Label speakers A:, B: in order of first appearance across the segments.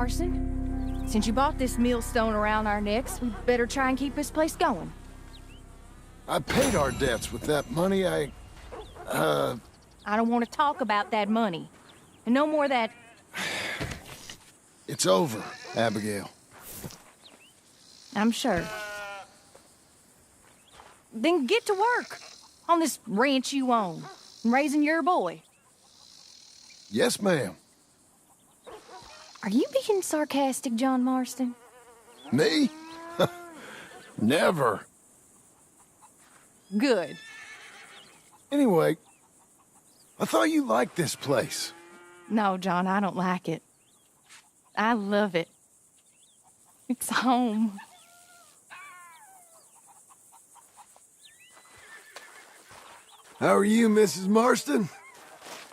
A: Marston. Since you bought this millstone around our necks, we better try and keep this place going.
B: I paid our debts with that money. I
A: don't want to talk about that money. And no more of that...
B: It's over, Abigail.
A: I'm sure. Then get to work on this ranch you own, and raising your boy.
B: Yes, ma'am.
A: Are you being sarcastic, John Marston?
B: Me? Never.
A: Good.
B: Anyway, I thought you liked this place.
A: No, John, I don't like it. I love it. It's home.
B: How are you, Mrs. Marston?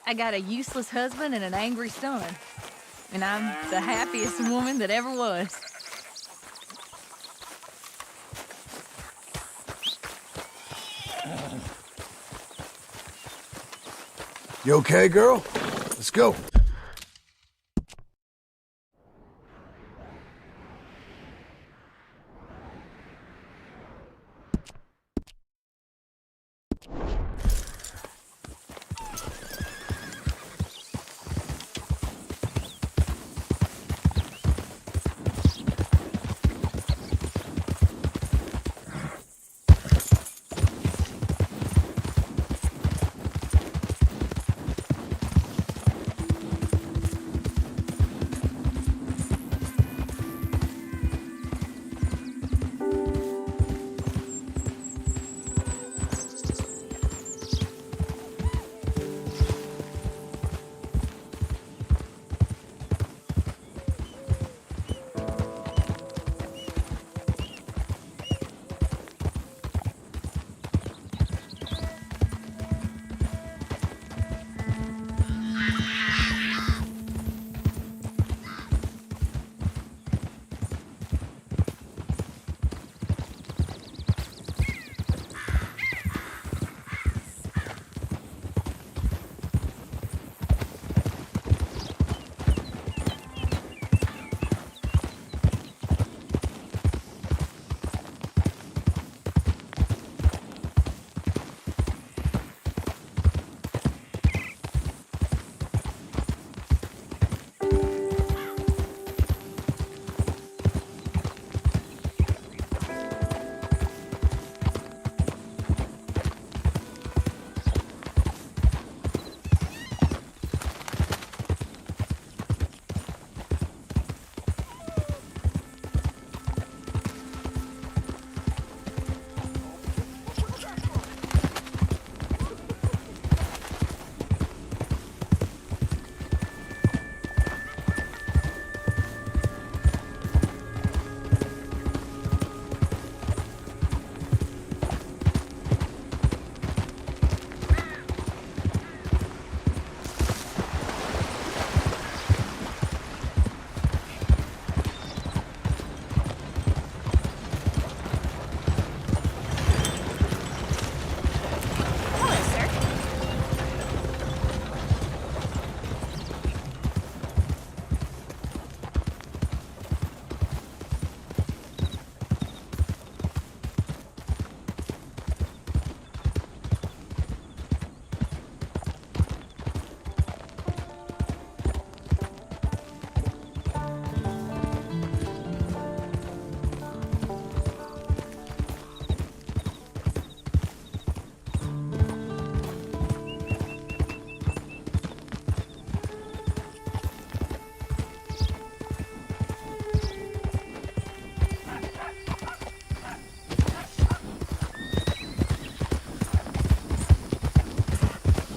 C: I got a useless husband and an angry son. And I'm the happiest woman that ever was.
B: You okay, girl? Let's go.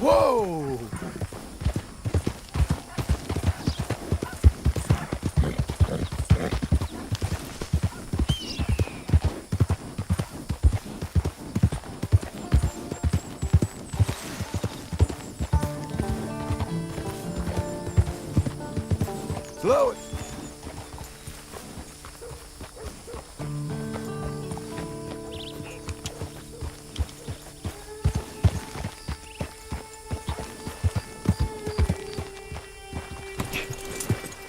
B: Whoa! Slow it.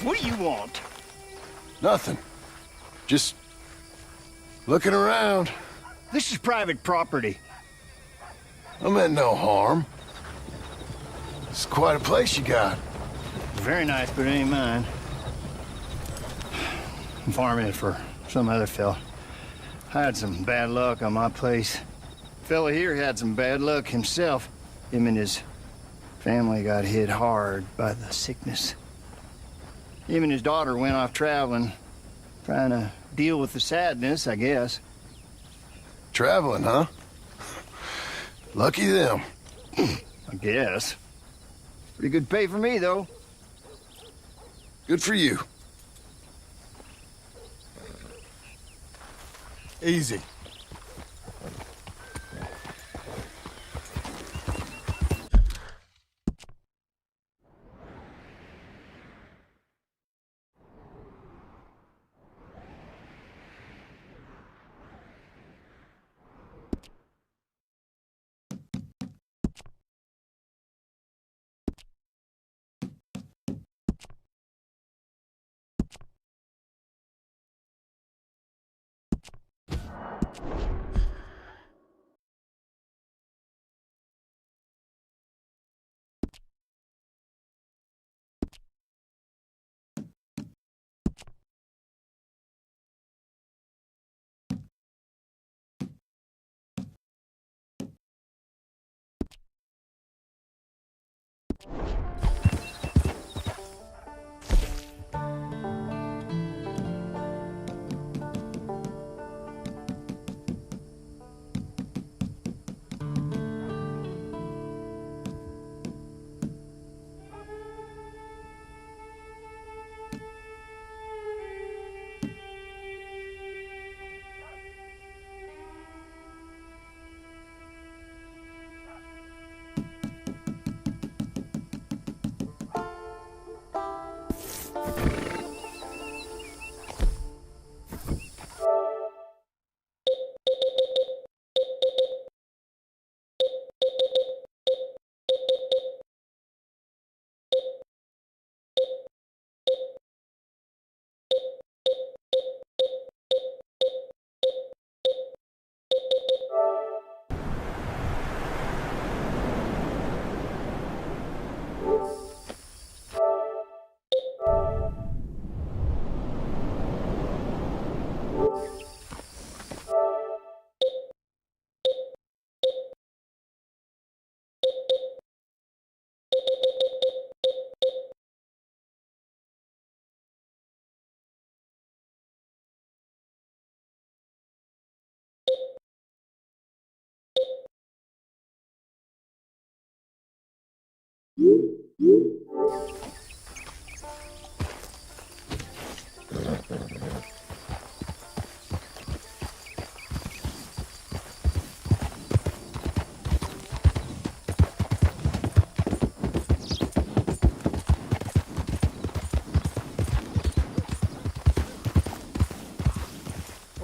D: What do you want?
B: Nothing. Just looking around.
D: This is private property.
B: I meant no harm. It's quite a place you got.
D: Very nice, but it ain't mine. I'm farming it for some other fella. I had some bad luck on my place. Fella here had some bad luck himself. Him and his family got hit hard by the sickness. Him and his daughter went off traveling, trying to deal with the sadness, I guess.
B: Traveling, huh? Lucky them.
D: I guess. Pretty good pay for me, though.
B: Good for you. Easy.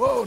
B: Whoa.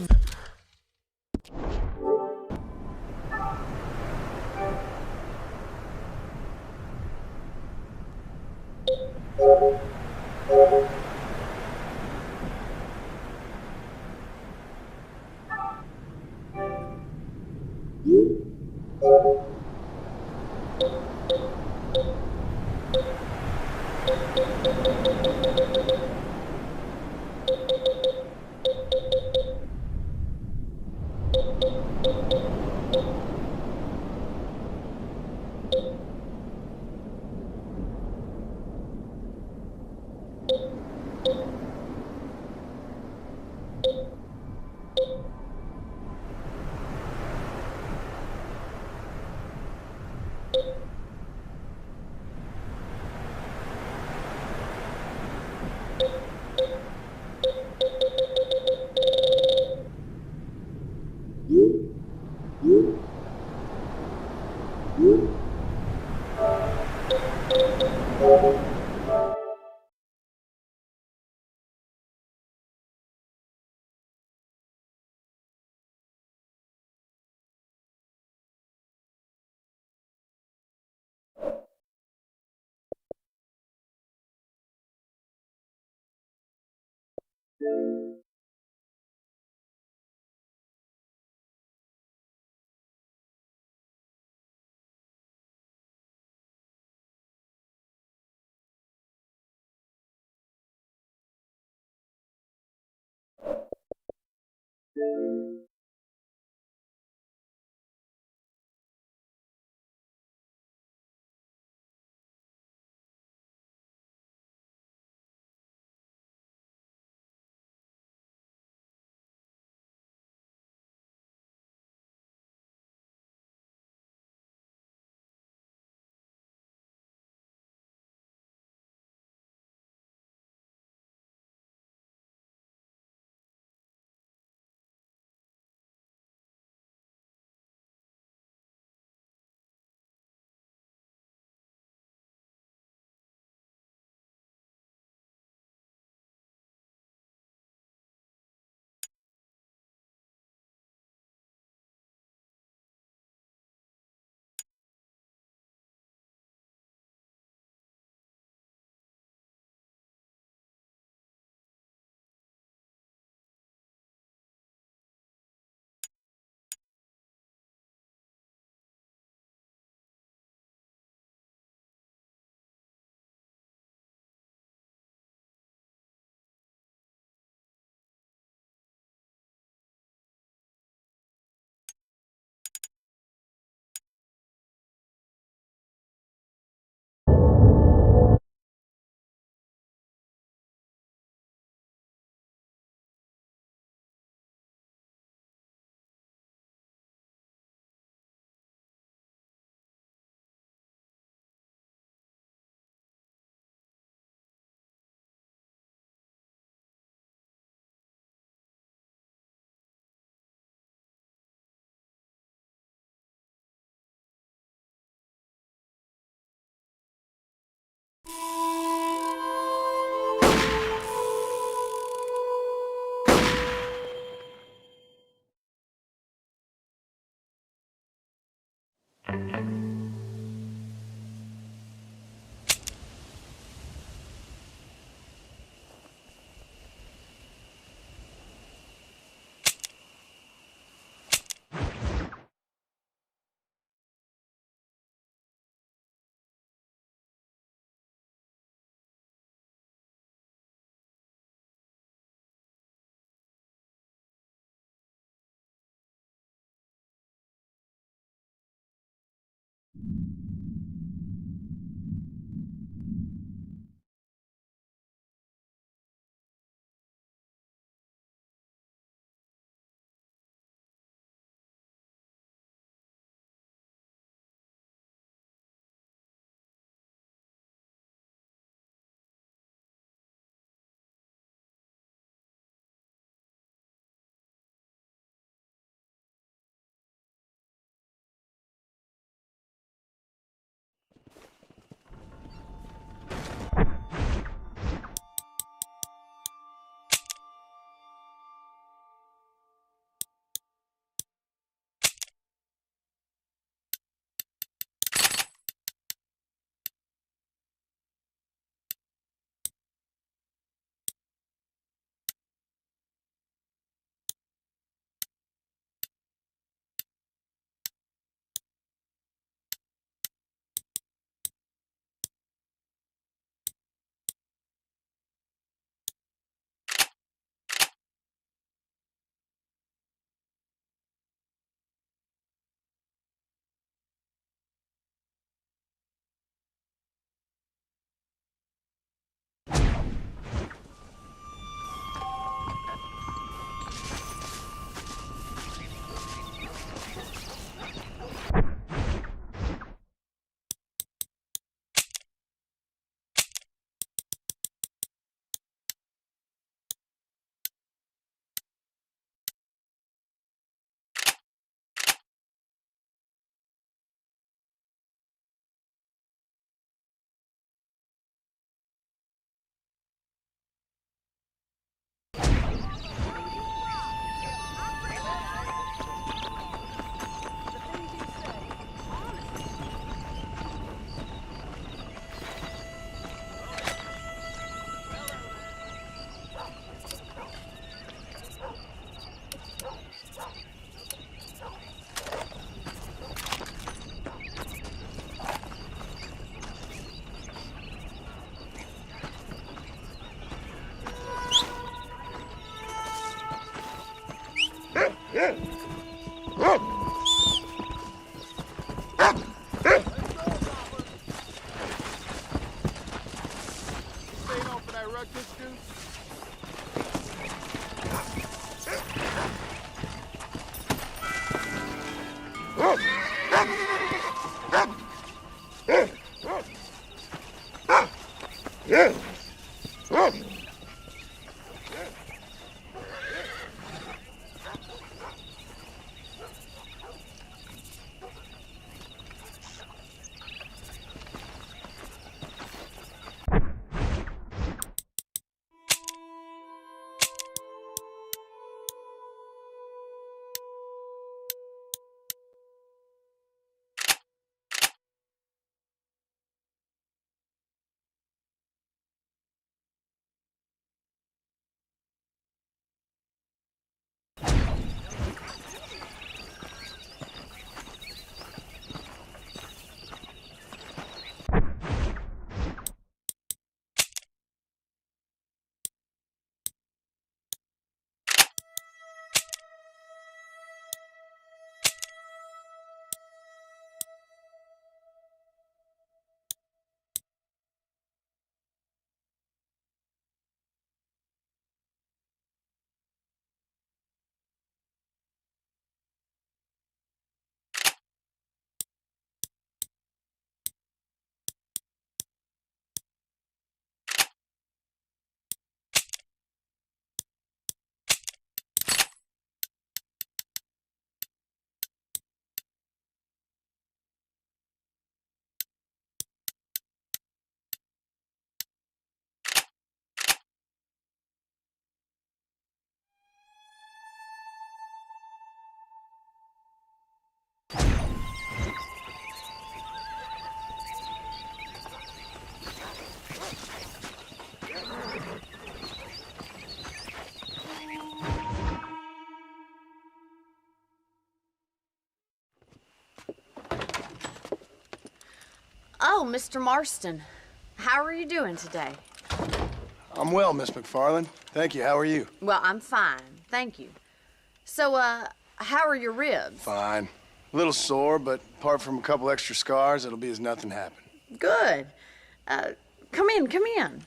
E: Oh, Mr. Marston. How are you doing today?
B: I'm well, Miss McFarland. Thank you. How are you?
E: Well, I'm fine. Thank you. So, how are your ribs?
B: Fine. A little sore, but apart from a couple extra scars, it'll be as nothing happened.
E: Good. Come in, come in.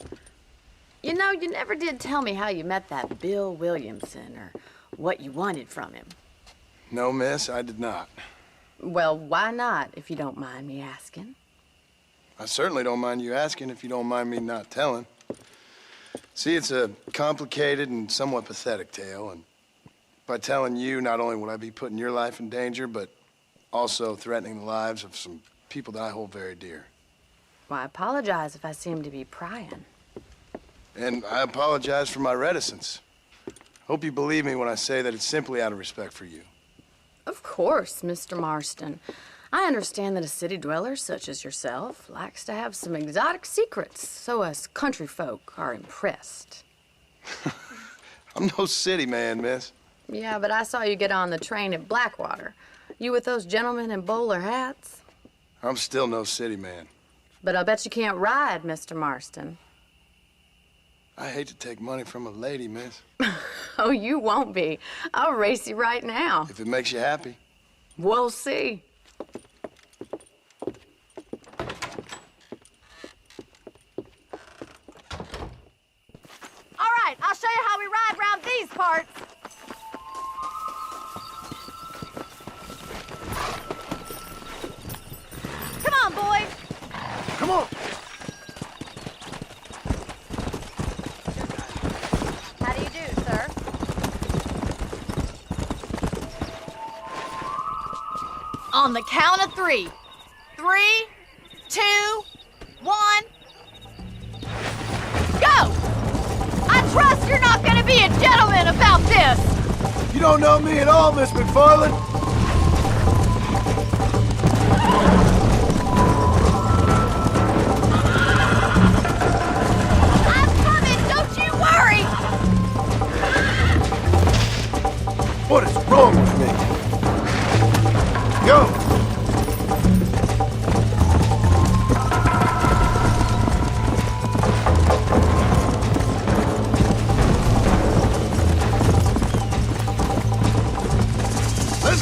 E: You know, you never did tell me how you met that Bill Williamson or what you wanted from him.
B: No, miss, I did not.
E: Well, why not, if you don't mind me asking?
B: I certainly don't mind you asking if you don't mind me not telling. See, it's a complicated and somewhat pathetic tale, and by telling you, not only would I be putting your life in danger, but also threatening the lives of some people that I hold very dear.
E: Well, I apologize if I seem to be prying.
B: And I apologize for my reticence. Hope you believe me when I say that it's simply out of respect for you.
E: Of course, Mr. Marston. I understand that a city dweller such as yourself likes to have some exotic secrets, so us country folk are impressed.
B: I'm no city man, miss.
E: Yeah, but I saw you get on the train at Blackwater. You with those gentlemen in bowler hats?
B: I'm still no city man.
E: But I'll bet you can't ride, Mr. Marston.
B: I hate to take money from a lady, miss.
E: Oh, you won't be. I'll race you right now.
B: If it makes you happy.
E: We'll see.
C: All right, I'll show you how we ride around these parts. Come on, boys.
B: Come on!
C: How do you do, sir? On the count of 3. 3, 2, 1. Go! I trust you're not gonna be a gentleman about this!
B: You don't know me at all, Miss McFarland.
C: I'm coming, don't you worry!
B: What is wrong with me? Go! Let's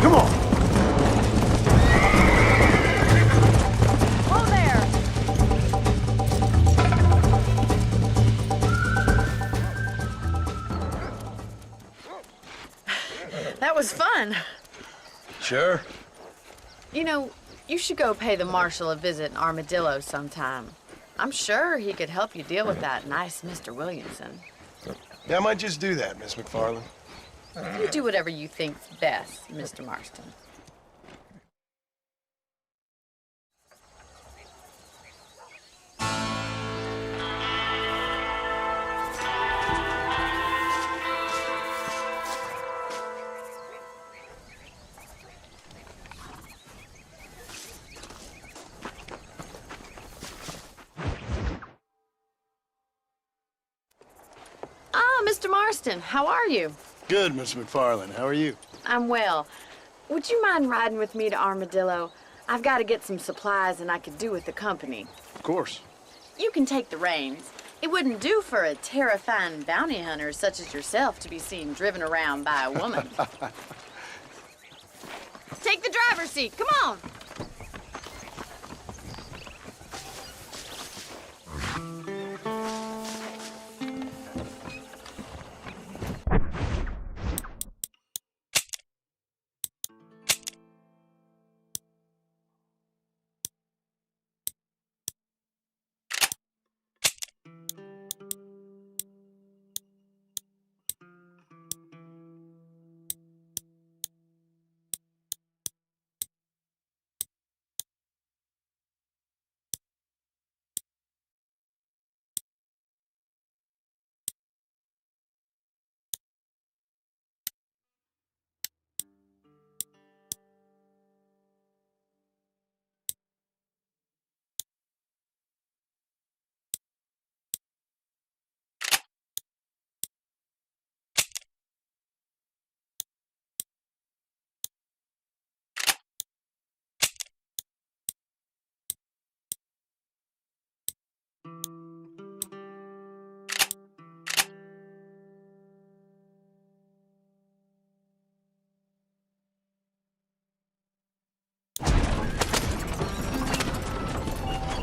B: Come on.
C: Whoa there!
E: That was fun.
B: Sure.
E: You know, you should go pay the marshal a visit in Armadillo sometime. I'm sure he could help you deal with that nice Mr. Williamson.
B: Yeah, I might just do that, Miss McFarland.
E: You do whatever you think's best, Mr. Marston. Ah, Mr. Marston, how are you?
B: Good, Miss McFarland. How are you?
E: I'm well. Would you mind riding with me to Armadillo? I've got to get some supplies and I could do with the company.
B: Of course.
E: You can take the reins. It wouldn't do for a terrifying bounty hunter such as yourself to be seen driven around by a woman. Take the driver's seat. Come on.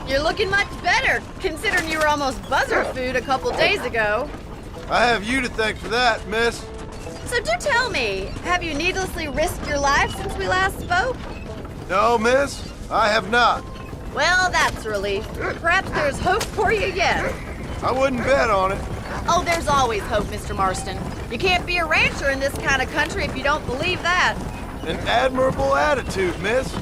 E: You're looking much better, considering you were almost buzzer food a couple days ago.
B: I have you to thank for that, miss.
E: So do tell me, have you needlessly risked your life since we last spoke?
B: No, miss, I have not.
E: Well, that's a relief. Perhaps there's hope for you yet.
B: I wouldn't bet on it.
E: Oh, there's always hope, Mr. Marston. You can't be a rancher in this kind of country if you don't believe that.
B: An admirable attitude, miss.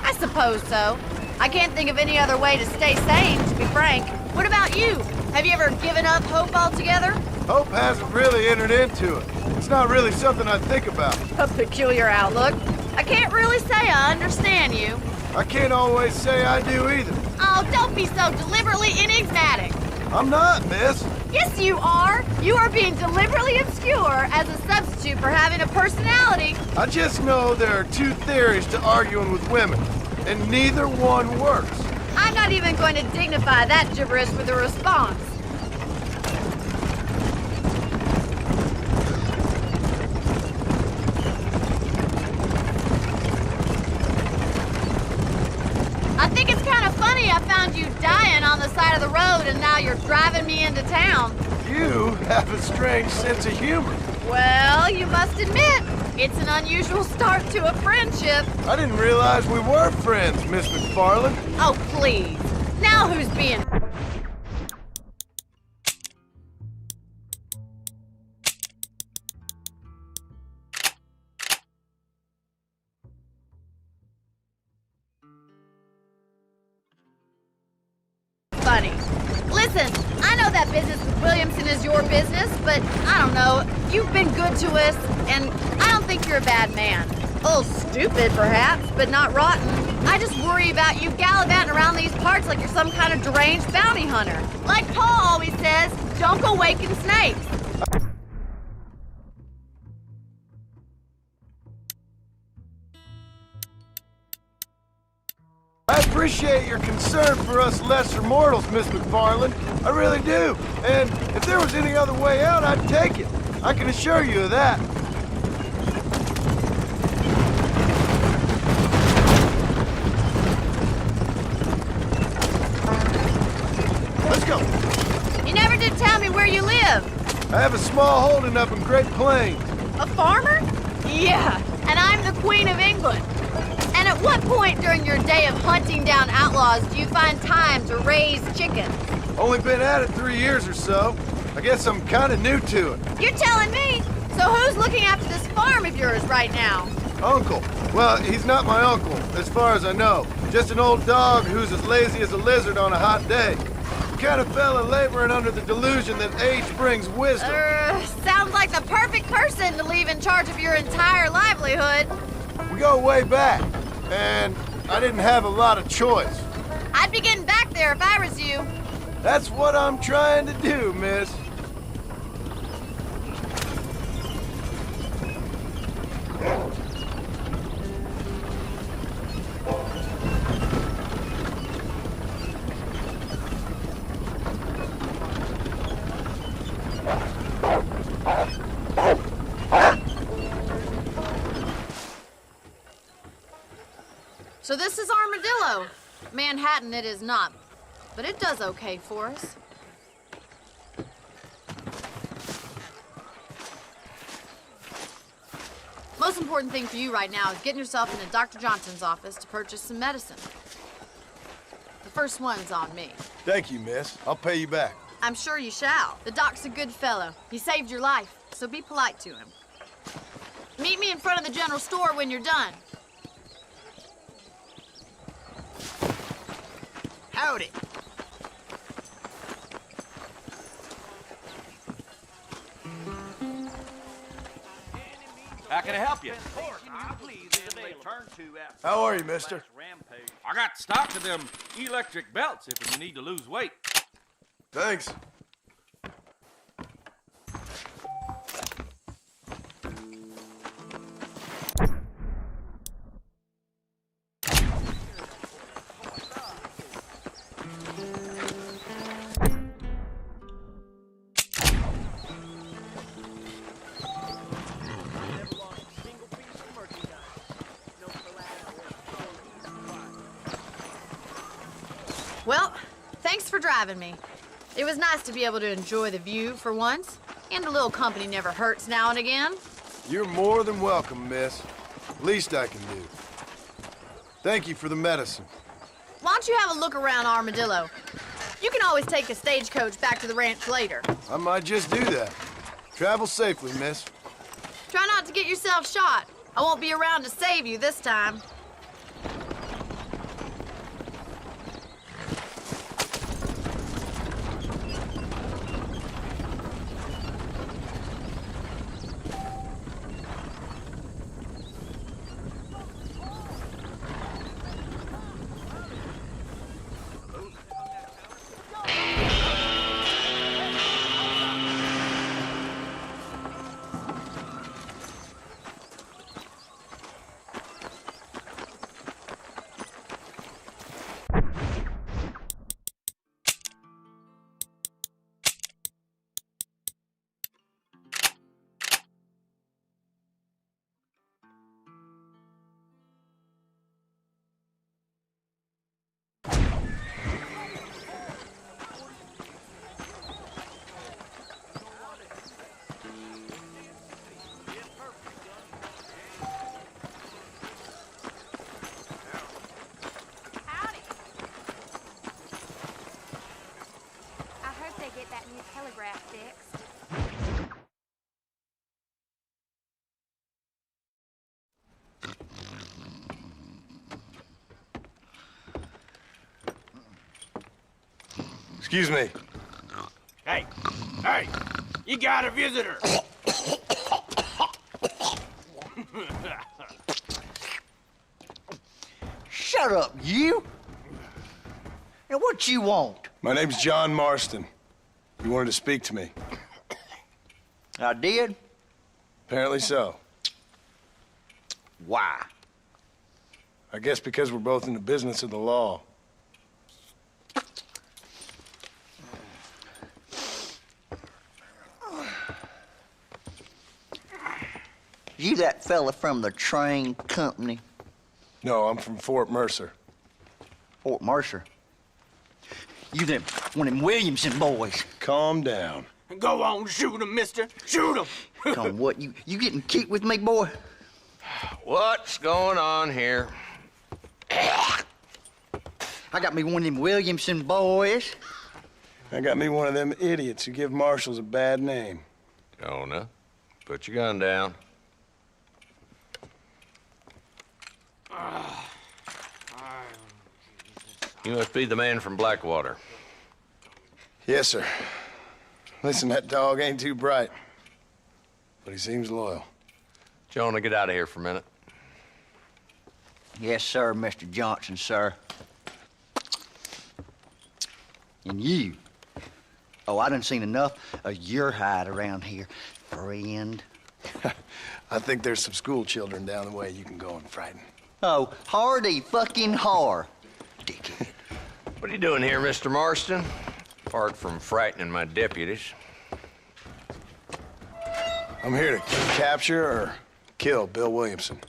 E: I suppose so. I can't think of any other way to stay sane, to be frank. What about you? Have you ever given up hope altogether?
B: Hope hasn't really entered into it. It's not really something I think about.
E: A peculiar outlook. I can't really say I understand you.
B: I can't always say I do either.
E: Oh, don't be so deliberately enigmatic.
B: I'm not, miss.
E: Yes, you are. You are being deliberately obscure as a substitute for having a personality.
B: I just know there are two theories to arguing with women, and neither one works.
E: I'm not even going to dignify that gibberish with a response. I think it's kind of funny I found you dying on the side of the road and now you're driving me into town.
B: You have a strange sense of humor.
E: Well, you must admit, it's an unusual start to a friendship.
B: I didn't realize we were friends, Miss McFarland.
E: Oh, please. Now who's being... funny? Listen, I know that business with Williamson is your business, but I don't know. You've been good to us, and I don't think you're a bad man. A little stupid, perhaps, but not rotten. I just worry about you gallivanting around these parts like you're some kind of deranged bounty hunter. Like Paul always says, don't go waking snakes.
B: I appreciate your concern for us lesser mortals, Miss McFarland. I really do. And if there was any other way out, I'd take it. I can assure you of that. I have a small holding up in Great Plains.
E: A farmer? Yeah, and I'm the Queen of England. And at what point during your day of hunting down outlaws do you find time to raise chickens?
B: Only been at it 3 years or so. I guess I'm kind of new to it.
E: You're telling me? So who's looking after this farm of yours right now?
B: Uncle. Well, he's not my uncle, as far as I know. Just an old dog who's as lazy as a lizard on a hot day. The kind of fella laboring under the delusion that age brings wisdom.
E: Sounds like the perfect person to leave in charge of your entire livelihood.
B: We go way back, and I didn't have a lot of choice.
E: I'd be getting back there if I was you.
B: That's what I'm trying to do, miss.
E: So this is Armadillo. Manhattan it is not, but it does okay for us. Most important thing for you right now is getting yourself into Dr. Johnson's office to purchase some medicine. The first one's on me.
B: Thank you, miss. I'll pay you back.
E: I'm sure you shall. The doc's a good fellow. He saved your life, so be polite to him. Meet me in front of the general store when you're done.
D: Howdy.
F: How can I help you?
B: How are you, mister?
F: I got stock of them electric belts if you need to lose weight.
B: Thanks.
E: Well, thanks for driving me. It was nice to be able to enjoy the view for once, and a little company never hurts now and again.
B: You're more than welcome, miss. Least I can do. Thank you for the medicine.
E: Why don't you have a look around Armadillo? You can always take a stagecoach back to the ranch later.
B: I might just do that. Travel safely, miss.
E: Try not to get yourself shot. I won't be around to save you this time.
G: Get that new telegraph fixed.
B: Excuse me.
F: Hey, you got a visitor.
H: Shut up, you! And what you want?
B: My name's John Marston. You wanted to speak to me.
H: I did?
B: Apparently so.
H: Why?
B: I guess because we're both in the business of the law.
H: You that fella from the train company?
B: No, I'm from Fort Mercer.
H: Fort Mercer? You them one of them Williamson boys?
B: Calm down.
I: Go on, shoot him, mister. Shoot him.
H: Come on, what? You getting cute with me, boy?
J: What's going on here?
H: I got me one of them Williamson boys.
B: I got me one of them idiots who give marshals a bad name.
J: Jonah, put your gun down. You must be the man from Blackwater.
B: Yes, sir. Listen, that dog ain't too bright, but he seems loyal.
J: Jonah, get out of here for a minute.
H: Yes, sir, Mr. Johnson, sir. And you. Oh, I done seen enough of your hide around here, friend.
B: I think there's some school children down the way you can go and frighten.
H: Oh, hardy fucking har. Dickhead.
J: What are you doing here, Mr. Marston? Apart from frightening my deputies.
B: I'm here to capture or kill Bill Williamson.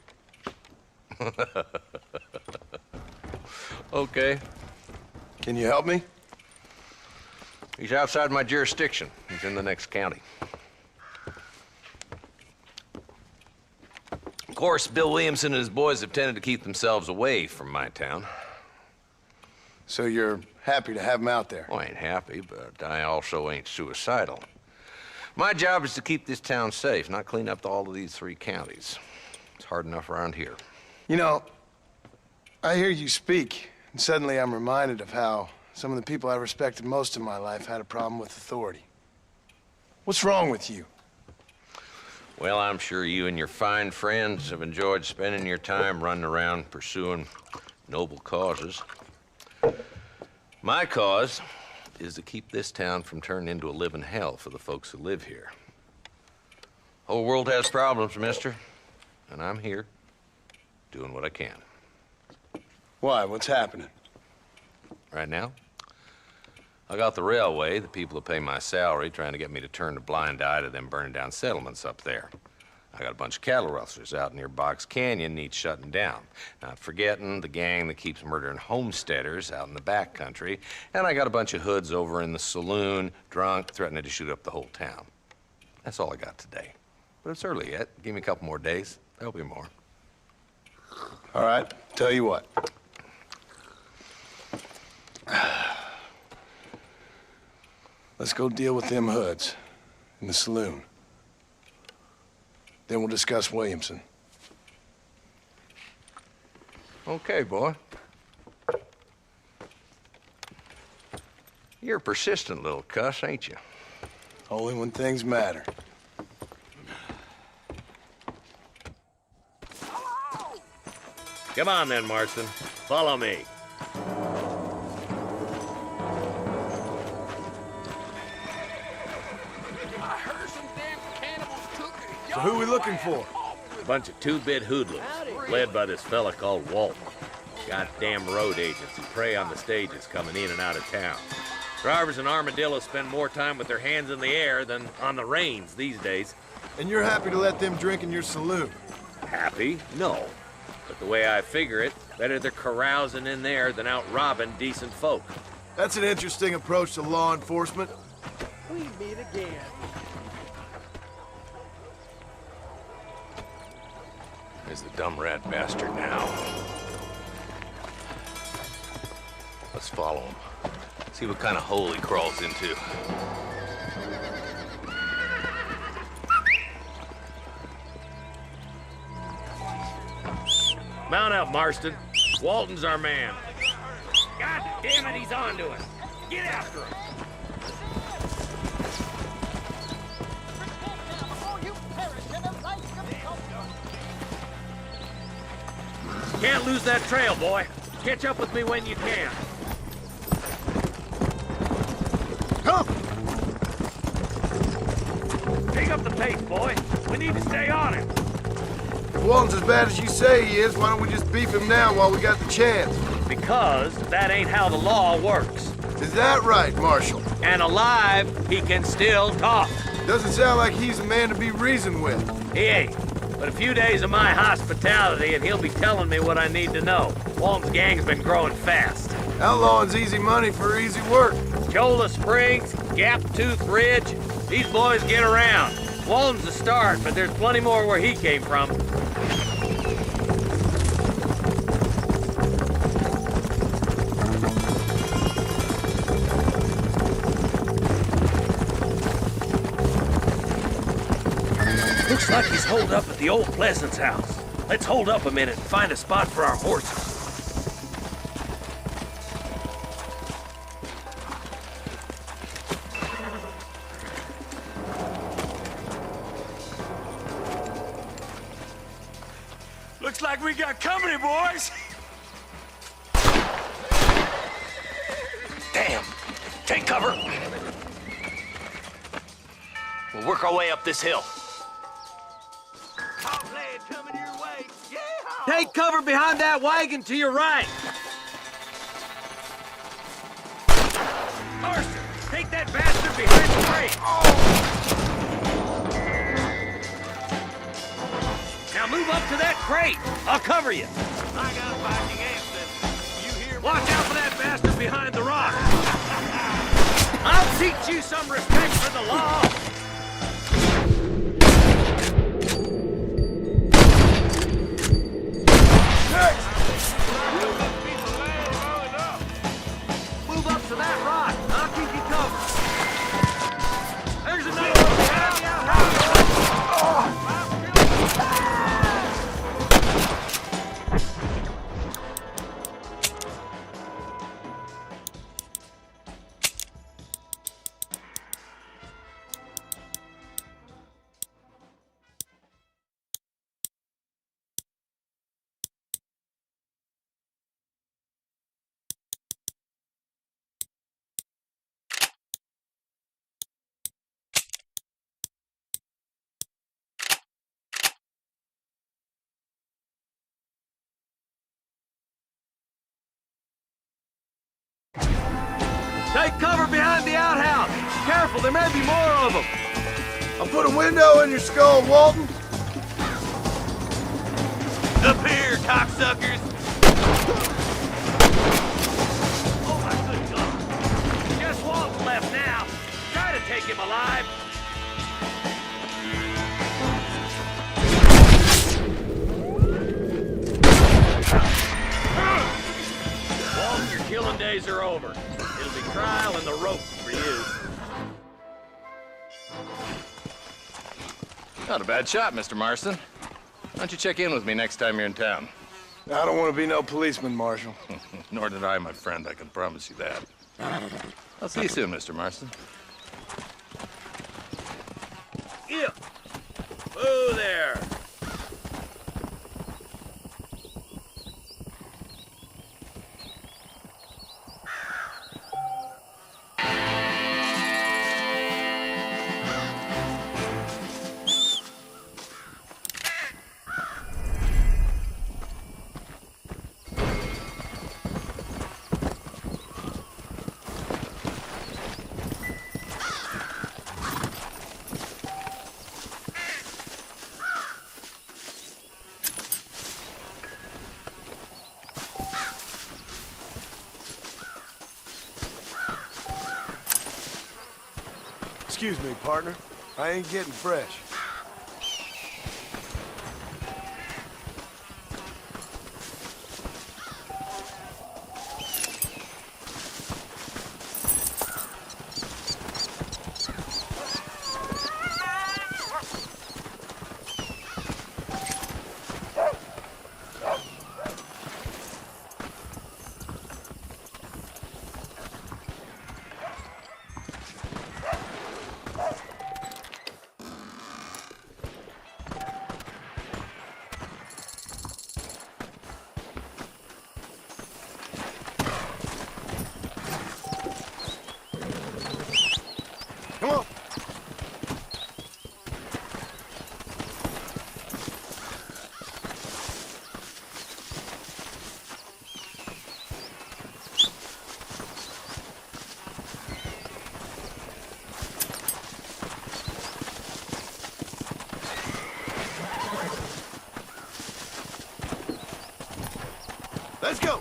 J: Okay.
B: Can you help me?
J: He's outside my jurisdiction. He's in the next county. Of course, Bill Williamson and his boys have tended to keep themselves away from my town.
B: So you're happy to have him out there?
J: Well, I ain't happy, but I also ain't suicidal. My job is to keep this town safe, not clean up all of these 3 counties. It's hard enough around here.
B: You know, I hear you speak, and suddenly I'm reminded of how some of the people I respected most in my life had a problem with authority. What's wrong with you?
J: Well, I'm sure you and your fine friends have enjoyed spending your time running around pursuing noble causes. My cause is to keep this town from turning into a living hell for the folks who live here. Whole world has problems, mister, and I'm here doing what I can.
B: Why? What's happening?
J: Right now, I got the railway, the people who pay my salary, trying to get me to turn a blind eye to them burning down settlements up there. I got a bunch of cattle rustlers out near Box Canyon needs shutting down. Not forgetting the gang that keeps murdering homesteaders out in the back country. And I got a bunch of hoods over in the saloon, drunk, threatening to shoot up the whole town. That's all I got today. But it's early yet. Give me a couple more days. There'll be more.
B: All right, tell you what. Let's go deal with them hoods in the saloon. Then we'll discuss Williamson.
J: Okay, boy. You're a persistent little cuss, ain't you?
B: Only when things matter.
J: Come on then, Marston. Follow me.
B: So who are we looking for?
J: A bunch of 2-bit hoodlums, led by this fella called Walton. Goddamn road agents who prey on the stages coming in and out of town. Drivers in Armadillo spend more time with their hands in the air than on the reins these days.
B: And you're happy to let them drink in your saloon?
J: Happy? No. But the way I figure it, better they're carousing in there than out robbing decent folk.
B: That's an interesting approach to law enforcement.
I: We meet again.
J: There's the dumb rat bastard now. Let's follow him. See what kind of hole he crawls into. Mount up, Marston. Walton's our man. God damn it, he's on to us. Get after him. Can't lose that trail, boy. Catch up with me when you can.
B: Come!
J: Pick up the pace, boy. We need to stay on him.
B: If Walton's as bad as you say he is, why don't we just beef him now while we got the chance?
J: Because that ain't how the law works.
B: Is that right, Marshal?
J: And alive, he can still talk.
B: Doesn't sound like he's a man to be reasoned with.
J: He ain't. But a few days of my hospitality and he'll be telling me what I need to know. Walton's gang's been growing fast.
B: Outlawing's easy money for easy work.
J: Cholla Springs, Gap Tooth Ridge,
F: These boys get around. Walton's the start, but there's plenty more where he came from. Looks like he's holed up at the old Pleasance house. Let's hold up a minute and find a spot for our horses. Looks like we got company, boys!
I: Damn. Take cover. We'll work our way up this hill.
F: Take cover behind that wagon to your right! Marston, take that bastard behind the crate! Now move up to that crate! I'll cover you! I got fighting answers. You hear me? Watch out for that bastard behind the rock! I'll teach you some respect for the law! Move up to that rock. I'll keep you covered. There's another one behind the Take cover behind the outhouse. Careful, there may be more of them.
B: I'll put a window in your skull, Walton.
F: Up here, cocksuckers. Oh my good God. Just Walton left now. Try to take him alive. Walton, your killing days are over. It'll be trial and the rope for you.
J: Not a bad shot, Mr. Marston. Why don't you check in with me next time you're in town?
B: I don't want to be no policeman, Marshal.
J: Nor did I, my friend. I can promise you that. I'll see you soon, Mr. Marston.
F: Yeah. Oh, there.
B: Excuse me, partner. I ain't getting fresh. Come on. Let's go.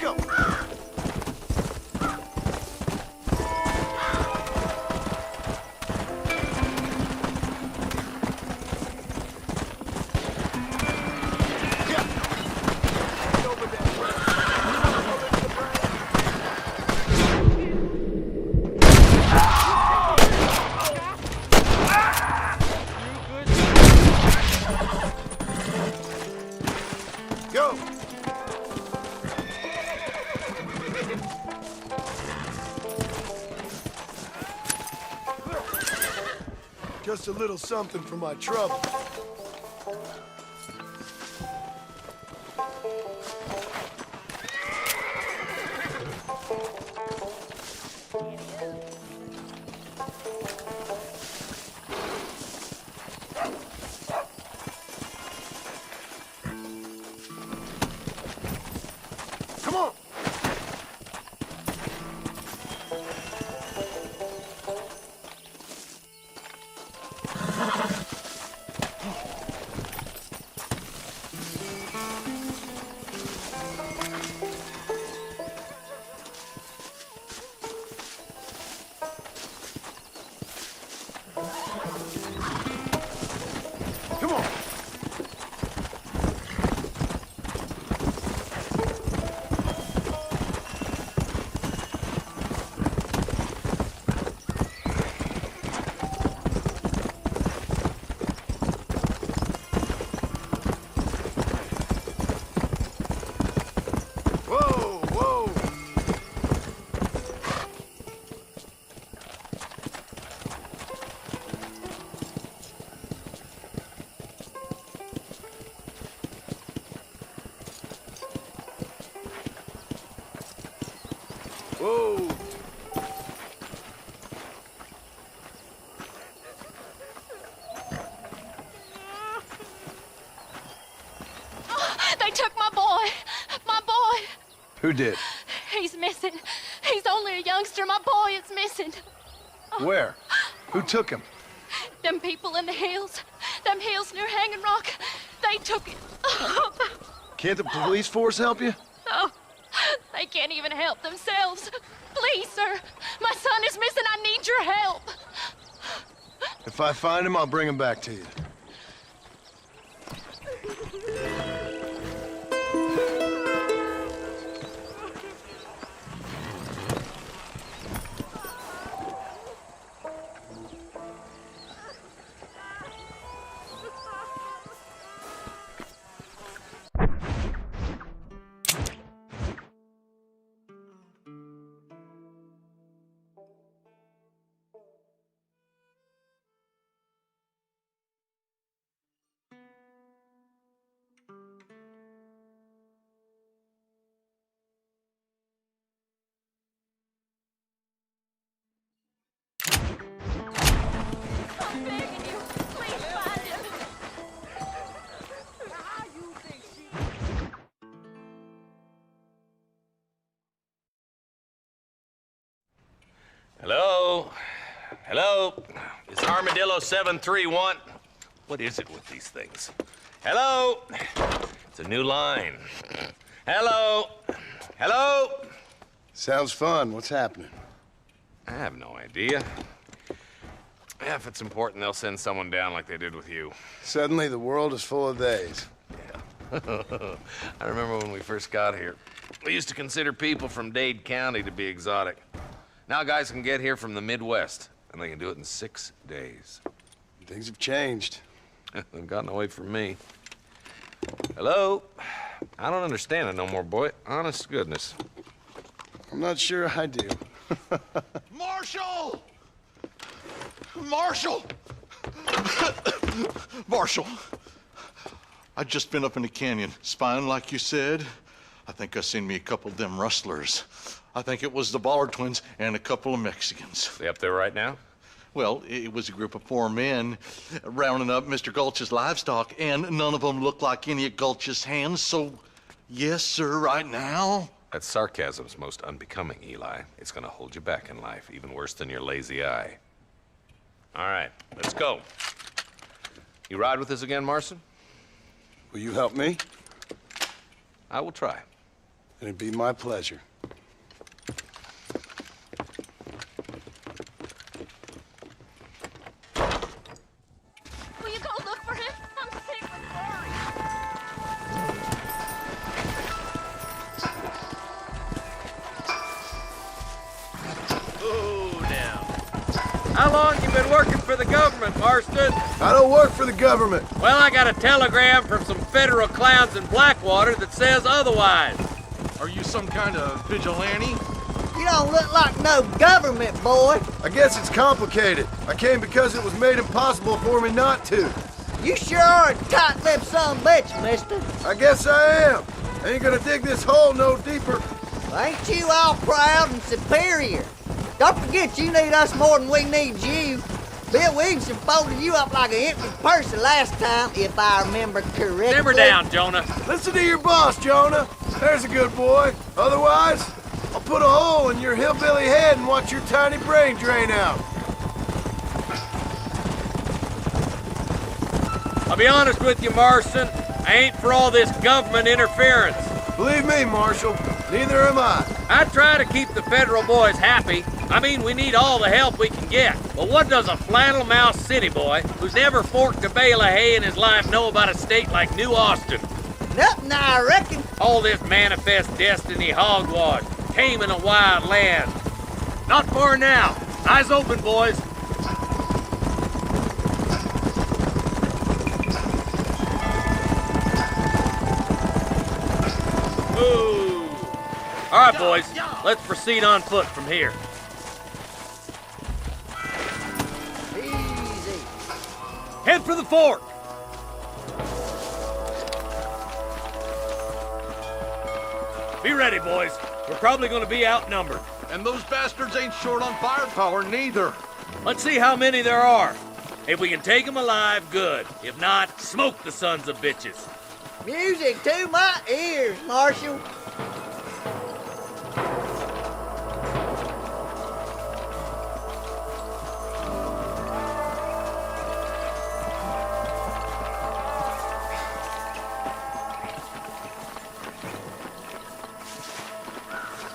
B: go. Go! Just a little something for my trouble. Come on! Come on! Whoa, whoa! Whoa!
A: They took my boy. My boy.
B: Who did?
A: He's missing. He's only a youngster. My boy is missing.
B: Where? Who took him?
A: Them people in the hills. Them hills near Hanging Rock. They took it.
B: Can't the police force help you?
A: Oh, they can't even help themselves. Please, sir. My son is missing. I need your help.
B: If I find him, I'll bring him back to you.
A: I'm begging you. Please find him.
J: Hello? Hello? Is Armadillo 731? What is it with these things? Hello? It's a new line. Hello? Hello?
B: Sounds fun. What's happening?
J: I have no idea. Yeah, if it's important, they'll send someone down like they did with you.
B: Suddenly, the world is full of days.
J: I remember when we first got here. We used to consider people from Dade County to be exotic. Now guys can get here from the Midwest, and they can do it in 6 days.
B: Things have changed.
J: They've gotten away from me. Hello? I don't understand it no more, boy. Honest to goodness.
B: I'm not sure I do.
K: Marshall! Marshall! Marshall! I just been up in the canyon, spying like you said. I think I seen me a couple of them rustlers. I think it was the Ballard twins and a couple of Mexicans.
J: They up there right now?
K: Well, it was a group of 4 men rounding up Mr. Gulch's livestock, and none of them looked like any of Gulch's hands, so yes, sir, right now.
J: That sarcasm's most unbecoming, Eli. It's gonna hold you back in life, even worse than your lazy eye. All right, let's go. You ride with us again, Marson?
B: Will you help me?
J: I will try.
B: And it'd be my pleasure.
G: Will you go look for him? I'm sick with worry.
F: Oh, now. How long you been working for the government, Marston?
B: I don't work for the government.
F: Well, I got a telegram from some federal clowns in Blackwater that says otherwise.
K: Are you some kind of vigilante?
H: You don't look like no government boy.
B: I guess it's complicated. I came because it was made impossible for me not to.
H: You sure are a tight-lipped son of a bitch, mister.
B: I guess I am. I ain't gonna dig this hole no deeper.
H: Well, ain't you all proud and superior? Don't forget you need us more than we need you. Bill Williamson folded you up like an empty purse the last time, if I remember correctly.
F: Simmer down, Jonah.
B: Listen to your boss, Jonah. There's a good boy. Otherwise, I'll put a hole in your hillbilly head and watch your tiny brain drain out.
F: I'll be honest with you, Marston. I ain't for all this government interference.
B: Believe me, Marshal, neither am I.
F: I try to keep the federal boys happy. I mean, we need all the help we can get. But what does a flannel-mouthed city boy who's never forked a bale of hay in his life know about a state like New Austin?
H: Nothing, I reckon.
F: All this manifest destiny hogwash, taming a wild land. Not for now. Eyes open, boys. Ooh. All right, boys. Let's proceed on foot from here.
H: Easy.
F: Head for the fort. Be ready, boys. We're probably going to be outnumbered.
K: And those bastards ain't short on firepower, neither.
F: Let's see how many there are. If we can take them alive, good. If not, smoke the sons of bitches.
H: Music to my ears, Marshal.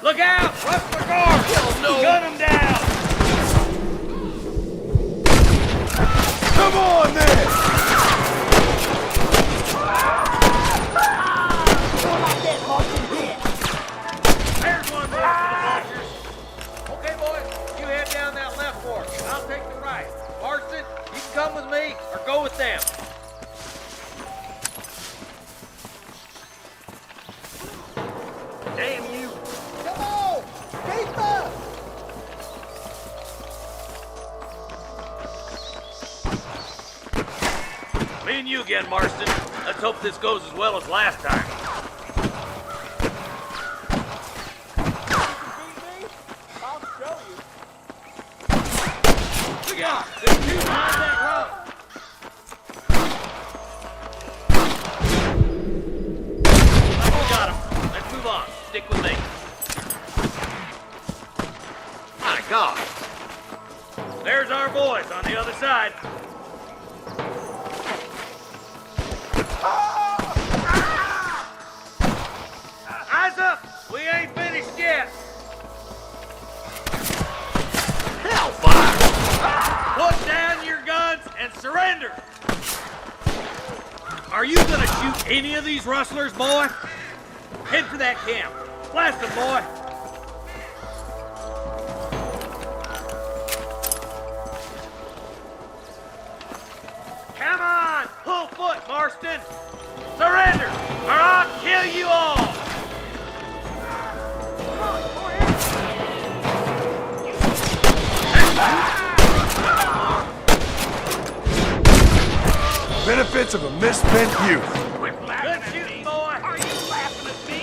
F: Look out! Rustler guard! No. Gun them down!
B: Come on, then!
F: There's one more for the vultures. Okay, boys, you head down that left fork. I'll take the right. Marston, you can come with me or go with them. Damn you!
H: Come on, keep up.
F: Me and you again, Marston. Let's hope this goes as well as last time. Look out! There's two behind that rock! We got him. Let's move on. Stick with me. My God! There's our boys on the other side. Eyes up! We ain't finished yet! Hellfire! Put down your guns and surrender! Are you gonna shoot any of these rustlers, boy? Head for that camp. Blast them, boy! Come on! Pull foot, Marston! Surrender, or I'll kill you all!
B: Benefits of a misspent youth.
F: Good shooting, boy! Are you laughing at me?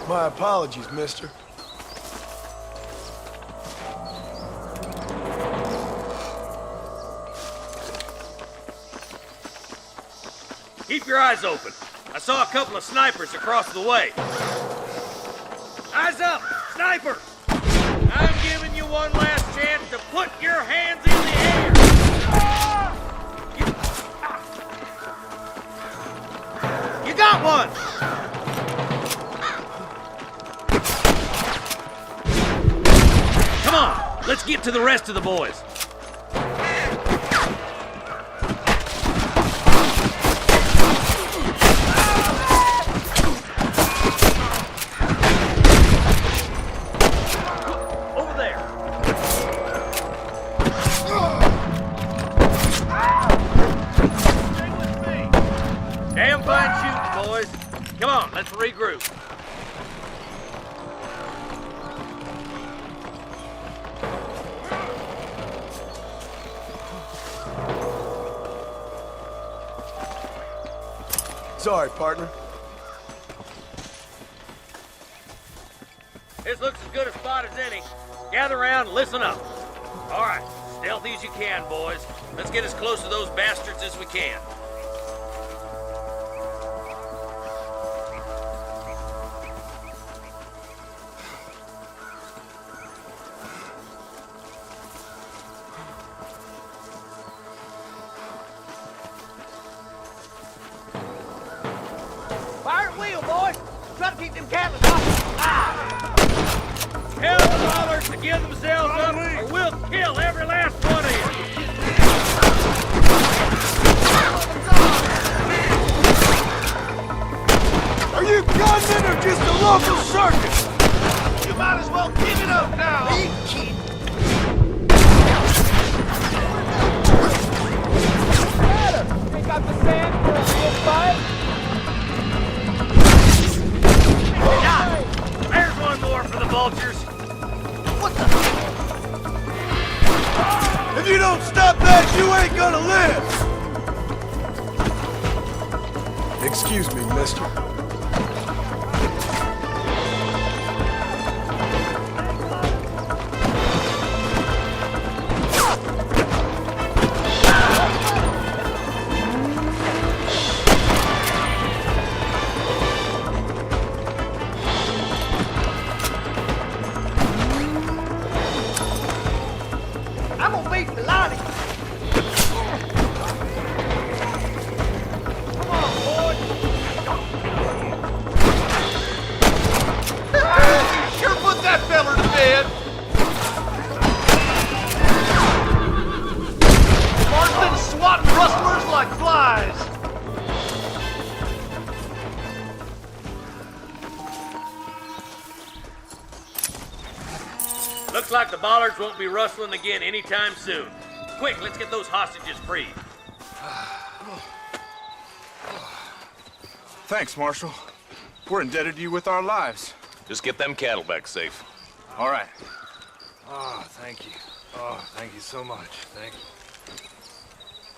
B: My apologies, mister.
F: Keep your eyes open. I saw a couple of snipers across the way. Eyes up, sniper! I'm giving you one last chance to put your hands in the air. You got one! Come on, let's get to the rest of the boys. Come on, let's regroup.
B: Sorry, partner.
F: This looks as good a spot as any. Gather around and listen up. All right, stealthy as you can, boys. Let's get as close to those bastards as we can.
H: Fire at wheel, boys. Try to keep them catlins off. Ah!
F: Tell the ballers to give themselves up, or we'll kill every last one of you.
B: Are you gunmen or just a local circus?
I: You might as well give it up now.
H: Pick up the sand for a real fight.
F: There's one more for the vultures.
H: What the?
B: If you don't stop that, you ain't gonna live! Excuse me, mister.
H: I'm gonna beat the Lonnie. Come on, boys.
I: Sure put that feller to bed. Marston's swatting rustlers like flies.
F: Looks like the bollards won't be rustling again anytime soon. Quick, let's get those hostages freed.
L: Thanks, Marshal. We're indebted to you with our lives.
J: Just get them cattle back safe.
L: All right.
B: Oh, thank you. Oh, thank you so much. Thank you.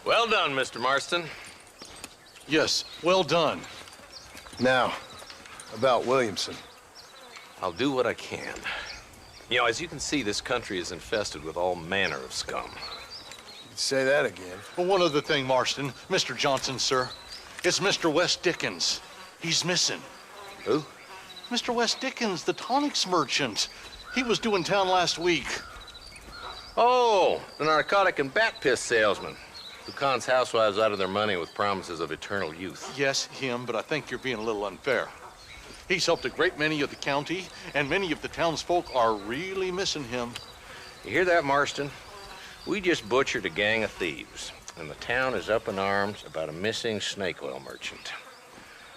J: Well done, Mr. Marston.
K: Yes, well done.
B: Now, about Williamson.
J: I'll do what I can. You know, as you can see, this country is infested with all manner of scum.
B: You'd say that again.
K: Well, one other thing, Marston. Mr. Johnson, sir. It's Mr. Wes Dickens. He's missing.
J: Who?
K: Mr. Wes Dickens, the tonics merchant. He was due in town last week.
J: Oh, the narcotic and bat piss salesman who cons housewives out of their money with promises of eternal youth.
K: Yes, him, but I think you're being a little unfair. He's helped a great many of the county, and many of the townsfolk are really missing him.
J: You hear that, Marston? We just butchered a gang of thieves, and the town is up in arms about a missing snake oil merchant.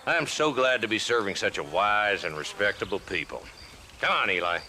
J: I am so glad to be serving such a wise and respectable people. Come on, Eli.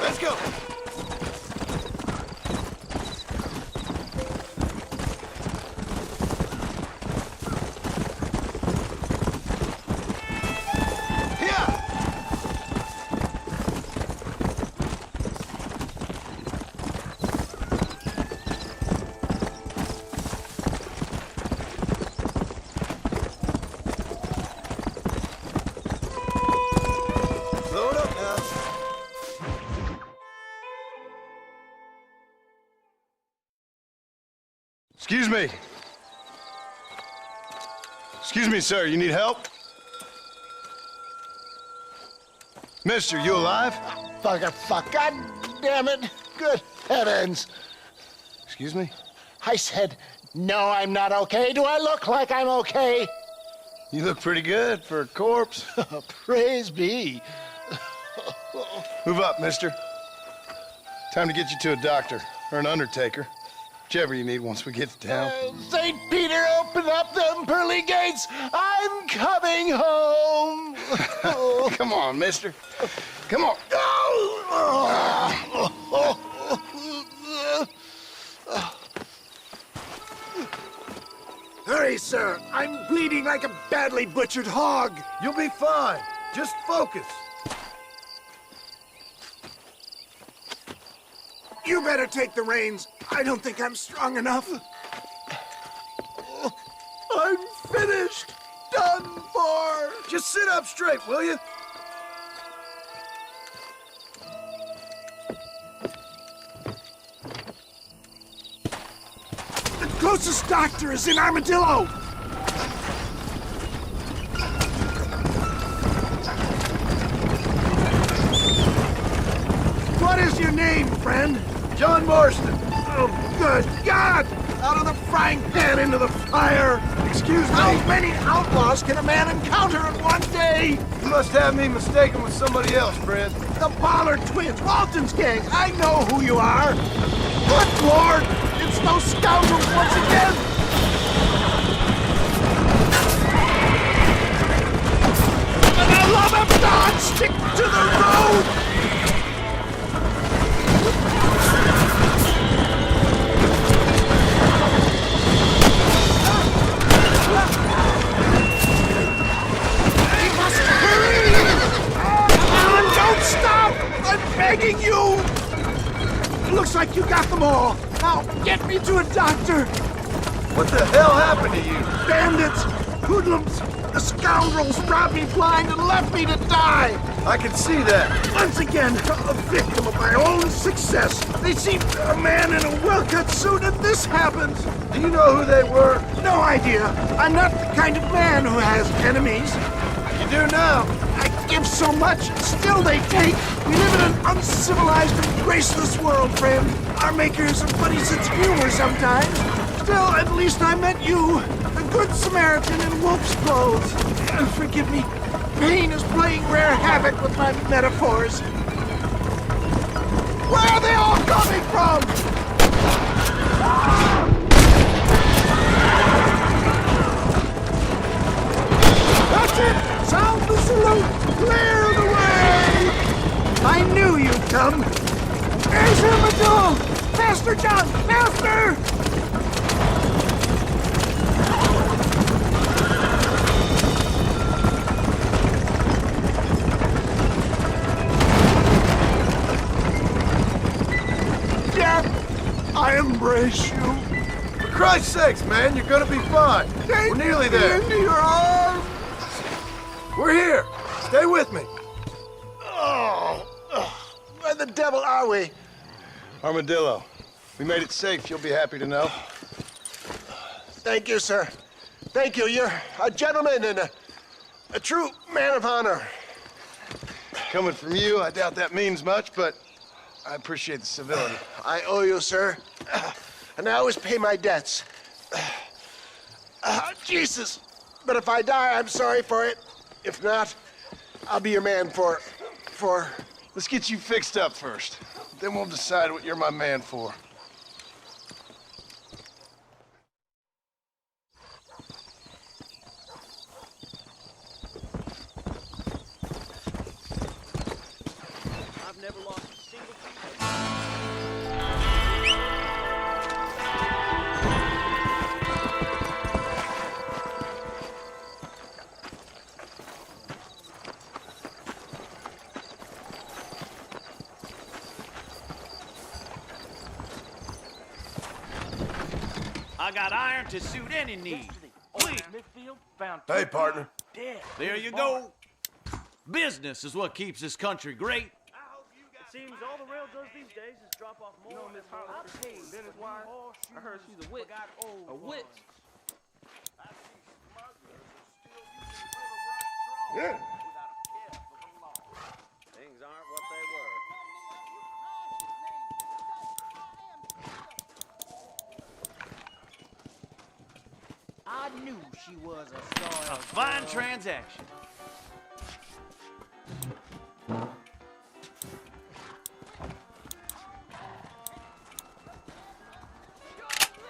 B: Let's go. Excuse me. Excuse me, sir. You need help? Mister, you alive?
M: Fuck. God damn it. Good heavens.
B: Excuse me?
M: I said, no, I'm not okay. Do I look like I'm okay?
B: You look pretty good for a corpse.
M: Praise be.
B: Move up, mister. Time to get you to a doctor or an undertaker. Whichever you need once we get to town.
M: St. Peter, open up them pearly gates. I'm coming home.
B: Come on, mister. Come on.
I: Hurry, sir. I'm bleeding like a badly butchered hog.
B: You'll be fine. Just focus.
I: You better take the reins. I don't think I'm strong enough. I'm finished. Done for.
B: Just sit up straight, will you?
I: The closest doctor is in Armadillo. What is your name, friend?
B: John Marston.
I: Oh, good God! Out of the frying pan into the fire!
B: Excuse me.
I: How many outlaws can a man encounter in one day?
B: You must have me mistaken with somebody else, Fred.
I: The Pollard twins, Walton's gang. I know who you are. Good Lord! It's those scoundrels once again! For the love of God, stick to the road! Begging you! Looks like you got them all. Now, get me to a doctor.
B: What the hell happened to you?
I: Bandits, hoodlums, the scoundrels robbed me blind and left me to die.
B: I can see that.
I: Once again, a victim of my own success. They see a man in a well-cut suit and this happens.
B: Do you know who they were?
I: No idea. I'm not the kind of man who has enemies.
B: You do now.
I: I give so much, still they take. We live in an uncivilized and graceless world, friend. Our makers of funny sense of humor sometimes. Still, at least I met you, a good Samaritan in wolf's clothes. Forgive me, pain is playing rare havoc with my metaphors. Where are they all coming from? That's it! Sound the salute! Clear the way! I knew you'd come! There's Armadillo! Faster, John! Faster! Death, I embrace you.
B: For Christ's sakes, man, you're gonna be fine. We're nearly there.
I: Into your arms!
B: We're here. Stay with me.
I: Where the devil are we?
B: Armadillo. We made it safe, you'll be happy to know.
I: Thank you, sir. Thank you. You're a gentleman and a true man of honor.
B: Coming from you, I doubt that means much, but I appreciate the civility.
I: I owe you, sir. And I always pay my debts. Jesus. But if I die, I'm sorry for it. If not, I'll be your man for...
B: Let's get you fixed up first. Then we'll decide what you're my man for.
N: I've never lost a single I got iron to suit any need. Please.
B: Hey, partner.
N: There you go. Business is what keeps this country great.
O: Seems all the rail does these days is drop off more. You know, Miss Hollis, Dennis Wise, I heard she's a witch. A witch.
B: Yeah.
O: Things aren't what they were.
N: I knew she was a soil. A fine transaction.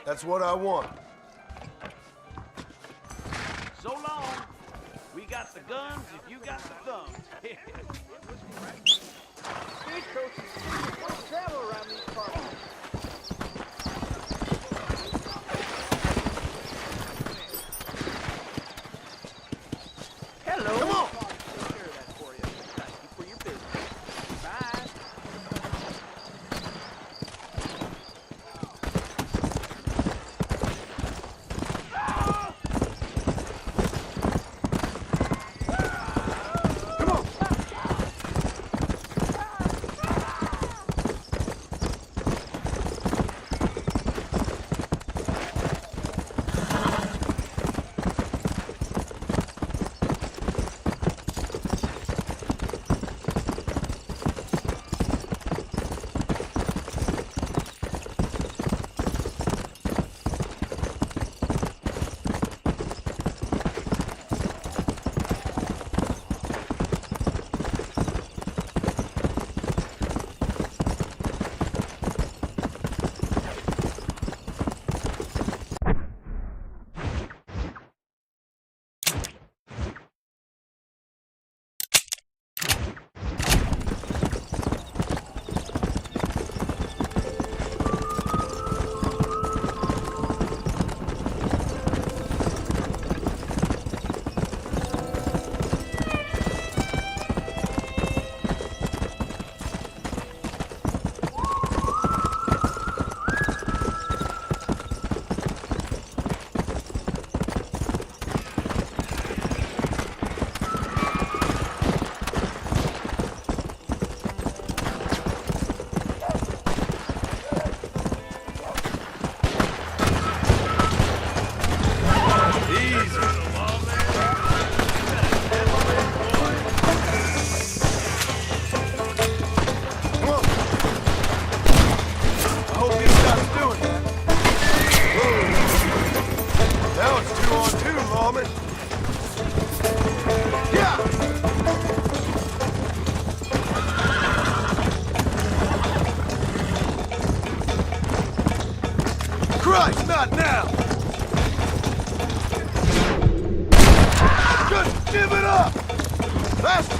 B: That's what I want.
N: So long. We got the guns if you got the thumbs.
O: Stagecoaches don't travel around these parts.
N: Hello.
O: Come on. Take care of that for you. Thank you for your business. Bye.
B: Christ, not now! Just give it up! Faster!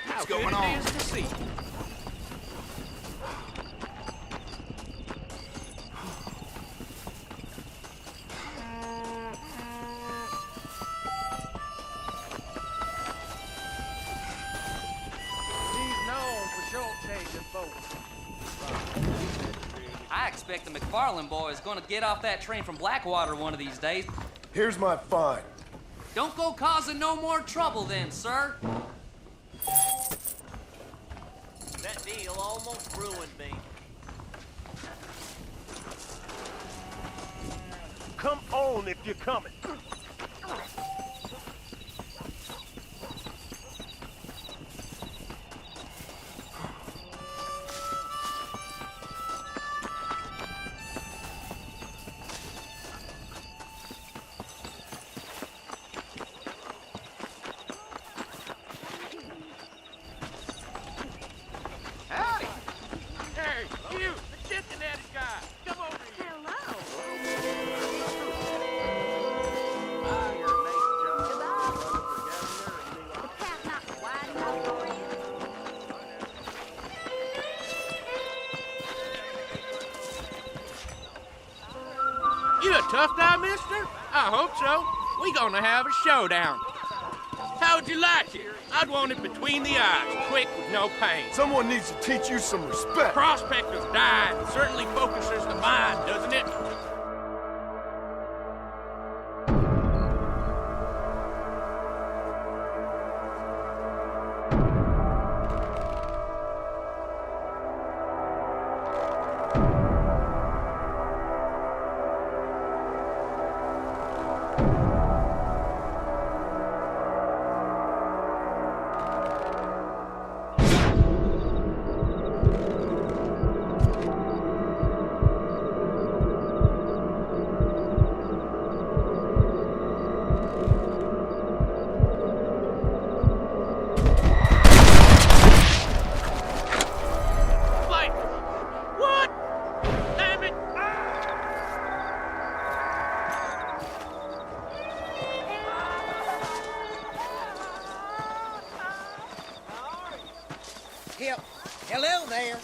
N: What's going on? To see.
P: expect the McFarland boy is gonna get off that train from Blackwater one of these days.
B: Here's my fine.
P: Don't go causing no more trouble then, sir.
O: That deal almost ruined me. Come on if you're coming.
F: Howdy! Hey, you, the Cincinnati guy! Come over here! You a tough guy, mister? I hope so. We gonna have a showdown. How would you like it? I'd want it between the eyes, quick with no pain.
B: Someone needs to teach you some respect.
F: Prospector's dying. It certainly focuses the mind, doesn't it?
H: Hello there.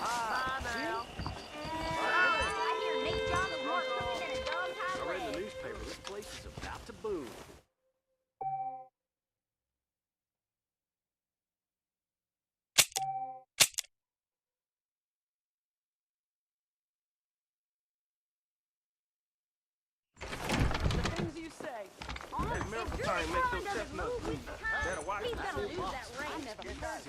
O: I read in the newspaper this place is about to boom. That miracle time makes those chestnuts bleed. Better watch it. Why you always big like that?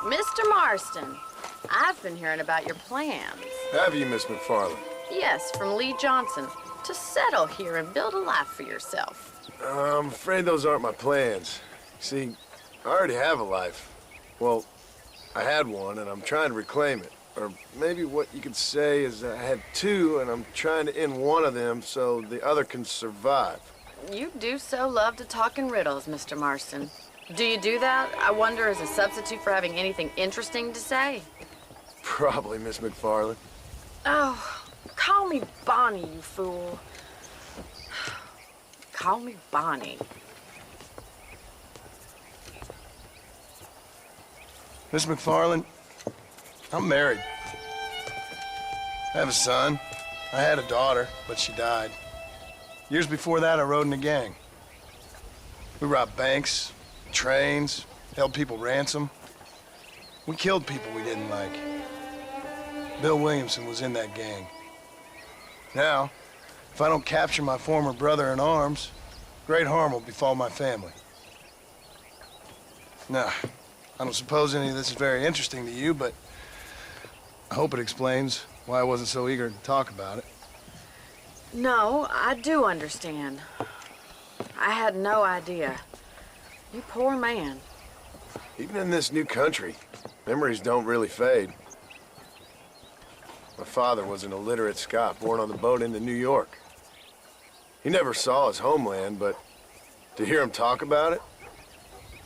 E: Mr. Marston, I've been hearing about your plans.
B: Have you, Miss McFarland?
E: Yes, from Lee Johnson, to settle here and build a life for yourself.
B: I'm afraid those aren't my plans. See, I already have a life. Well, I had one, and I'm trying to reclaim it. Or maybe what you could say is I had two, and I'm trying to end one of them so the other can survive.
E: You do so love to talk in riddles, Mr. Marston. Do you do that, I wonder, as a substitute for having anything interesting to say?
B: Probably, Miss McFarland.
E: Oh, call me Bonnie, you fool. Call me Bonnie.
B: Miss McFarland, I'm married. I have a son. I had a daughter, but she died. Years before that, I rode in a gang. We robbed banks, trains, held people ransom. We killed people we didn't like. Bill Williamson was in that gang. Now, if I don't capture my former brother in arms, great harm will befall my family. Now, I don't suppose any of this is very interesting to you, but I hope it explains why I wasn't so eager to talk about it.
E: No, I do understand. I had no idea. You poor man.
B: Even in this new country, memories don't really fade. My father was an illiterate Scot born on the boat into New York. He never saw his homeland, but to hear him talk about it,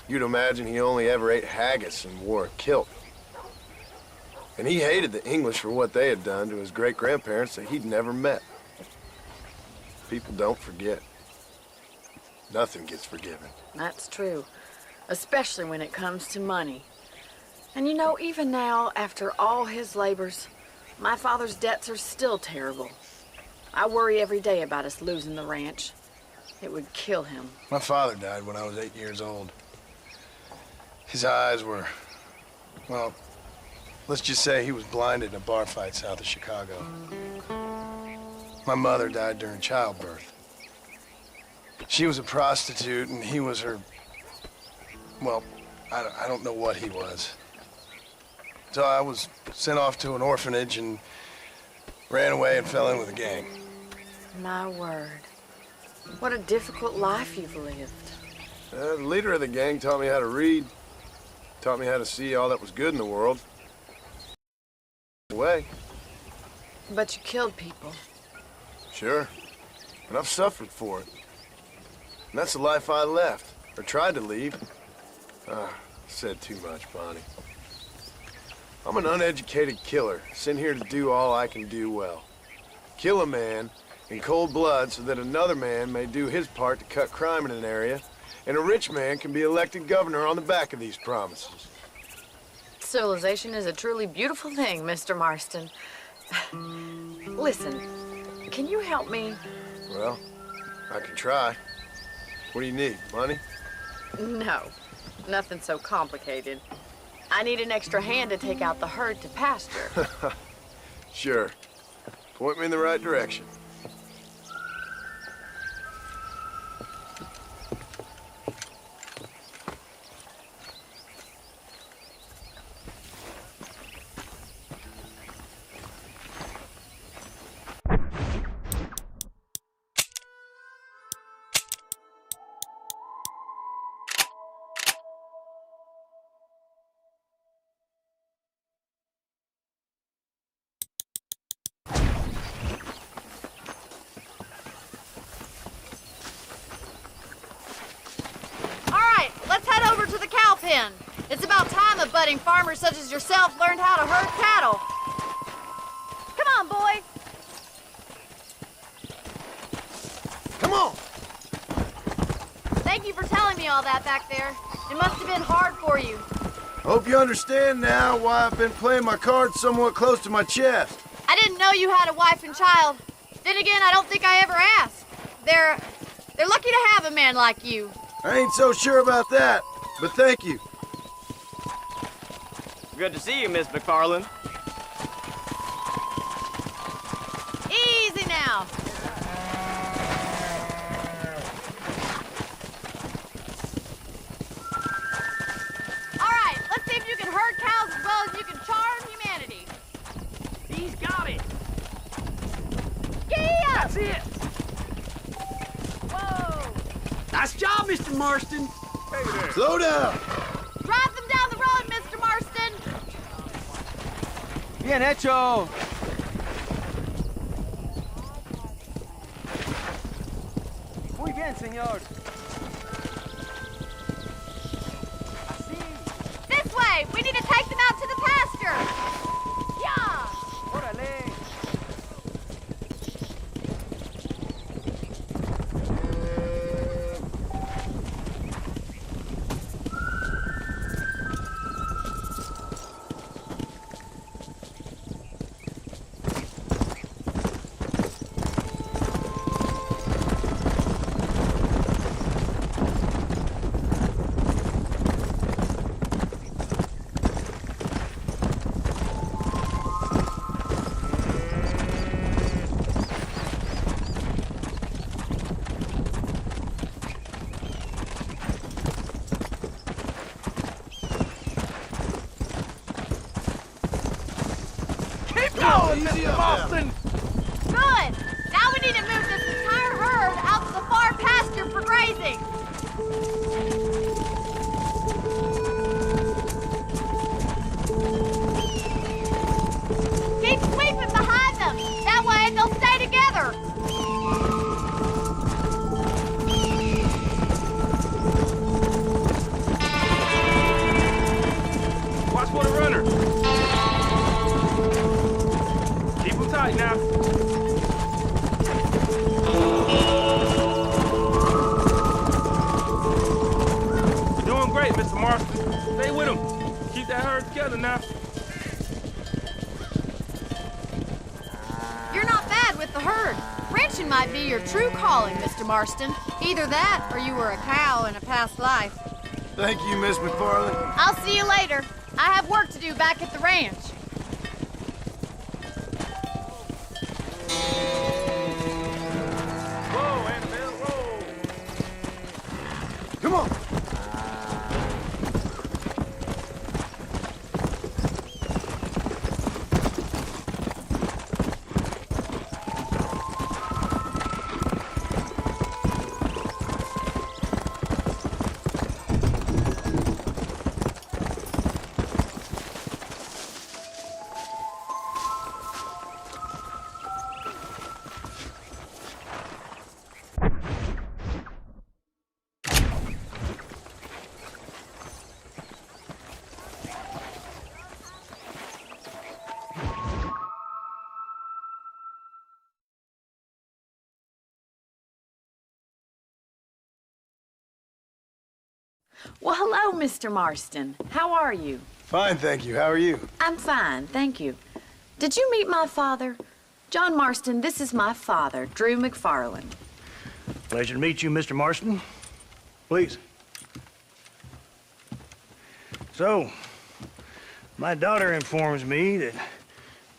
B: You'd imagine he only ever ate haggis and wore a kilt. And he hated the English for what they had done to his great-grandparents that he'd never met. People don't forget. Nothing gets forgiven.
Q: That's true, especially when it comes to money. And you know, even now, after all his labors, my father's debts are still terrible. I worry every day about us losing the ranch. It would kill him.
B: My father died when I was 8 years old. His eyes were, well, let's just say he was blinded in a bar fight south of Chicago. My mother died during childbirth. She was a prostitute and he was her, well, I don't know what he was. So I was sent off to an orphanage and ran away and fell in with a gang.
Q: My word. What a difficult life you've lived.
B: The leader of the gang taught me how to read, taught me how to see all that was good in the world. Away.
Q: But you killed people.
B: Sure. And I've suffered for it. And that's the life I left, or tried to leave. Said too much, Bonnie. I'm an uneducated killer, sent here to do all I can do well. Kill a man in cold blood so that another man may do his part to cut crime in an area, and a rich man can be elected governor on the back of these promises.
Q: Civilization is a truly beautiful thing, Mr. Marston. Listen, can you help me?
B: Well, I can try. What do you need, money?
Q: No, nothing so complicated. I need an extra hand to take out the herd to pasture.
B: Sure. Point me in the right direction.
E: It's about time a budding farmer such as yourself learned how to herd cattle. Come on, boy.
B: Come on.
E: Thank you for telling me all that back there. It must have been hard for you.
B: Hope you understand now why I've been playing my cards somewhat close to my chest.
E: I didn't know you had a wife and child. Then again, I don't think I ever asked. They're lucky to have a man like you.
B: I ain't so sure about that, but thank you.
R: Good to see you, Miss McFarland.
E: Easy now. All right, let's see if you can herd cows as well as you can charm humanity.
O: He's got it.
E: Gee-up!
O: That's it.
E: Whoa!
O: Nice job, Mr. Marston.
B: Hey there. Slow down.
E: Drive them down the road, Mr. Marston.
R: Bien hecho. Muy bien, señor.
E: This way! We need to take them out to the pasture! Yeah!
R: Órale.
O: Mr. Marston!
E: Good! Now we need to move this entire herd out to the far pasture for grazing. Keep sweeping behind them. That way they'll stay together.
O: tight now. You're doing great, Mr. Marston. Stay with him. Keep that herd together now.
E: You're not bad with the herd. Ranching might be your true calling, Mr. Marston. Either that, or you were a cow in a past life.
B: Thank you, Miss McFarland.
E: I'll see you later. I have work to do back at the ranch.
O: Whoa, Annabelle, whoa.
B: Come on.
Q: Well, hello, Mr. Marston. How are you?
B: Fine, thank you. How are you?
Q: I'm fine, thank you. Did you meet my father? John Marston, this is my father, Drew McFarland.
I: Pleasure to meet you, Mr. Marston. Please. So, my daughter informs me that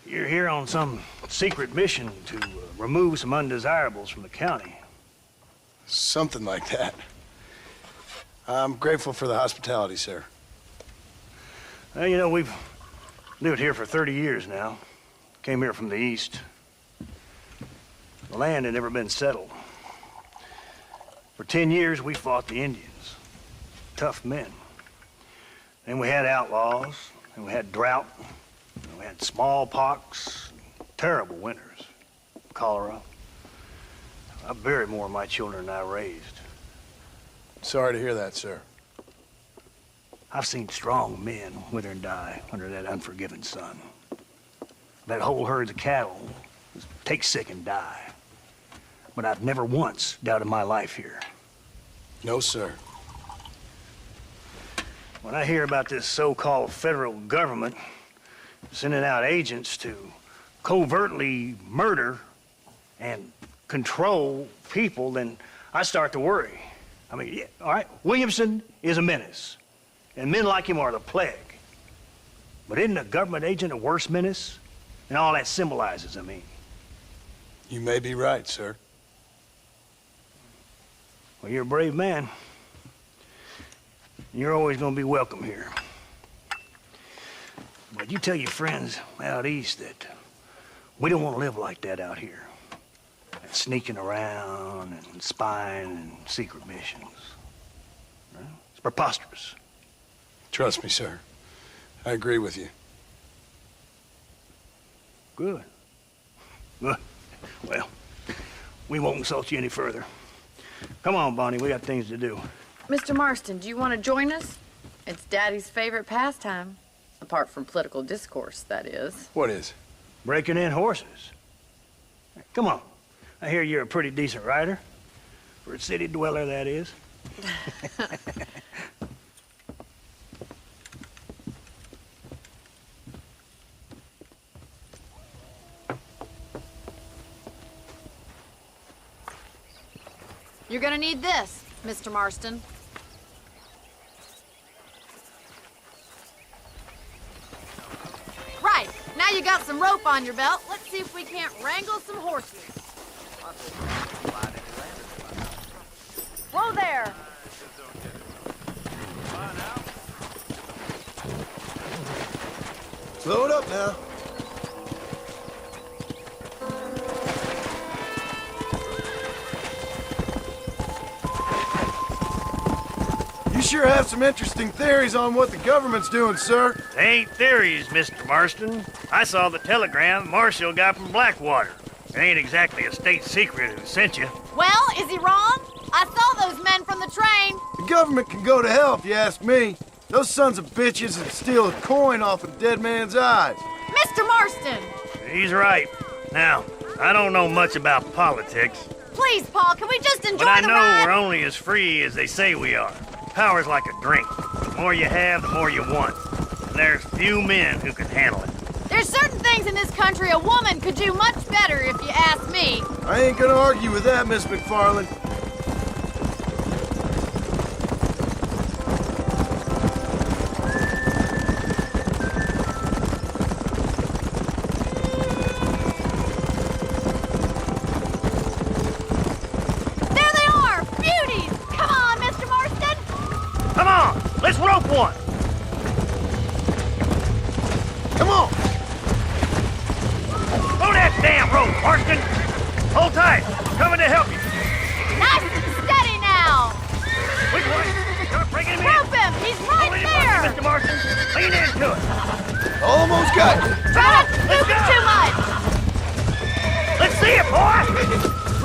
I: you're here on some secret mission to remove some undesirables from the county.
B: Something like that. I'm grateful for the hospitality, sir.
I: Well, you know, we've lived here for 30 years now. Came here from the east. The land had never been settled. For 10 years, we fought the Indians. Tough men. Then we had outlaws, and we had drought, and we had smallpox, terrible winters, cholera. I buried more of my children than I raised.
B: Sorry to hear that, sir.
I: I've seen strong men wither and die under that unforgiving sun. That whole herds of cattle take sick and die. But I've never once doubted my life here.
B: No, sir.
I: When I hear about this so-called federal government sending out agents to covertly murder and control people, then I start to worry. I mean, yeah, all right, Williamson is a menace, and men like him are the plague. But isn't a government agent a worse menace? And all that symbolizes, I mean.
B: You may be right, sir.
I: Well, you're a brave man. You're always gonna be welcome here. But you tell your friends out east that we don't want to live like that out here. Sneaking around and spying and secret missions. Right? It's preposterous.
B: Trust me, sir. I agree with you.
I: Good. Good. Well, we won't insult you any further. Come on, Bonnie, we got things to do.
Q: Mr. Marston, do you want to join us? It's Daddy's favorite pastime. Apart from political discourse, that is.
B: What is?
I: Breaking in horses. Come on. I hear you're a pretty decent rider. For a city dweller, that is.
E: You're gonna need this, Mr. Marston. Right, now you got some rope on your belt. Let's see if we can't wrangle some horses. Whoa there!
B: Slow it up now. You sure have some interesting theories on what the government's doing, sir.
I: They ain't theories, Mr. Marston. I saw the telegram Marshall got from Blackwater. It ain't exactly a state secret who sent you.
E: Well, is he wrong? I saw those men from the train.
B: The government can go to hell if you ask me. Those sons of bitches would steal a coin off a dead man's eyes.
E: Mr. Marston!
I: He's right.
S: Now, I don't know much about politics,
E: Please, Paul, can we just enjoy
S: but I
E: the
S: know
E: ride?
S: we're only as free as they say we are. Power's like a drink. The more you have, the more you want. And there's few men who can handle it.
E: There's certain things in this country a woman could do much better if you ask me.
B: I ain't gonna argue with that, Miss McFarland.
E: There they are! Beauties! Come on, Mr. Marston!
S: Come on, let's rope one.
B: Come on!
S: Throw that damn rope, Marston. Hold tight. Coming to help you.
E: Nice and steady now!
S: Which way? You're bringing him in.
E: Rope him! He's right
S: Hold it,
E: there!
S: Mr. Marston. Lean into it.
B: Almost got you.
E: Try not to scoop it too much!
S: Let's see it, boy.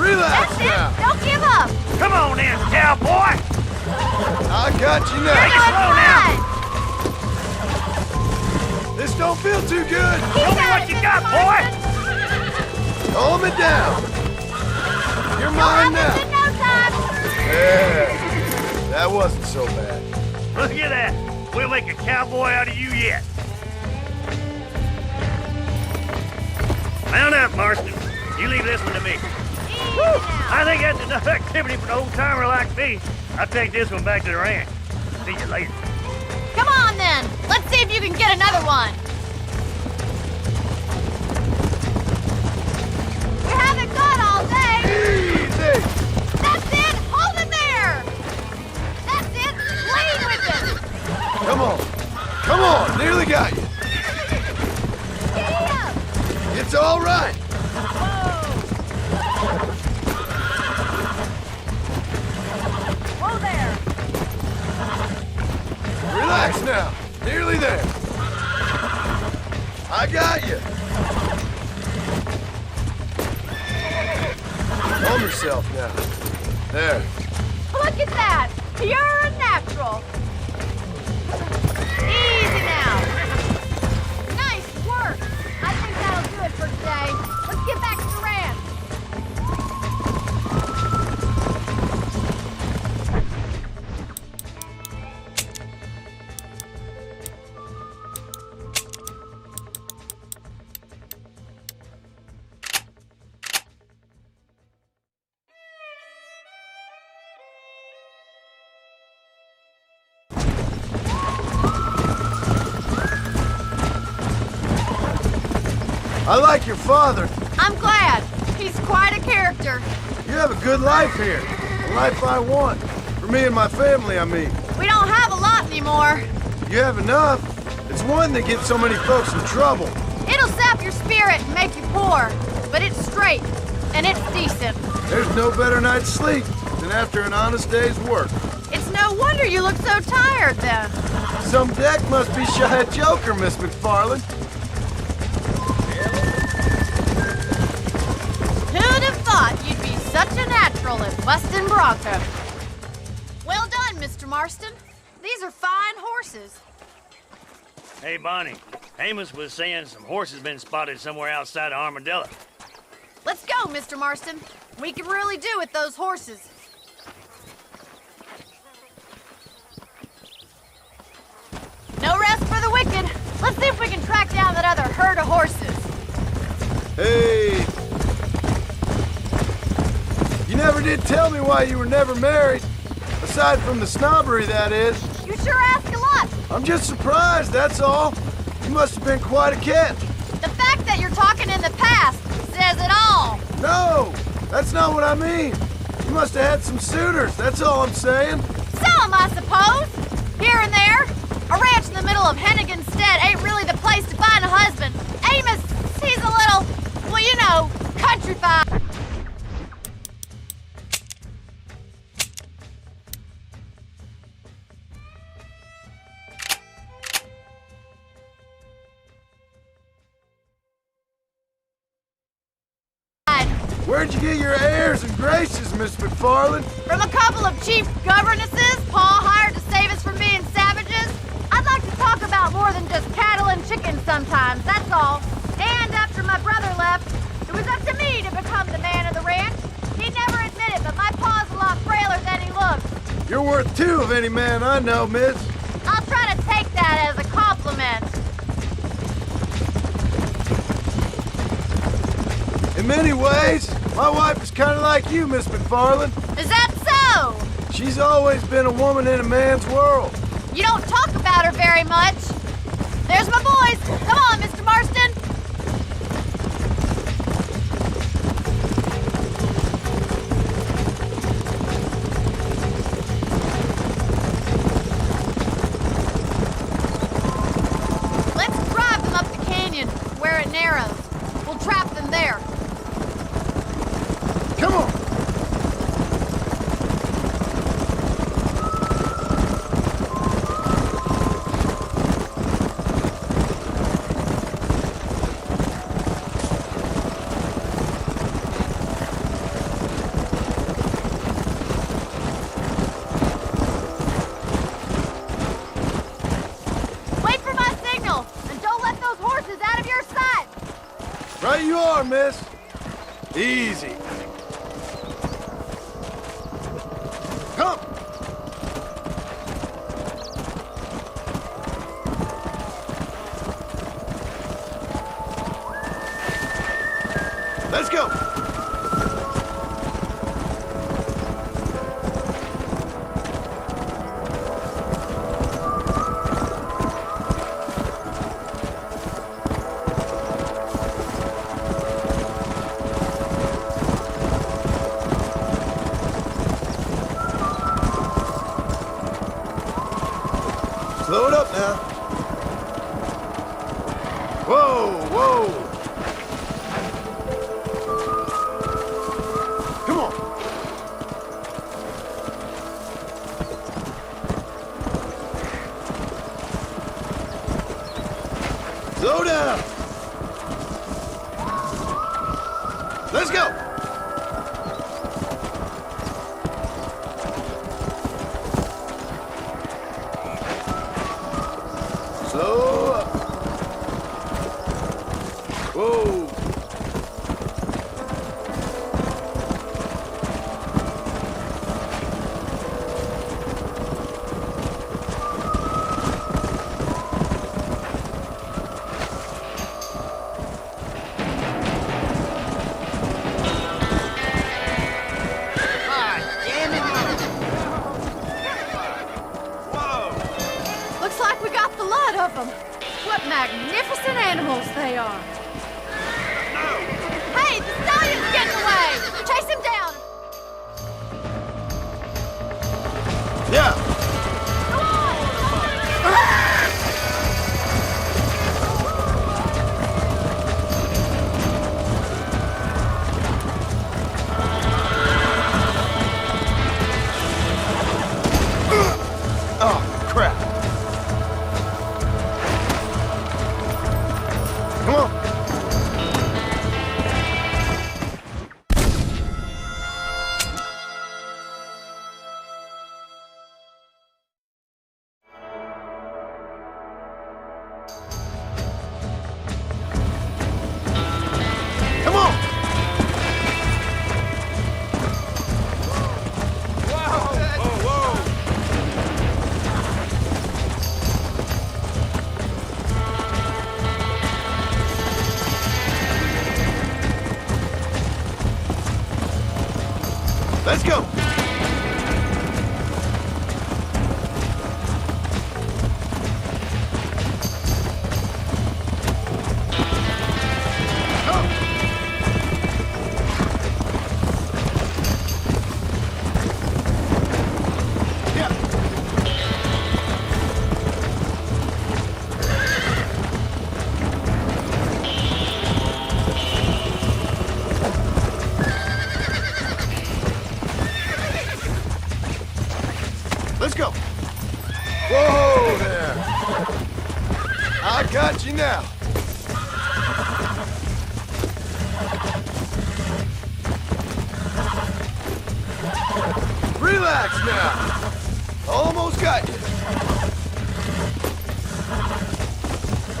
B: Relax
E: That's it!
B: now.
E: Don't give up!
S: Come on in, cowboy.
B: I got you
E: You're
B: now.
E: doing
S: slow now.
E: fine!
B: This don't feel too good.
S: Show me what you got, boy.
B: Calm it down. You're mine now.
E: In no time!
B: Yeah, that wasn't so bad.
S: Look at that. We'll make a cowboy out of you yet. Mount up, Marston. You leave this one to me. Woo! I think that's enough activity for an old-timer like me. I'll take this one back to the ranch. See you later.
E: Come on then! Let's see if you can get another one! We haven't got all day!
B: Easy.
E: That's it! Hold it there! That's it! Lean with it!
B: Come on. Come on. Nearly got you.
E: Giddy up!
B: It's all right.
E: Whoa there!
B: Relax now. Nearly there. I got you. Calm yourself now. There.
E: Look at that! Pure and natural! Easy now! Nice work! I think that'll do it for today. Let's get back to the ranch.
B: I like your father.
E: I'm glad. He's quite a character.
B: You have a good life here. The life I want. For me and my family, I mean.
E: We don't have a lot anymore.
B: You have enough. It's one that gets so many folks in trouble.
E: It'll sap your spirit and make you poor, but it's straight and it's decent.
B: There's no better night's sleep than after an honest day's work.
E: It's no wonder you look so tired then.
B: Some deck must be shy a joker, Miss McFarland.
E: Who'd have thought you'd be such a natural at busting bronco? Well done, Mr. Marston. These are fine horses.
S: Hey, Bonnie. Amos was saying some horses been spotted somewhere outside of Armadillo.
E: Let's go, Mr. Marston. We can really do with those horses. No rest for the wicked. Let's see if we can track down that other herd of horses.
B: Hey. You never did tell me why you were never married. Aside from the snobbery, that is.
E: You sure ask a lot.
B: I'm just surprised, that's all. You must have been quite a catch.
E: The fact that you're talking in the past says it all.
B: No, that's not what I mean. You must have had some suitors, that's all I'm saying.
E: Some, I suppose. Here and there. A ranch in the middle of Hennigan's Stead ain't really the place to find a husband. Amos, he's a little, well, you know, countrified.
B: Where'd you get your airs and graces, Miss McFarland?
E: From a couple of chief governesses Paul hired to save us from being savages. I'd like to talk about more than just cattle and chickens sometimes, that's all. And after my brother left, It was up to me to become the man of the ranch. He'd never admit it, but my paw's a lot frailer than he looks.
B: You're worth two of any man I know, miss.
E: I'll try to take that as a compliment.
B: In many ways, my wife is kind of like you, Miss McFarland.
E: Is that so?
B: She's always been a woman in a man's world.
E: You don't talk about her very much. There's my boys. Come on, Mr. Marston. Let's drive them up the canyon where it narrows. We'll trap them there.
B: Come on.
E: Wait for my signal, and don't let those horses out of your sight.
B: Right you are, miss. Easy. Come. Let's go. Slow it up now. Whoa, whoa. Come on. Slow down. Let's go. Slow up. Whoa.
E: Looks like we got the lot of them. What magnificent animals they are. Hey, the stallion's getting away! Chase him down!
B: Yeah. Oh, crap. Come on. Come on. Let's go. Let's go. Whoa there. I got you now. Relax now. Almost got you.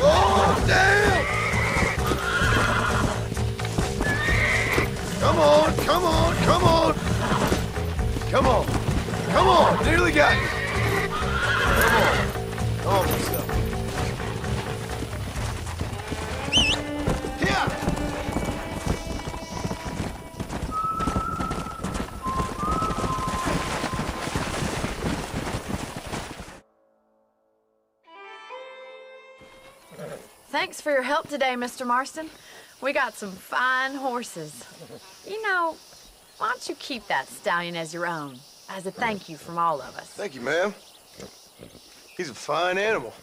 B: Oh, damn. Come on, come on! Come on! Come on! Nearly got you! Come on! Calm yourself. Here!
Q: Thanks for your help today, Mr. Marston. We got some fine horses. You know, why don't you keep that stallion as your own, as a thank you from all of us?
B: Thank you, ma'am. He's a fine animal.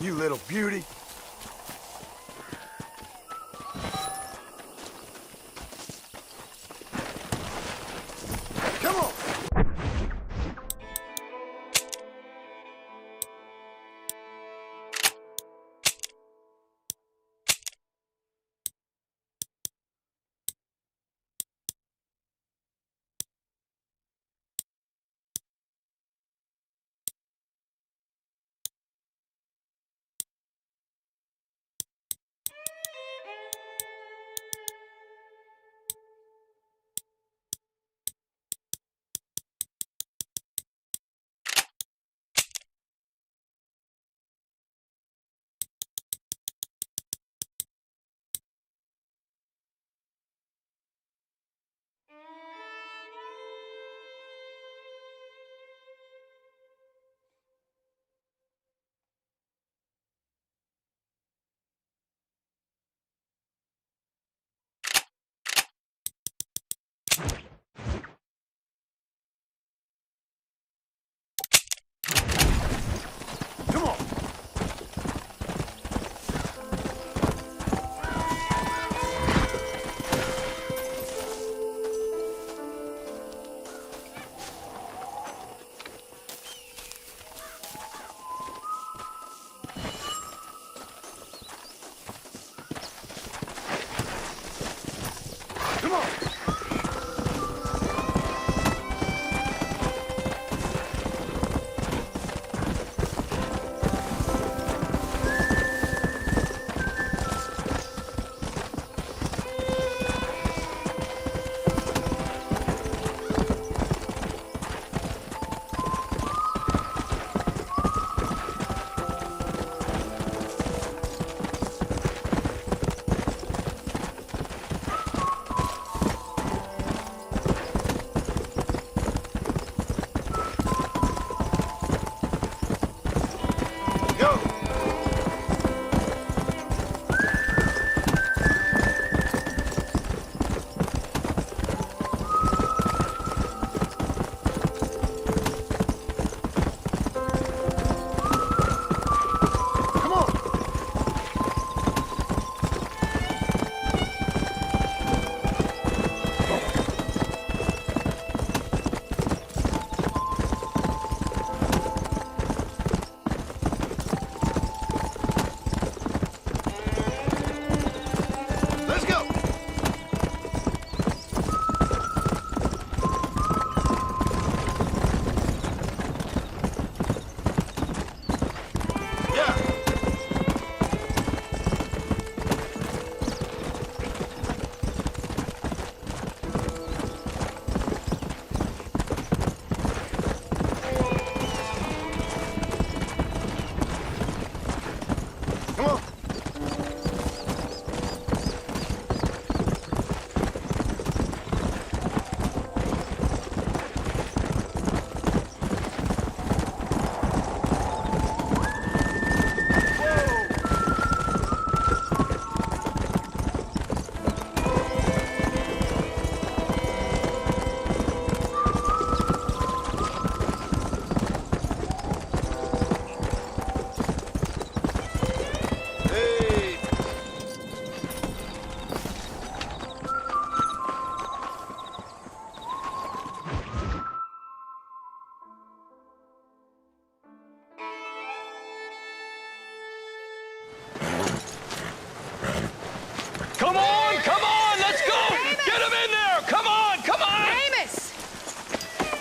B: You little beauty.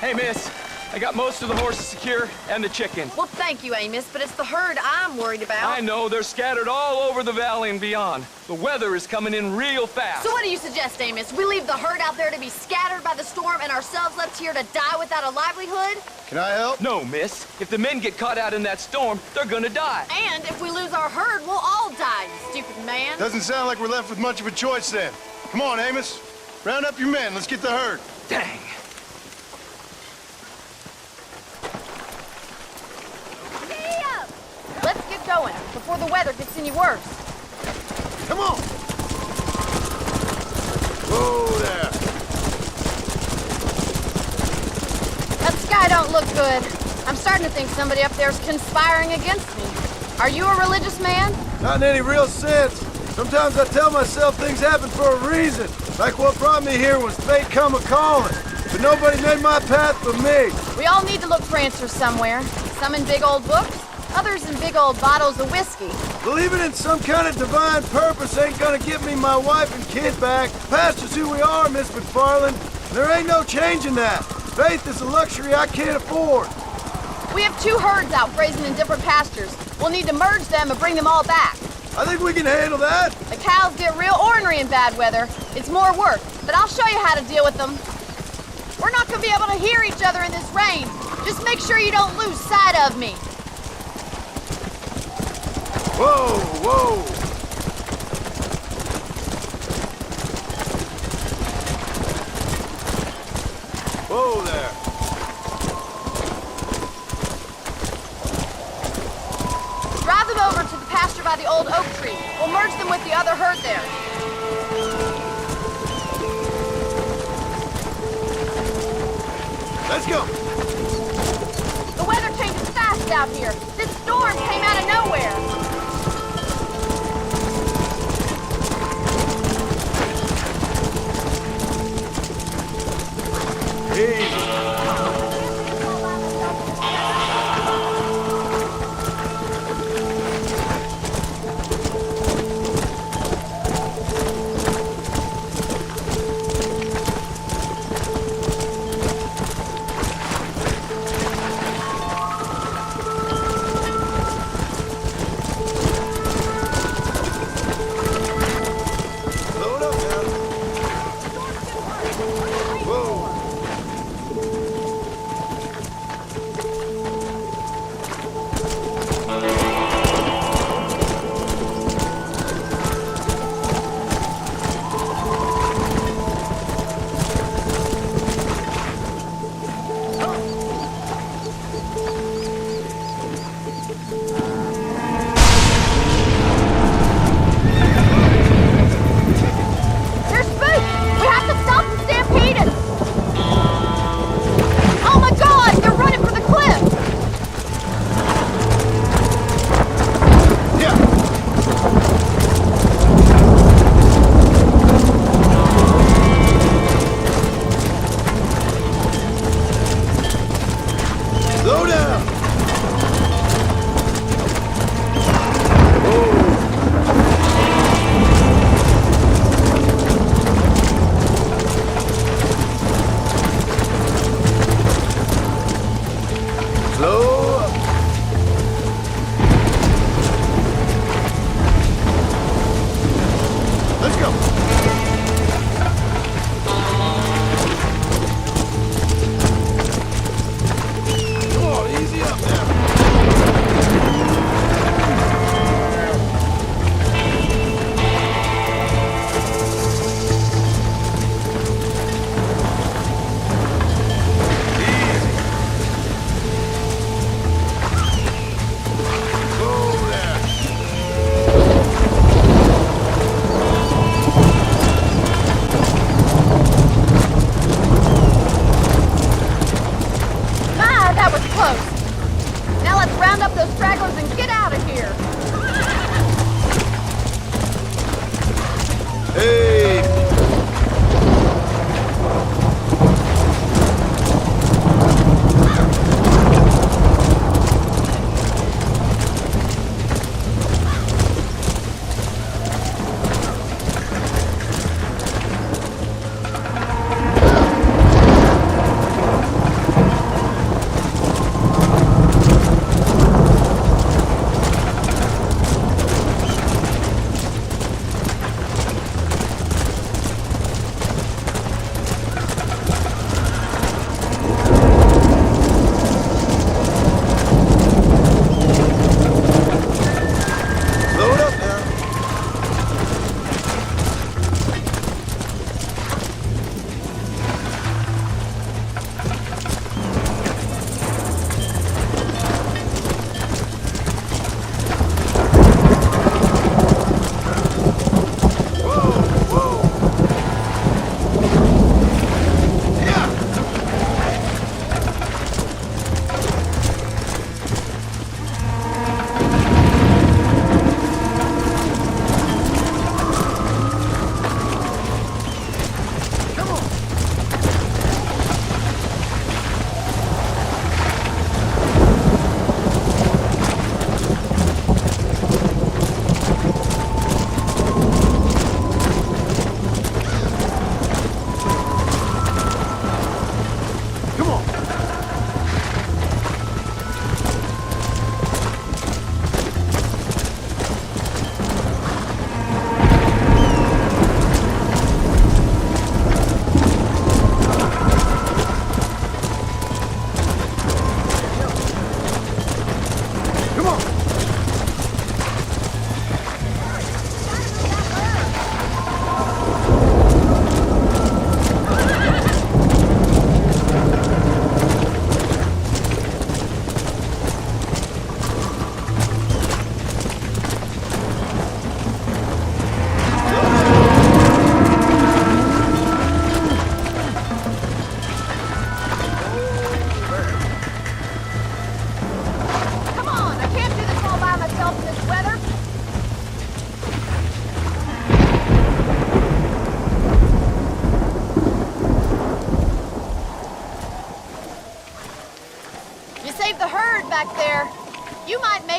T: Hey, miss. I got most of the horses secure and the chicken.
Q: Well, thank you, Amos, but it's the herd I'm worried about.
T: I know, they're scattered all over the valley and beyond. The weather is coming in real fast.
Q: So what do you suggest, Amos? We leave the herd out there to be scattered by the storm and ourselves left here to die without a livelihood?
B: Can I help?
T: No, miss. If the men get caught out in that storm, they're gonna die.
Q: And if we lose our herd, we'll all die, you stupid man.
B: Doesn't sound like we're left with much of a choice then. Come on, Amos. Round up your men. Let's get the herd.
T: Dang.
Q: Let's get going before the weather gets any worse.
B: Come on! Whoa there!
Q: That sky don't look good. I'm starting to think somebody up there's conspiring against me. Are you a religious man?
U: Not in any real sense. Sometimes I tell myself things happen for a reason. Like what brought me here was fate come a-calling. But nobody made my path but me.
Q: We all need to look for answers somewhere. Some in big old books, others in big old bottles of whiskey.
U: Believing in some kind of divine purpose ain't gonna get me my wife and kid back. Past is who we are, Miss McFarland. There ain't no changing that. Faith is a luxury I can't afford.
Q: We have 2 herds out grazing in different pastures. We'll need to merge them and bring them all back.
U: I think we can handle that.
Q: The cows get real ornery in bad weather. It's more work, but I'll show you how to deal with them. We're not gonna be able to hear each other in this rain. Just make sure you don't lose sight of me.
U: Whoa, whoa. Whoa there.
Q: Drive them over to the pasture by the old oak tree. We'll merge them with the other herd there.
U: Let's go.
Q: The weather changes fast out here. This storm came out of nowhere.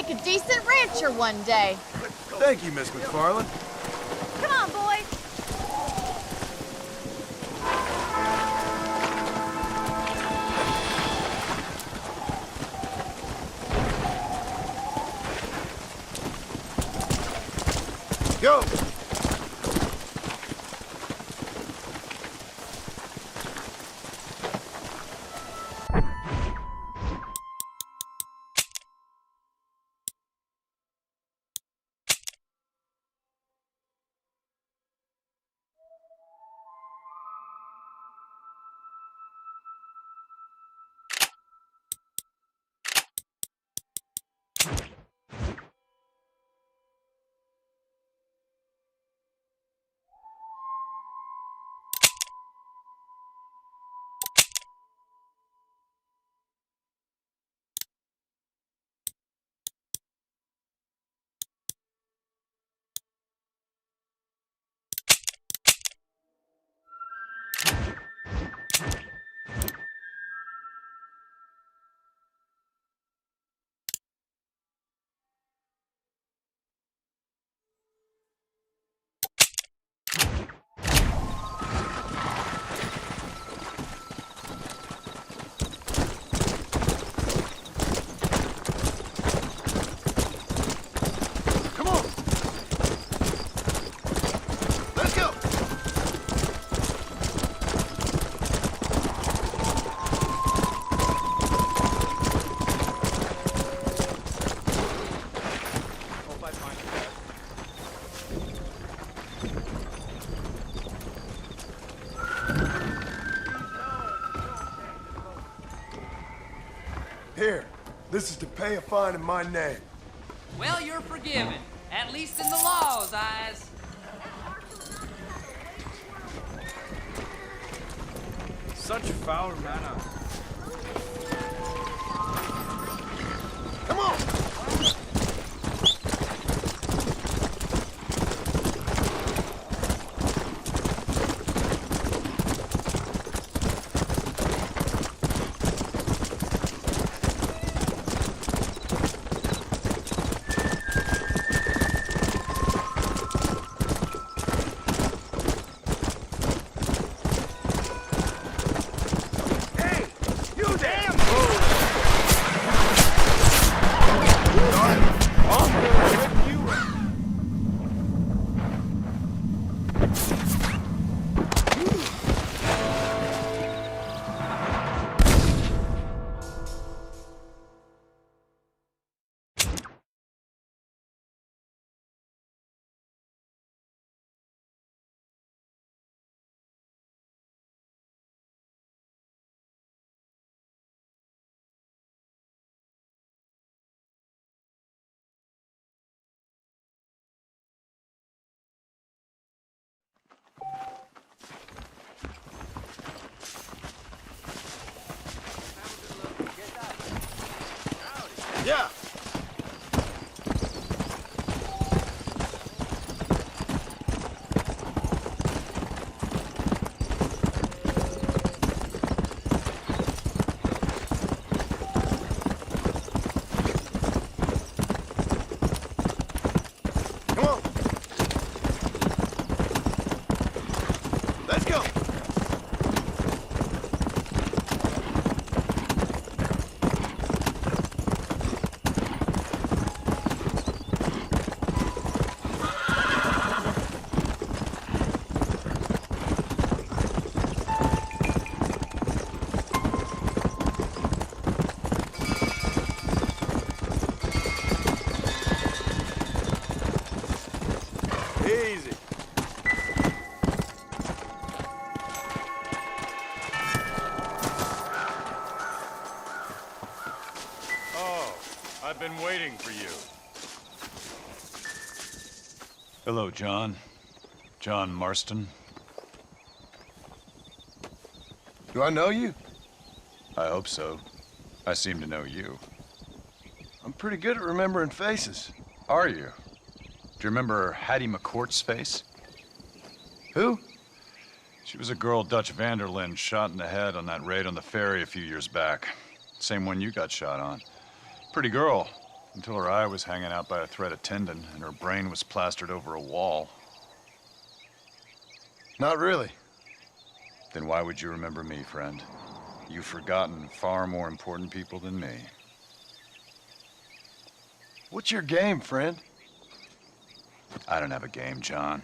E: make a decent rancher one day.
U: Thank you, Miss McFarland.
E: Come on, boys.
U: Go! Here, this is to pay a fine in my name.
P: Well, you're forgiven. At least in the law's eyes.
L: Such foul manner.
U: Come on! Yeah. Come on. Let's go. Easy.
L: Oh, I've been waiting for you. Hello, John. John Marston.
B: Do I know you?
L: I hope so. I seem to know you.
B: I'm pretty good at remembering faces.
L: Are you? Do you remember Hattie McCourt's face?
B: Who?
L: She was a girl Dutch Vanderlyn shot in the head on that raid on the ferry a few years back. Same one you got shot on. Pretty girl. Until her eye was hanging out by a thread of tendon and her brain was plastered over a wall.
B: Not really.
L: Then why would you remember me, friend? You've forgotten far more important people than me.
B: What's your game, friend?
L: I don't have a game, John.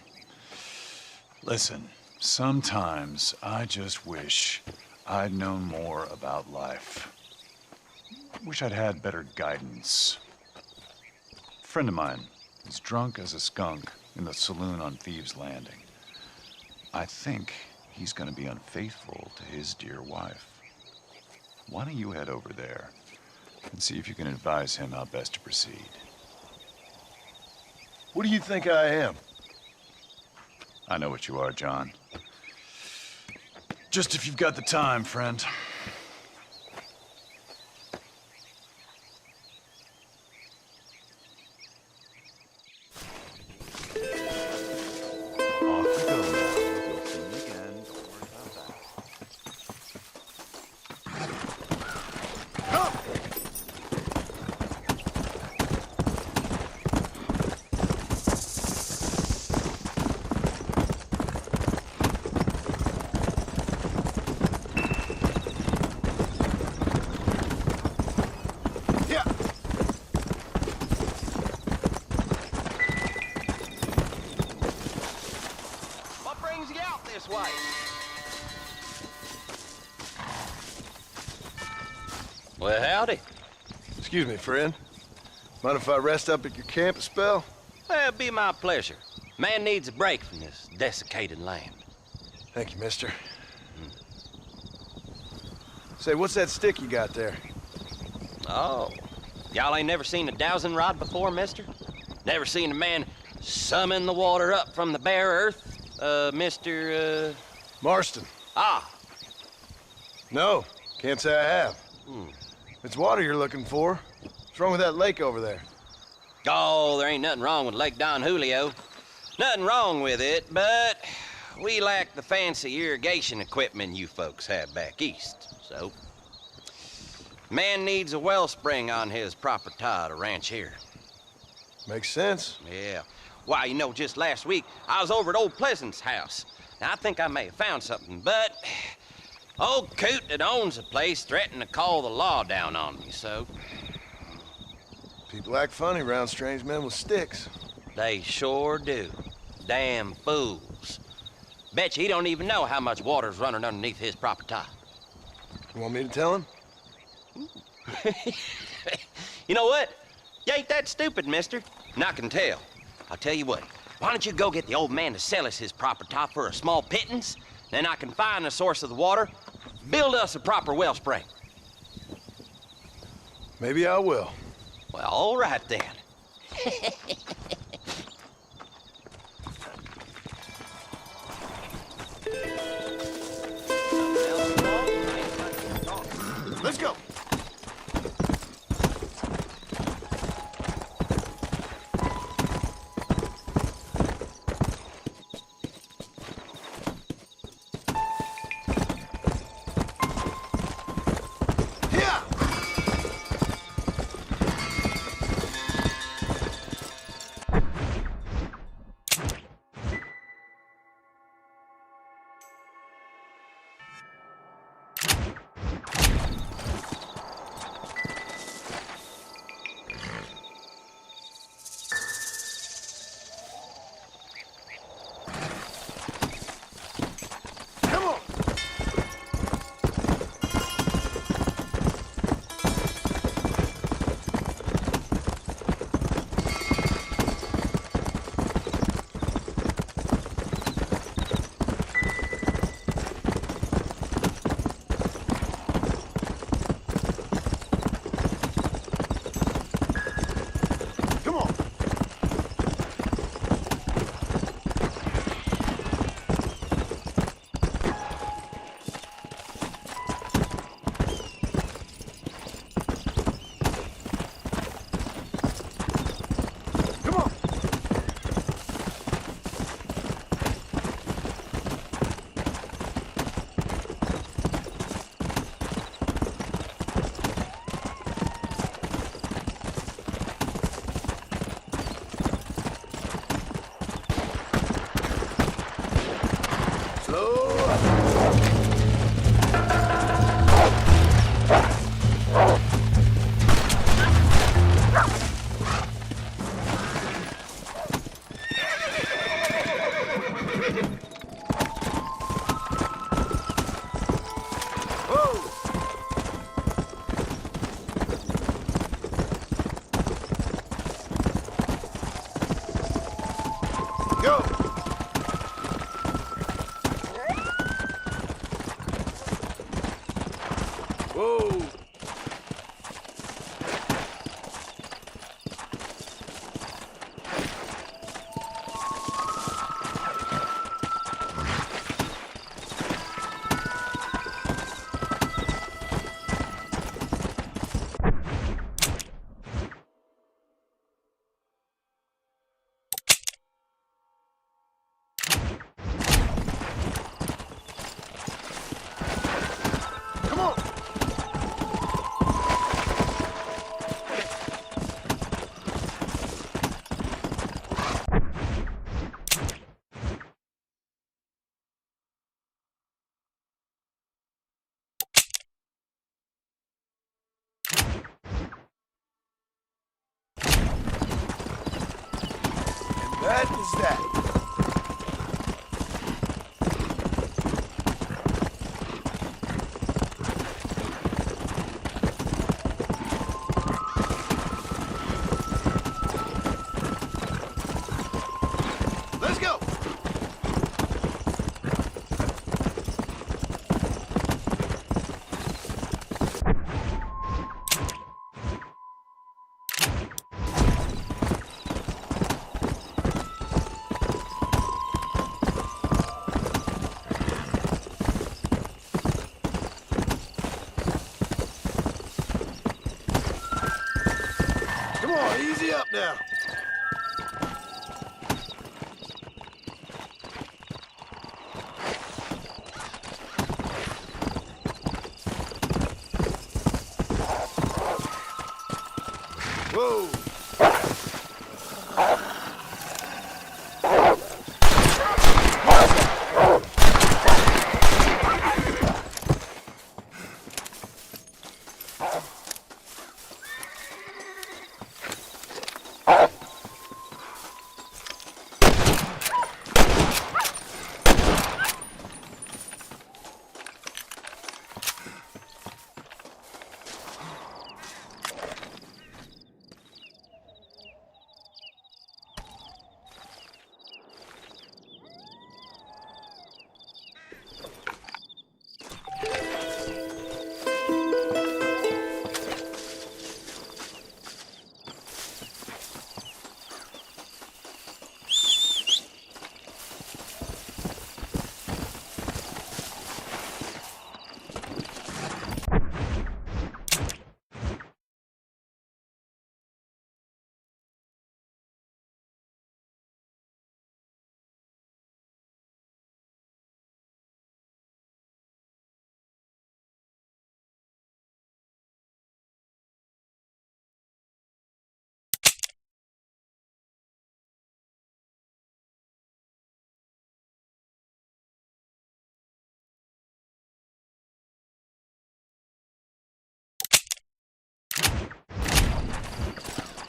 L: Listen, sometimes I just wish I'd known more about life. Wish I'd had better guidance. A friend of mine is drunk as a skunk in the saloon on Thieves' Landing. I think he's gonna be unfaithful to his dear wife. Why don't you head over there and see if you can advise him how best to proceed?
B: What do you think I am?
L: I know what you are, John. Just if you've got the time, friend.
R: What brings you out this way?
J: Well, howdy.
B: Excuse me, friend. Mind if I rest up at your camp a spell?
J: Well, it'd be my pleasure. Man needs a break from this desiccated land.
B: Thank you, mister. Say, what's that stick you got there?
J: Oh, y'all ain't never seen a dowsing rod before, mister? Never seen a man summon the water up from the bare earth? Mr.
B: Marston.
J: Ah.
B: No, can't say I have. It's water you're looking for. What's wrong with that lake over there?
J: Oh, there ain't nothing wrong with Lake Don Julio. Nothing wrong with it, but we lack the fancy irrigation equipment you folks have back east, so... Man needs a wellspring on his property to ranch here.
B: Makes sense.
J: Yeah. Why, you know, just last week, I was over at Old Pleasant's house. Now, I think I may have found something, but... Old coot that owns the place threatened to call the law down on me, so...
B: People act funny around strange men with sticks.
J: They sure do. Damn fools. Bet you he don't even know how much water's running underneath his property.
B: You want me to tell him?
J: You know what? You ain't that stupid, mister. And I can tell. I'll tell you what. Why don't you go get the old man to sell us his property for a small pittance? Then I can find the source of the water, build us a proper wellspring.
B: Maybe I will.
J: Well, all right then.
B: Let's go.
U: bad is that? Let's go! Come on, easy up now. Whoa.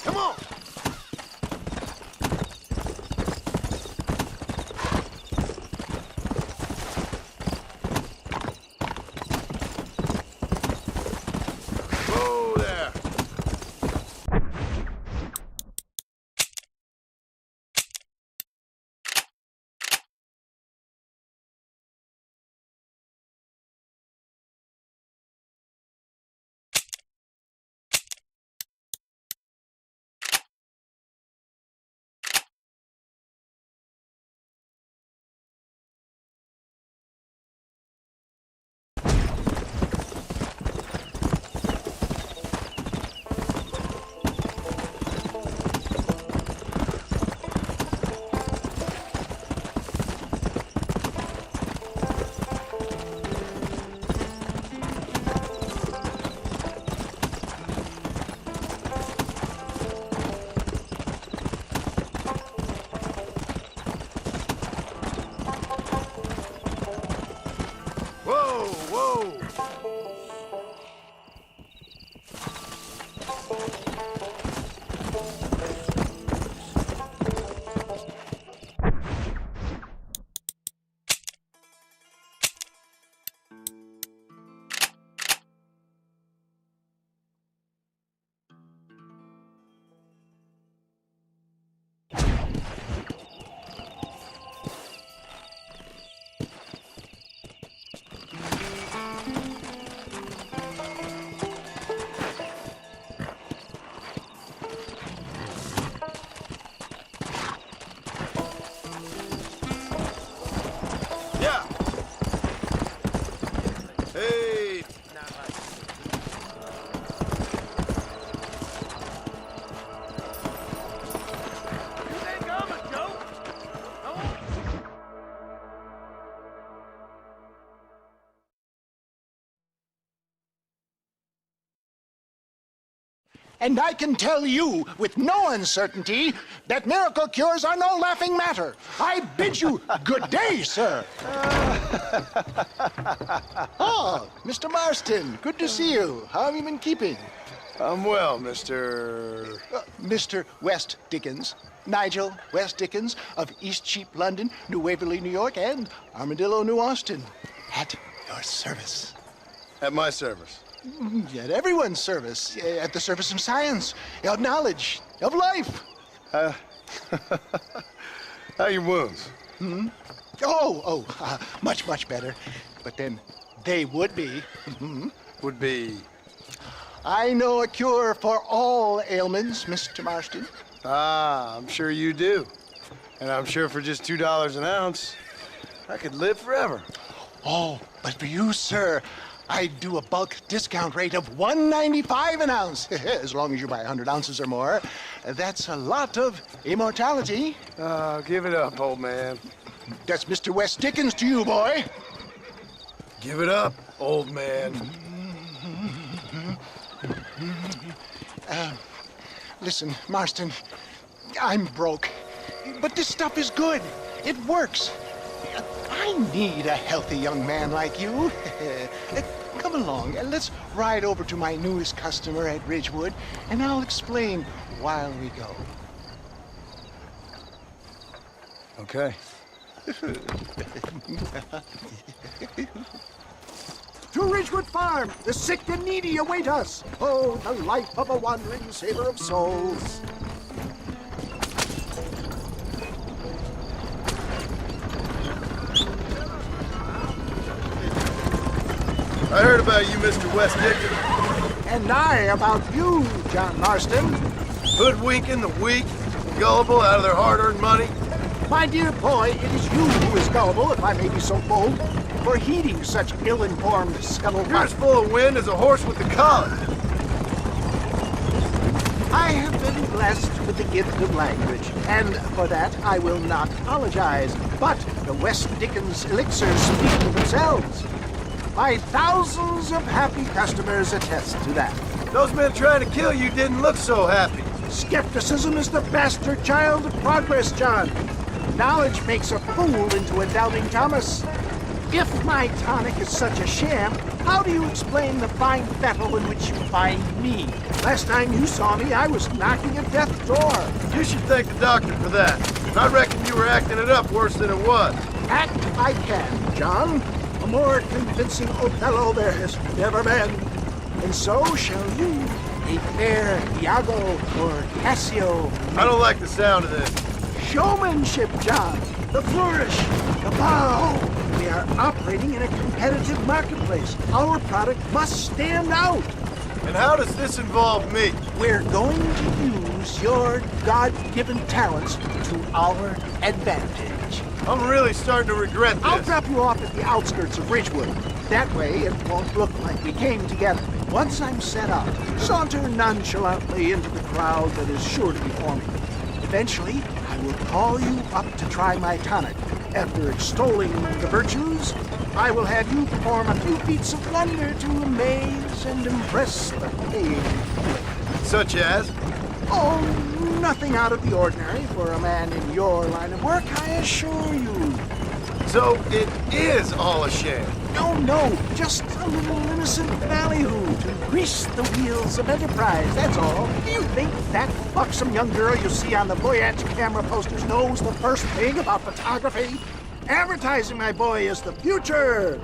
U: Come on! Whoa there! Whoa, whoa! Yeah. Hey.
I: And I can tell you with no uncertainty that miracle cures are no laughing matter. I bid you good day, sir. Oh, Mr. Marston, good to see you. How have you been keeping?
B: I'm well, Mr.
I: Mr. West Dickens. Nigel West Dickens of Eastcheap, London, New Waverly, New York, and Armadillo, New Austin. At your service.
B: At my service.
I: At everyone's service. At the service of science, of knowledge, of life.
B: How are your wounds?
I: Much, much better. But then they would be.
B: Would be?
I: I know a cure for all ailments, Mr. Marston.
B: Ah, I'm sure you do. And I'm sure for just $2 an ounce, I could live forever.
I: Oh, but for you, sir, I'd do a bulk discount rate of $1.95 an ounce, as long as you buy 100 ounces or more. That's a lot of immortality.
B: Give it up, old man.
I: That's Mr. West Dickens to you, boy.
B: Give it up, old man.
I: Listen, Marston, I'm broke, but this stuff is good. It works. I need a healthy young man like you. Come along and let's ride over to my newest customer at Ridgewood, and I'll explain while we go.
B: Okay.
I: To Ridgewood Farm, the sick and needy await us. Oh, the life of a wandering saver of souls.
B: I heard about you, Mr. West Dickens.
I: And I about you, John Marston.
B: Hoodwinking the weak, gullible out of their hard-earned money.
I: My dear boy, it is you who is gullible, if I may be so bold, for heeding such ill-informed scuttlebutt.
B: You're as full of wind as a horse with the collar.
I: I have been blessed with the gift of language, and for that I will not apologize. But the West Dickens elixirs speak for themselves. My thousands of happy customers attest to that.
B: Those men trying to kill you didn't look so happy.
I: Skepticism is the bastard child of progress, John. Knowledge makes a fool into a doubting Thomas. If my tonic is such a sham, how do you explain the fine fettle in which you find me? Last time you saw me, I was knocking at death's door.
B: You should thank the doctor for that. I reckon you were acting it up worse than it was.
I: Act I can, John. A more convincing Othello there has never been. And so shall you, a fair Iago or Cassio.
B: I don't like the sound of this.
I: Showmanship, John. The flourish, the bow. We are operating in a competitive marketplace. Our product must stand out.
B: And how does this involve me?
I: We're going to use your God-given talents to our advantage.
B: I'm really starting to regret this.
I: I'll drop you off at the outskirts of Ridgewood. That way it won't look like we came together. Once I'm set up, saunter nonchalantly into the crowd that is sure to be forming. Eventually, I will call you up to try my tonic. After extolling the virtues, I will have you perform a few feats of wonder to amaze and impress the paying public.
B: Such as?
I: Oh, nothing out of the ordinary for a man in your line of work, I assure you.
B: So it is all a sham?
I: No, just a little innocent ballyhoo to grease the wheels of enterprise, that's all. Do you think that buxom young girl you see on the Voyage camera posters knows the first thing about photography? Advertising, my boy, is the future.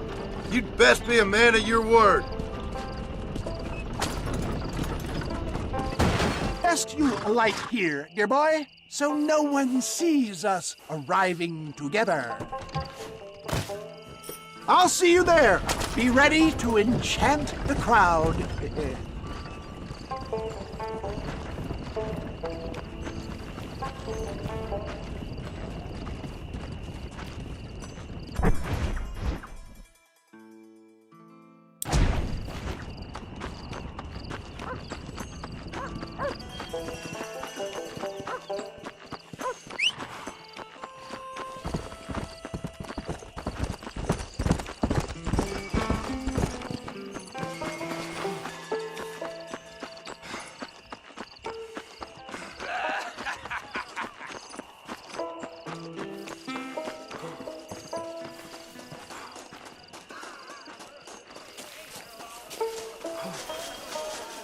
B: You'd best be a man of your word.
I: Best you alight here, dear boy, so no one sees us arriving together. I'll see you there. Be ready to enchant the crowd.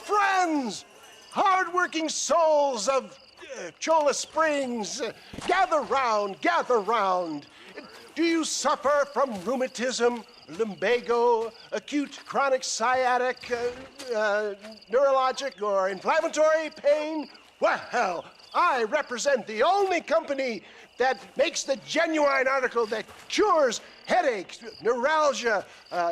I: Friends, hard-working souls of
M: Cholla Springs. Gather round, gather round. Do you suffer from rheumatism, lumbago, acute chronic sciatic, neurologic, or inflammatory pain? Well, I represent the only company that makes the genuine article that cures headaches, neuralgia,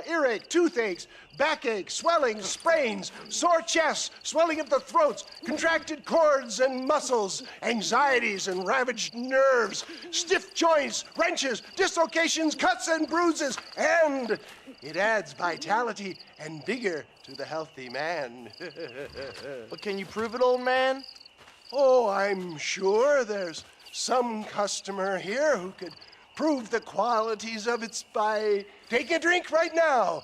M: earache, toothaches, backache, swelling, sprains, sore chests, swelling of the throats, contracted cords and muscles, anxieties and ravaged nerves, stiff joints, wrenches, dislocations, cuts and bruises, and it adds vitality and vigor to the healthy man.
R: But can you prove it, old man?
M: Oh, I'm sure there's some customer here who could prove the qualities of it by taking a drink right now.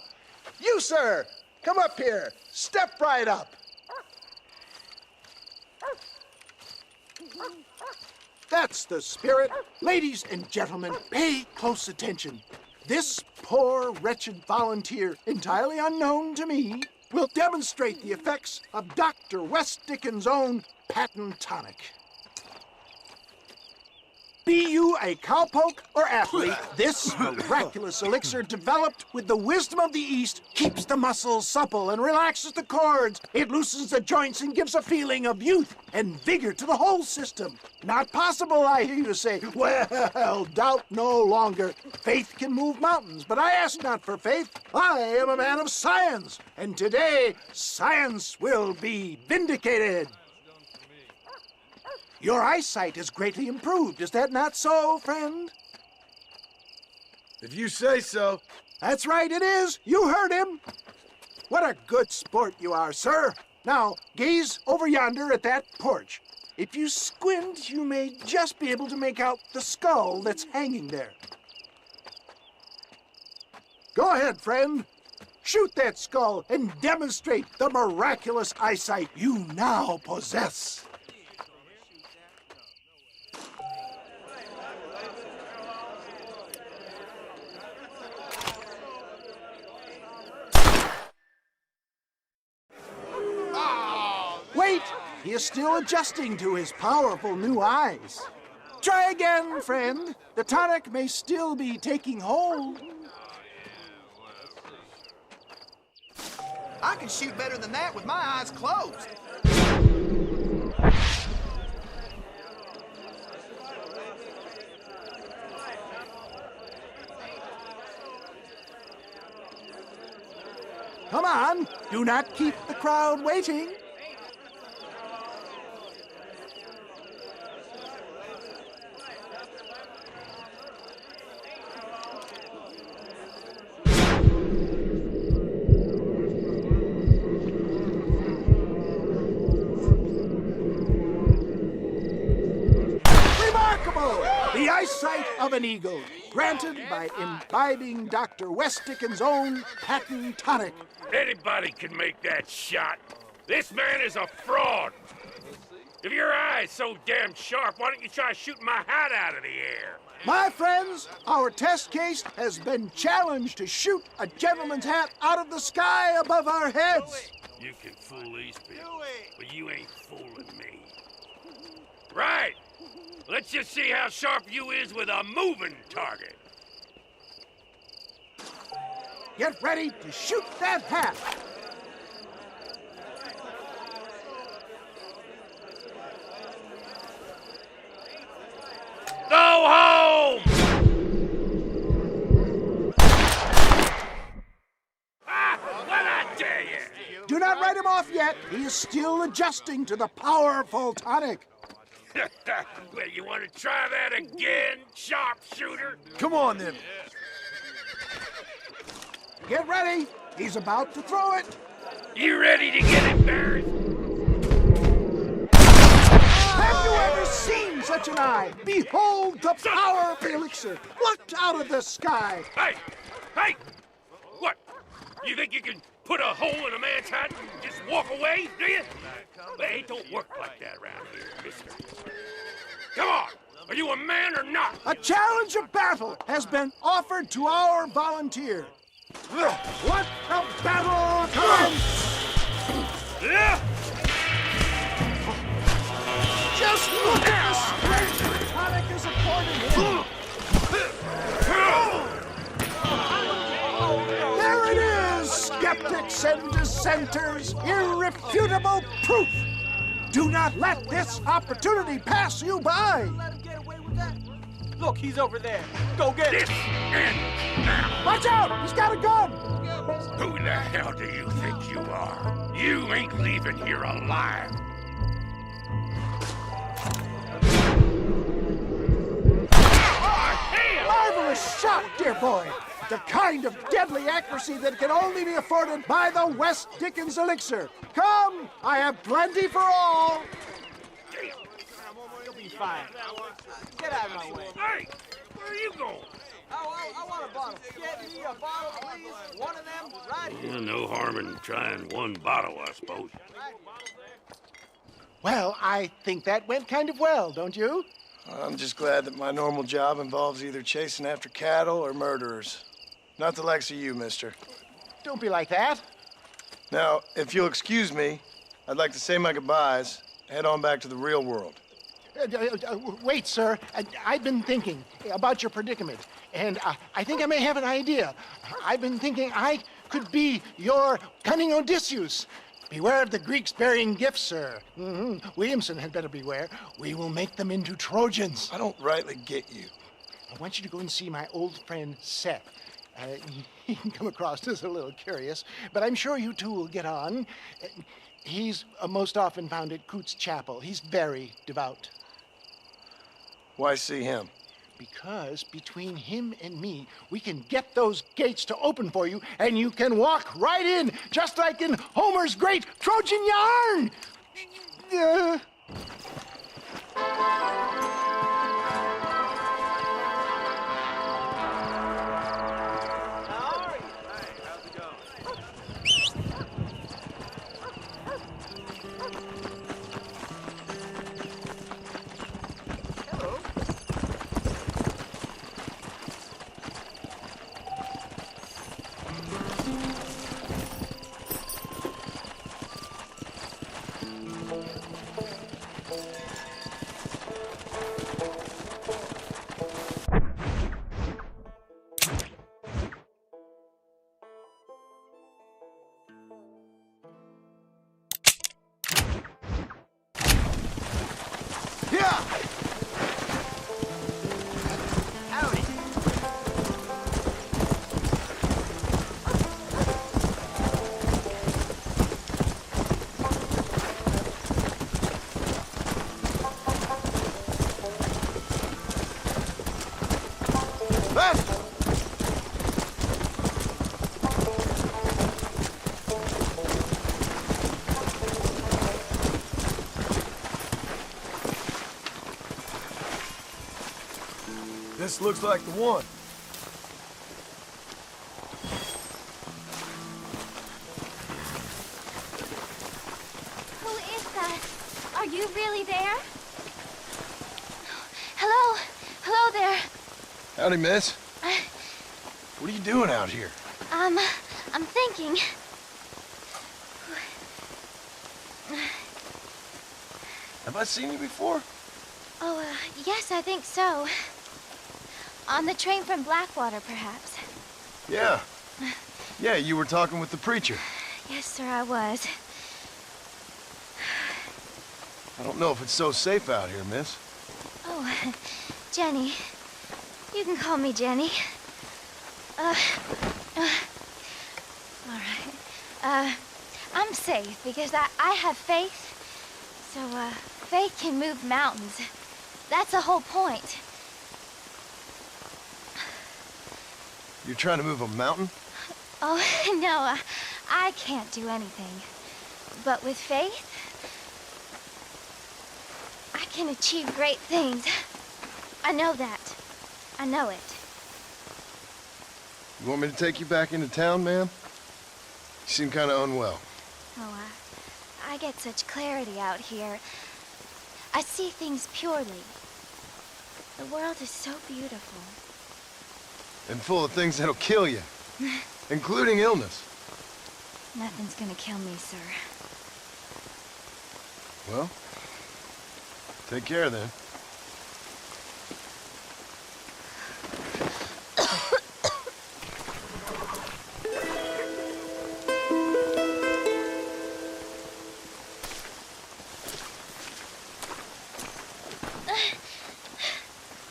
M: You, sir, come up here. Step right up. That's the spirit. Ladies and gentlemen, pay close attention. This poor, wretched volunteer, entirely unknown to me, will demonstrate the effects of Dr. West Dickens' own patent tonic. Be you a cowpoke or athlete, this miraculous elixir developed with the wisdom of the East keeps the muscles supple and relaxes the cords. It loosens the joints and gives a feeling of youth and vigor to the whole system. Not possible, I hear you say. Well, doubt no longer. Faith can move mountains, but I ask not for faith. I am a man of science, and today science will be vindicated. Your eyesight is greatly improved. Is that not so, friend?
U: If you say so.
M: That's right, it is. You heard him. What a good sport you are, sir. Now, gaze over yonder at that porch. If you squint, you may just be able to make out the skull that's hanging there. Go ahead, friend. Shoot that skull and demonstrate the miraculous eyesight you now possess. Wait! He is still adjusting to his powerful new eyes. Try again, friend. The tonic may still be taking hold.
C: I can shoot better than that with my eyes closed.
M: Come on, do not keep the crowd waiting. The eyesight of an eagle, granted by imbibing Dr. West Dickens' own patent tonic.
V: Anybody can make that shot. This man is a fraud. If your eye's so damn sharp, why don't you try shooting my hat out of the air?
M: My friends, our test case has been challenged to shoot a gentleman's hat out of the sky above our heads.
V: You can fool these people, but you ain't fooling me. Right. Let's just see how sharp you is with a moving target.
M: Get ready to shoot that hat.
V: Go home! What I tell you?
M: Do not write him off yet. He is still adjusting to the powerful tonic.
V: Well, you want to try that again, sharpshooter?
U: Come on, then.
M: Get ready. He's about to throw it.
V: You ready to get embarrassed?
M: Have you ever seen such an eye? Behold the power of the elixir, plucked out of the sky.
V: Hey! Hey! What? You think you can put a hole in a man's hat and just walk away, do you? Well, it don't work like that around here, mister. Come on! Are you a man or not?
M: A challenge of battle has been offered to our volunteer. Let the battle commence! Just
I: Look at the strength Tonic is affording him! There it is, skeptics and dissenters, irrefutable proof! Do not let this opportunity pass you by!
R: Look, he's over there. Go get
V: This
R: him.
V: and now.
I: Watch out! He's got a gun!
V: Who the hell do you think you are? You ain't leaving here alive.
I: Marvelous shot, dear boy! The kind of deadly accuracy that can only be afforded by the West Dickens elixir. Come, I have plenty for all.
R: You'll be fine. Get out of my way.
V: Hey, where are you going?
R: I want a bottle. Get me a bottle, please. One of them right here.
V: No harm in trying one bottle, I suppose.
M: Well, I think that went kind of well, don't you?
B: I'm just glad that my normal job involves either chasing after cattle or murderers. Not the likes of you, mister.
M: Don't be like that.
B: Now, if you'll excuse me, I'd like to say my goodbyes, head on back to the real world.
M: Wait, sir. I've been thinking about your predicament, and I think I may have an idea. I've been thinking I could be your cunning Odysseus. Beware of the Greeks bearing gifts, sir. Williamson had better beware. We will make them into Trojans.
B: I don't rightly get you.
M: I want you to go and see my old friend Seth. He can come across as a little curious, but I'm sure you two will get on. He's most often found at Coots Chapel. He's very devout.
B: Why see him?
M: Because between him and me, we can get those gates to open for you, and you can walk right in, just like in Homer's great Trojan yarn!
U: This looks like the one.
G: Who is that? Are you really there? Hello? Hello there.
B: Howdy, miss. What are you doing out here?
G: I'm thinking.
B: Have I seen you before?
G: Oh, yes, I think so. On the train from Blackwater, perhaps.
B: Yeah. Yeah, you were talking with the preacher.
G: Yes, sir, I was.
B: I don't know if it's so safe out here, miss.
G: Oh, Jenny. You can call me Jenny. All right. I'm safe because I have faith. So, faith can move mountains. That's the whole point.
B: You're trying to move a mountain?
G: Oh, no, I can't do anything. But with faith, I can achieve great things. I know that. I know it.
B: You want me to take you back into town, ma'am? You seem kind of unwell.
G: Oh, I get such clarity out here. I see things purely. The world is so beautiful.
B: And full of things that'll kill you, including illness.
G: Nothing's gonna kill me, sir.
B: Well, Take care then.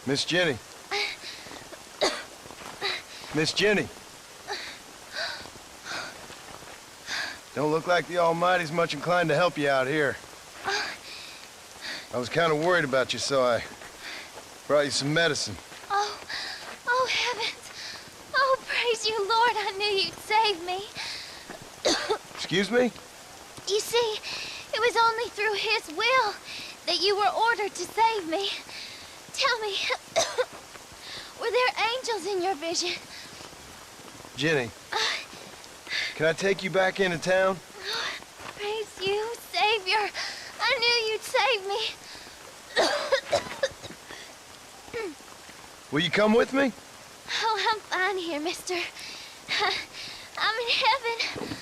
B: Miss Jenny. Miss Jenny. Don't look like the Almighty's much inclined to help you out here. I was kind of worried about you, so I brought you some medicine.
G: Oh, heavens. Oh, praise you, Lord. I knew you'd save me.
B: Excuse me?
G: You see, it was only through his will that you were ordered to save me. Tell me, were there angels in your vision?
B: Jenny, can I take you back into town?
G: Praise you, Savior. I knew you'd save me.
B: Will you come with me?
G: Oh, I'm fine here, mister. I'm in heaven.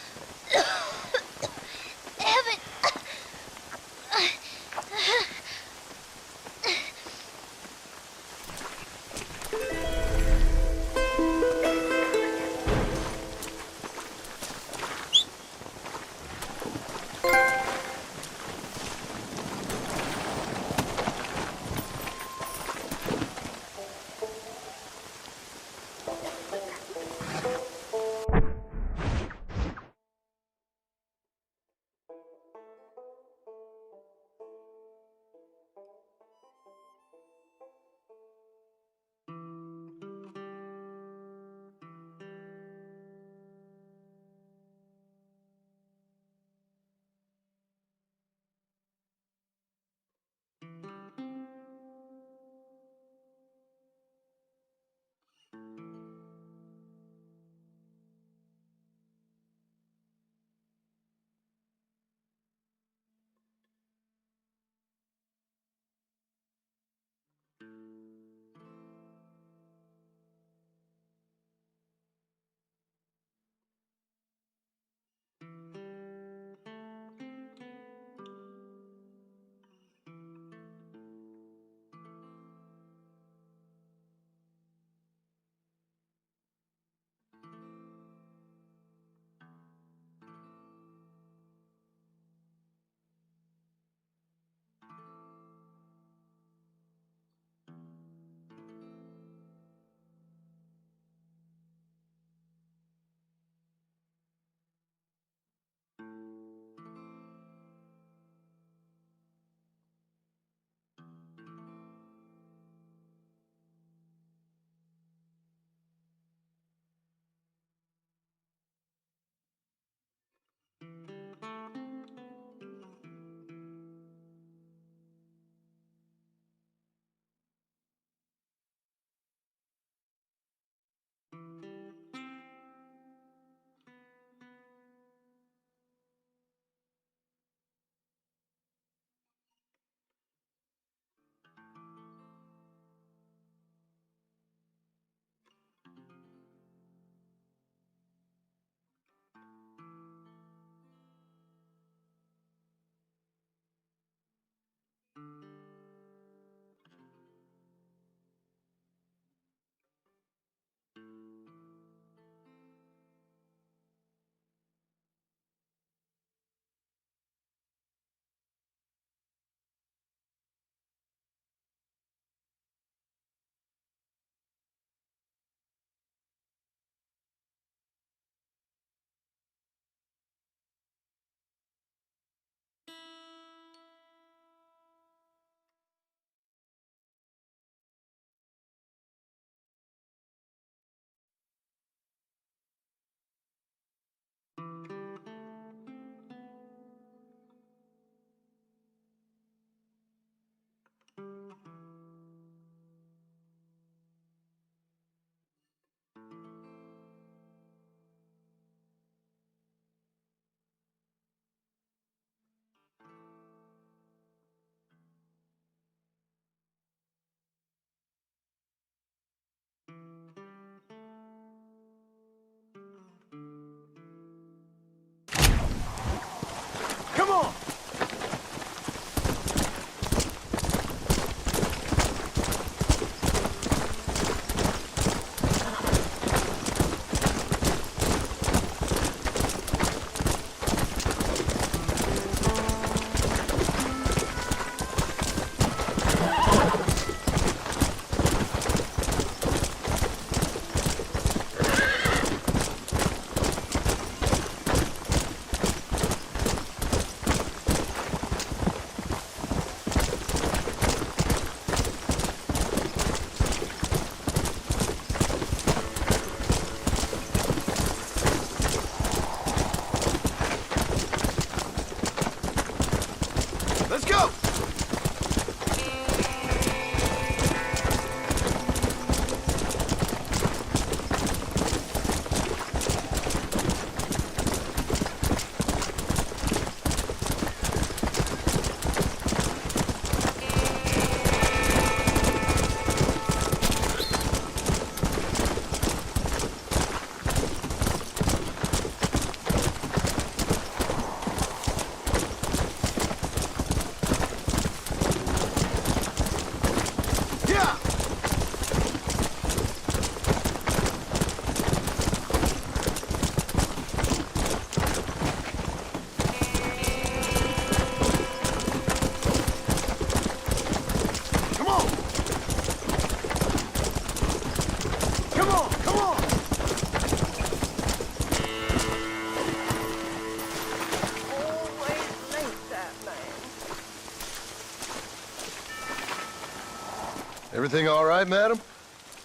B: Everything all right, madam?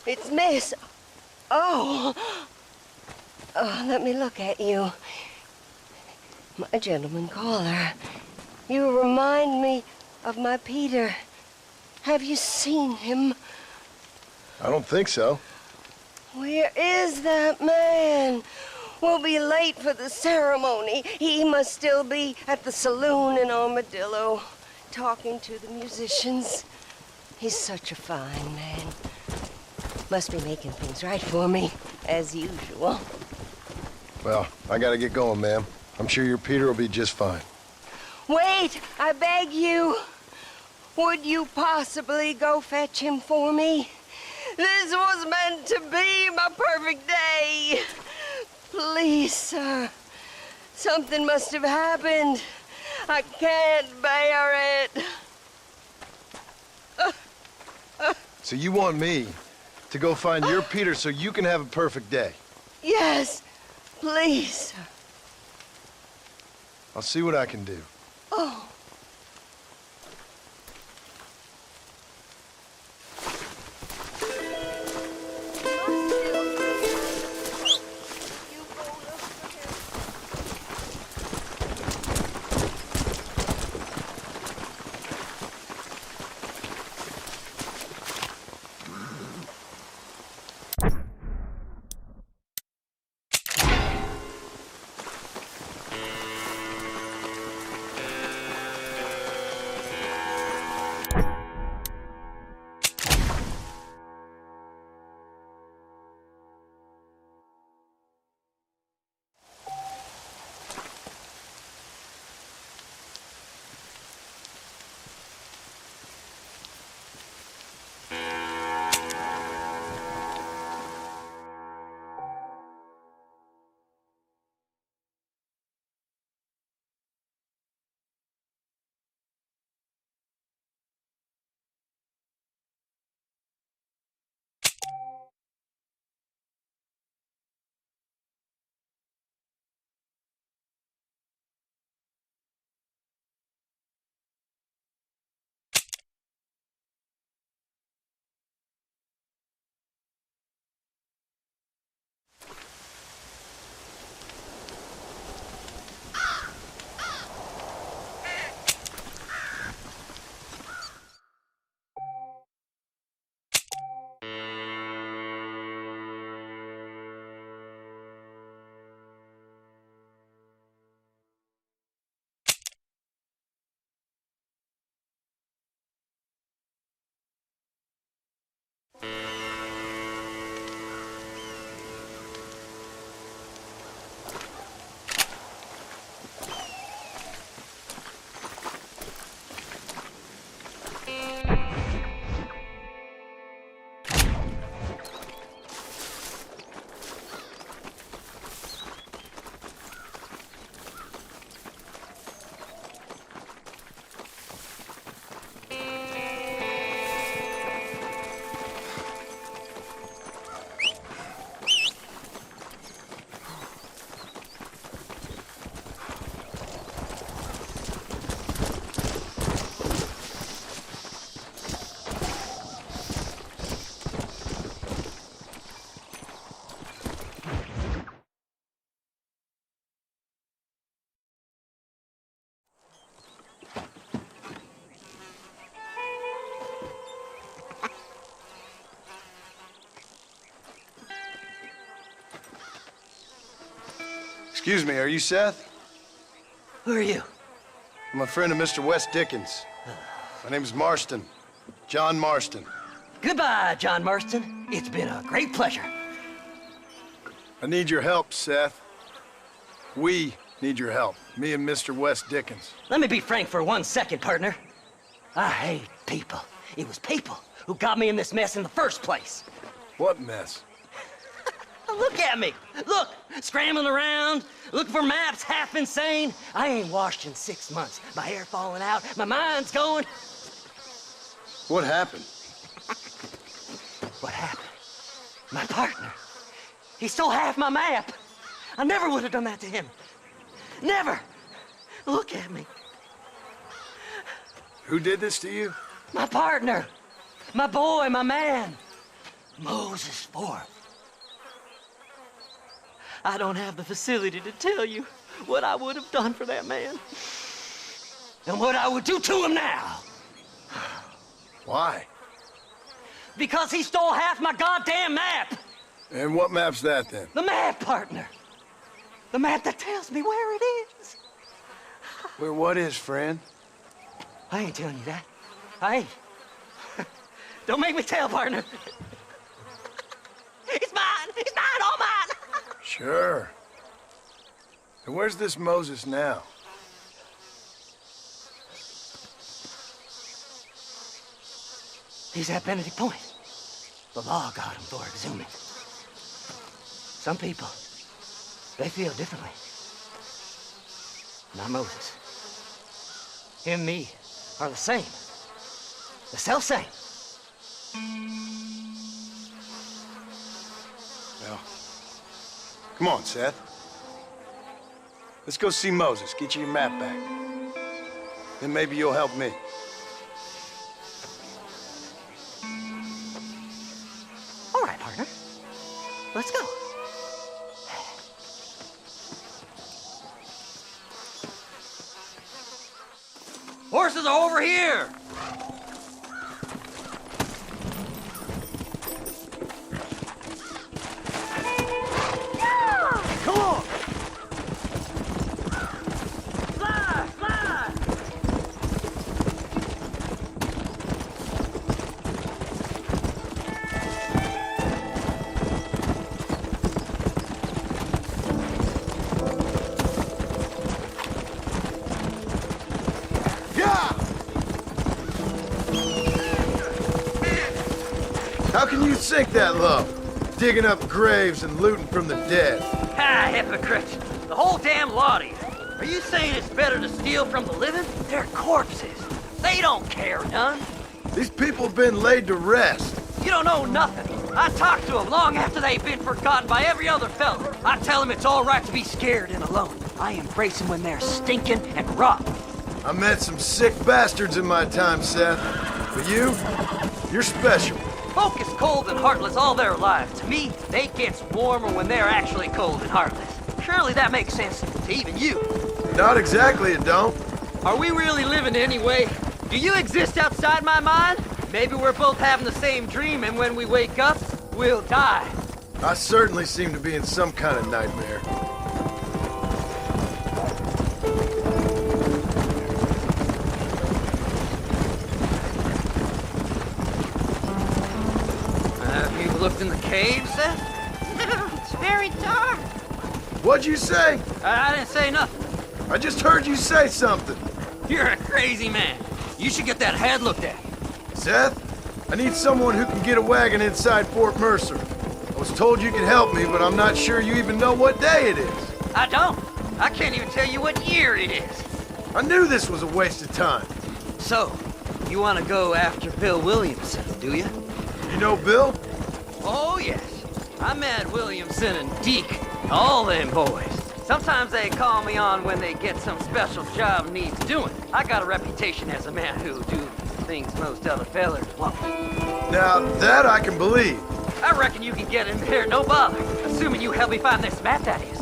A: It's Miss... Oh. Oh, let me look at you. My gentleman caller. You remind me of my Peter. Have you seen him?
B: I don't think so.
A: Where is that man? We'll be late for the ceremony. He must still be at the saloon in Armadillo, talking to the musicians. He's such a fine man. Must be making things right for me, as usual.
B: Well, I gotta get going, ma'am. I'm sure your Peter will be just fine.
A: Wait, I beg you. Would you possibly go fetch him for me? This was meant to be my perfect day. Please, sir. Something must have happened. I can't bear it.
B: So you want me to go find your Peter so you can have a perfect day?
A: Yes, please, sir.
B: I'll see what I can do.
A: Oh.
B: Excuse me, are you Seth?
A: Who are you?
B: I'm a friend of Mr. Wes Dickens. My name's Marston. John Marston.
D: Goodbye, John Marston. It's been a great pleasure.
B: I need your help, Seth. We need your help. Me and Mr. Wes Dickens.
D: Let me be frank for 1 second, partner. I hate people. It was people who got me in this mess in the first place.
B: What mess?
D: Look at me. Look, scrambling around, looking for maps, half insane. I ain't washed in 6 months. My hair falling out, my mind's going.
B: What happened?
D: What happened? My partner. He stole half my map. I never would have done that to him. Never. Look at me.
B: Who did this to you?
D: My partner. My boy, my man, Moses Forth. I don't have the facility to tell you what I would have done for that man. And what I would do to him now.
B: Why?
D: Because he stole half my goddamn map.
B: And what map's that, then?
D: The map, partner. The map that tells me where it is.
B: Where what is, friend?
D: I ain't telling you that. I ain't. Don't make me tell, partner. It's mine! It's mine! All mine!
B: Sure. And where's this Moses now?
D: He's at Benedict Point. The law got him for exhuming. Some people, they feel differently. Not Moses. Him and me are the same. The self-same.
B: Well, come on, Seth. Let's go see Moses, get you your map back. Then maybe you'll help me.
D: All right, partner. Let's go. Horses are over here! Come on! Fly! Fly!
B: How can you sink that low? Digging up graves and looting from the dead.
D: Ah, hypocrite! The whole damn lot of you. Are you saying it's better to steal from the living? They're corpses. They don't care none.
B: These people have been laid to rest.
D: You don't know nothing. I talk to them long after they've been forgotten by every other fella. I tell them it's all right to be scared and alone. I embrace them when they're stinking and rotten.
B: I met some sick bastards in my time, Seth. But you're special.
D: Folk is cold and heartless all their lives. To me, they get warmer when they're actually cold and heartless. Surely that makes sense to even you.
B: Not exactly, it don't.
D: Are we really living anyway? Do you exist outside my mind? Maybe we're both having the same dream, and when we wake up, we'll die.
B: I certainly seem to be in some kind of nightmare.
D: Have you looked in the cave, Seth?
E: It's very dark.
B: What'd you say?
D: I didn't say nothing.
B: I just heard you say something.
D: You're a crazy man. You should get that head looked at.
B: Seth, I need someone who can get a wagon inside Fort Mercer. I was told you could help me, but I'm not sure you even know what day it is.
D: I don't. I can't even tell you what year it is.
B: I knew this was a waste of time.
D: So, you want to go after Bill Williamson, do you?
B: You know Bill?
D: Oh, yes. I met Williamson and Deke, all them boys. Sometimes they call me on when they get some special job needs doing. I got a reputation as a man who do things most other fellers won't.
B: Now, that I can believe.
D: I reckon you can get in there, no bother. Assuming you help me find this map, that is.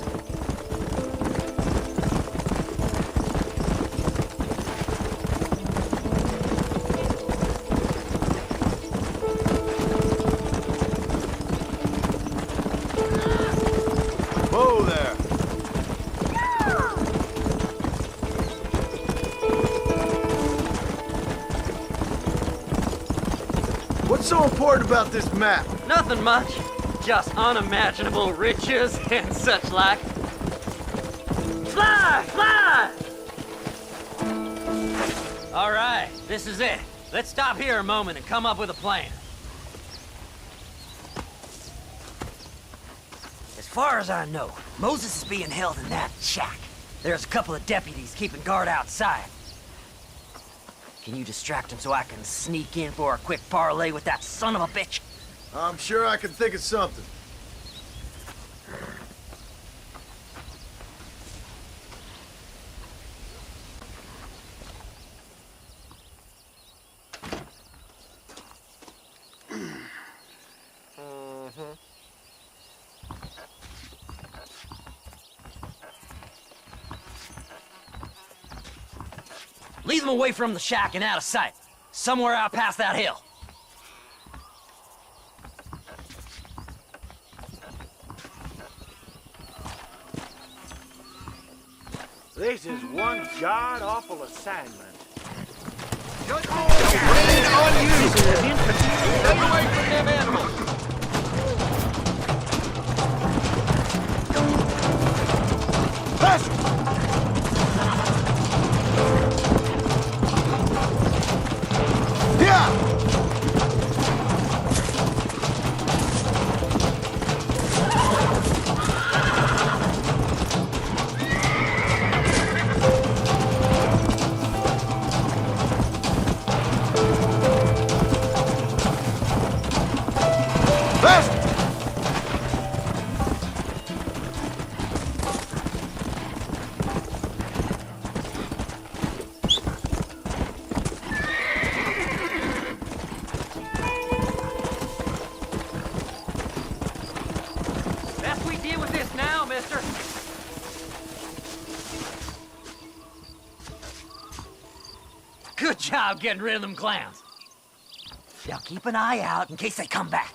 B: Whoa there. What's so important about this map?
D: Nothing much. Just unimaginable riches and such like. Fly! Fly! All right, this is it. Let's stop here a moment and come up with a plan. As far as I know, Moses is being held in that shack. There's a couple of deputies keeping guard outside. Can you distract him so I can sneak in for a quick parlay with that son of a bitch?
B: I'm sure I can think of something.
D: Lead them away from the shack and out of sight. Somewhere out past that hill.
S: This is one god-awful assignment.
O: Rain on you! Stay away from them animals!
D: Best we deal with this now, mister. Good job getting rid of them clowns. Now keep an eye out in case they come back.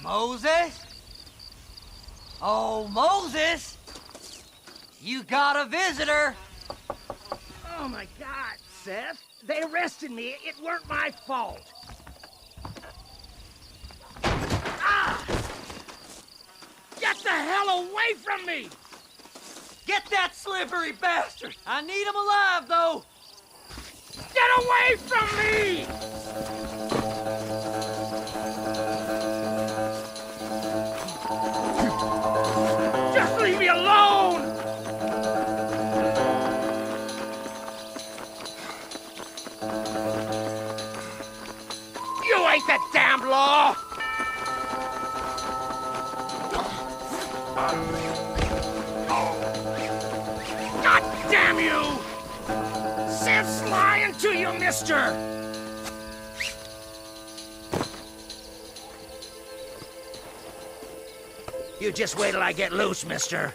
D: Moses? Oh, Moses! You got a visitor!
K: Oh my God, Seth. They arrested me. It weren't my fault. Ah! Get the hell away from me!
D: Get that slippery bastard! I need him alive, though!
K: Get away from me! Just leave me alone! You ain't the damn law! God damn you! Seth's lying to you, mister! You just wait till I get loose, mister.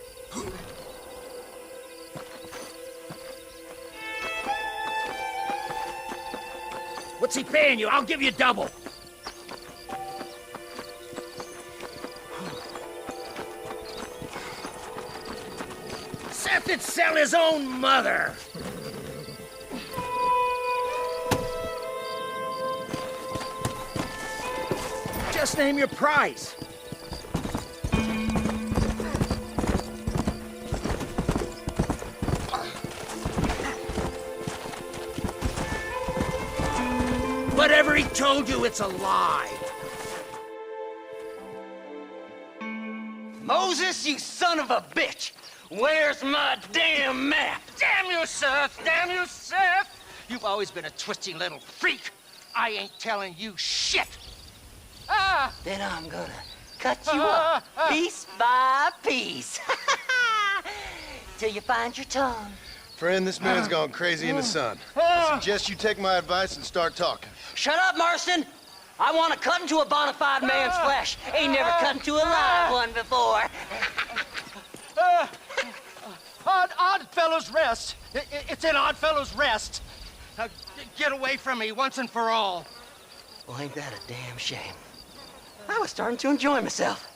K: What's he paying you? I'll give you double. Seth would sell his own mother. Just name your price. Whatever he told you, it's a lie.
D: Moses, you son of a bitch! Where's my damn map?
K: Damn you, Seth! Damn you, Seth! You've always been a twisting little freak. I ain't telling you shit. Ah!
D: Then I'm gonna cut you up piece by piece. Till you find your tongue.
B: Friend, this man's gone crazy in the sun. I suggest you take my advice and start talking.
D: Shut up, Marston! I want to cut into a bona fide man's flesh. Ain't never cut into a live one before.
K: Oddfellows Rest. It's in Oddfellows Rest. Get away from me once and for all.
D: Well, ain't that a damn shame? I was starting to enjoy myself.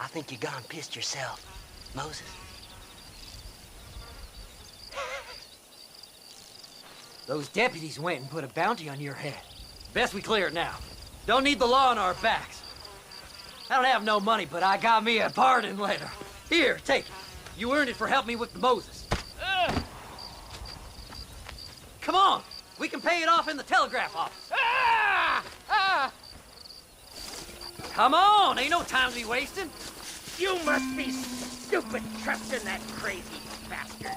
D: I think you gone pissed yourself, Moses. Those deputies went and put a bounty on your head. Best we clear it now. Don't need the law on our backs. I don't have no money, but I got me a pardon letter. Here, take it. You earned it for helping me with the Moses. Come on, we can pay it off in the telegraph office. Come on, ain't no time to be wasting.
K: You must be stupid trusting that crazy bastard.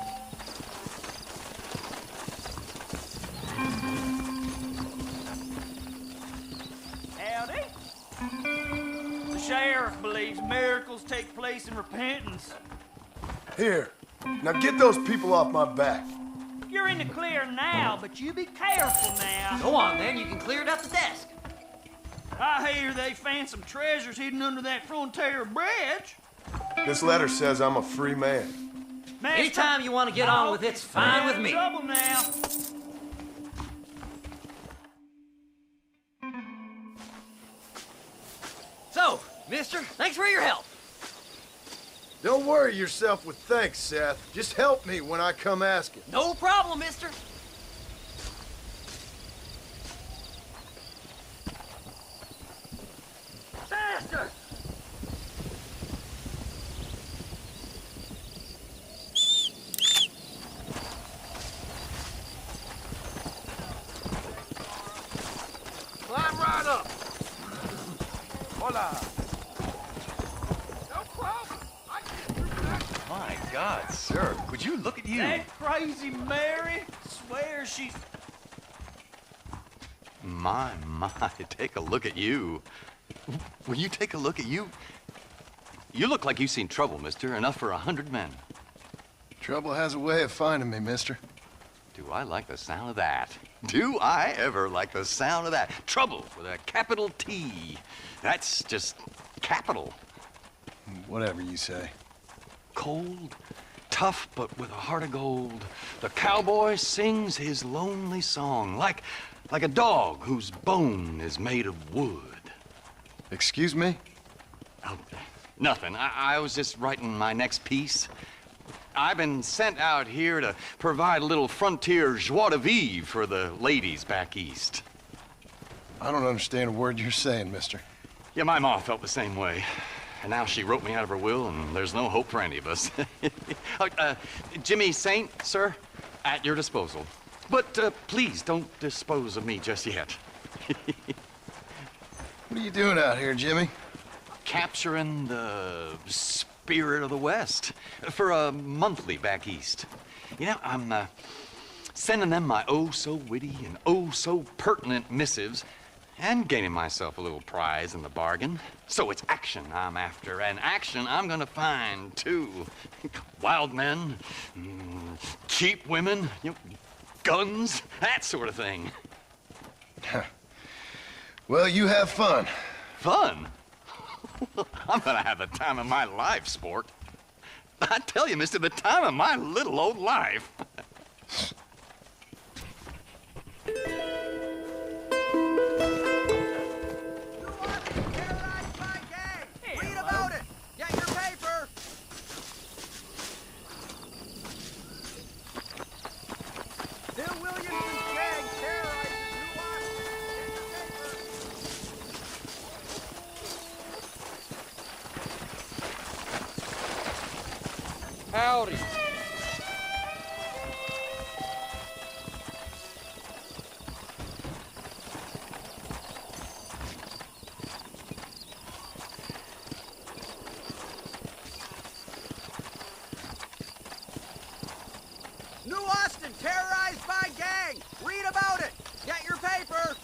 O: Howdy. The sheriff believes miracles take place in repentance.
U: Here, now get those people off my back.
O: You're in the clear now, but you be careful now.
D: Go on, then. You can clear it up the desk.
F: I hear they found some treasures hidden under that Frontier Bridge.
B: This letter says I'm a free man.
F: Master,
D: Anytime you want to get on with it's fine with me.
F: Trouble now.
D: So, mister, thanks for your help.
B: Don't worry yourself with thanks, Seth. Just help me when I come asking.
D: No problem, mister. Faster!
V: Climb right up. Hola. No problem. I can do that.
L: My God, sir, would you look at you?
F: That crazy Mary swears she's...
N: My, take a look at you. Will you take a look at you? You look like you've seen trouble, mister. Enough for 100 men.
B: Trouble has a way of finding me, mister.
N: Do I like the sound of that? Do I ever like the sound of that? Trouble with a capital T. That's just capital.
B: Whatever you say.
N: Cold, tough, but with a heart of gold. The cowboy sings his lonely song like a dog whose bone is made of wood.
B: Excuse me?
N: Oh, nothing. I was just writing my next piece. I've been sent out here to provide a little frontier joie de vivre for the ladies back east.
B: I don't understand a word you're saying, mister.
N: Yeah, my ma felt the same way. And now she wrote me out of her will, and there's no hope for any of us. Jimmy Saint, sir, at your disposal. But please don't dispose of me just yet.
B: What are you doing out here, Jimmy?
N: Capturing the spirit of the West for a monthly back east. You know, I'm sending them my oh-so-witty and oh-so-pertinent missives and gaining myself a little prize in the bargain. So it's action I'm after, and action I'm gonna find, too. Wild men, cheap women, you know, guns, that sort of thing.
B: Well, you have fun.
N: Fun? I'm gonna have the time of my life, sport. I tell you, mister, the time of my little old life.
R: Read about it. Get your paper. Bill Williamson's gang terrorizes New Orleans.
P: Howdy.
R: New Austin terrorized by gang. Read about it. Get your paper.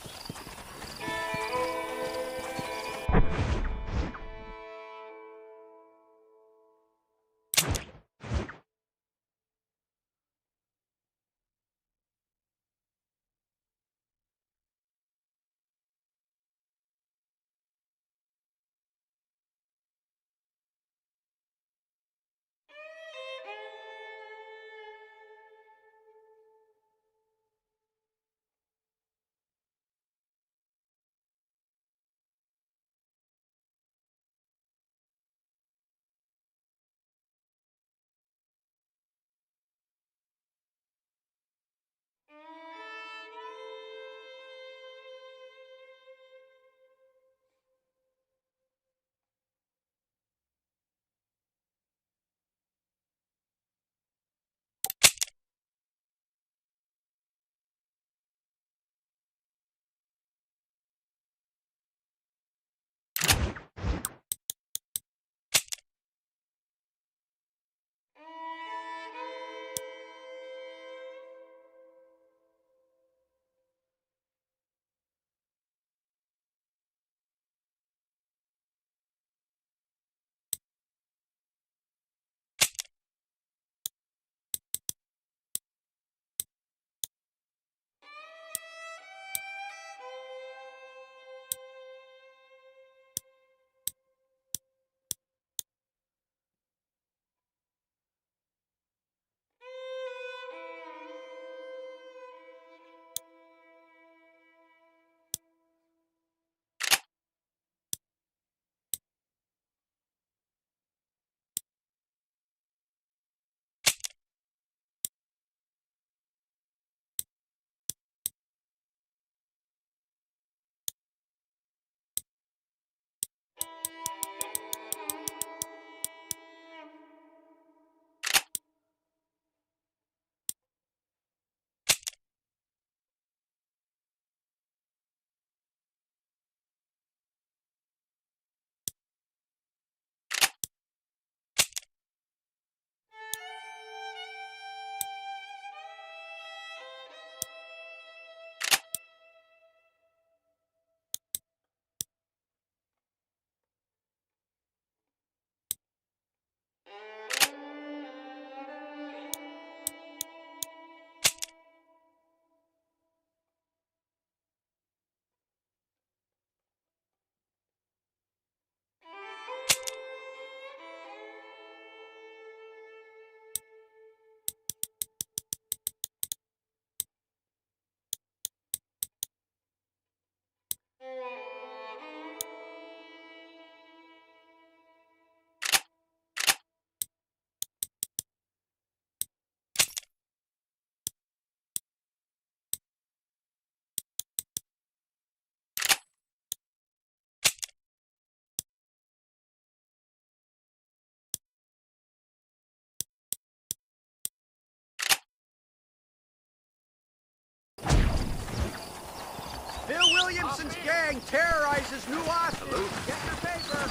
R: Austin's gang terrorizes New Austin. Get your paper.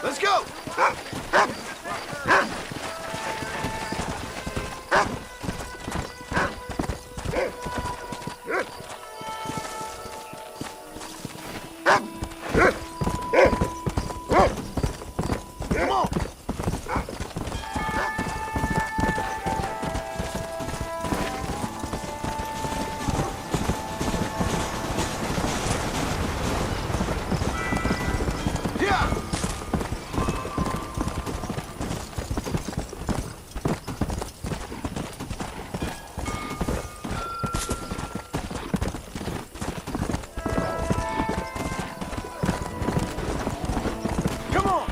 U: Let's go! Come on! Yeah! Come on!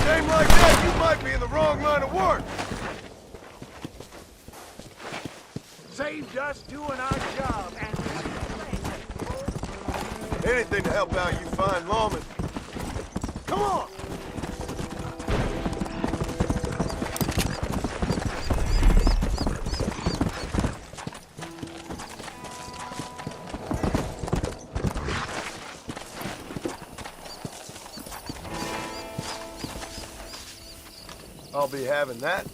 U: Game like that, you might be in the wrong line of work.
I: Saved us doing our job, and
U: Anything to help out you fine lawmen. Come on! I'll be having that.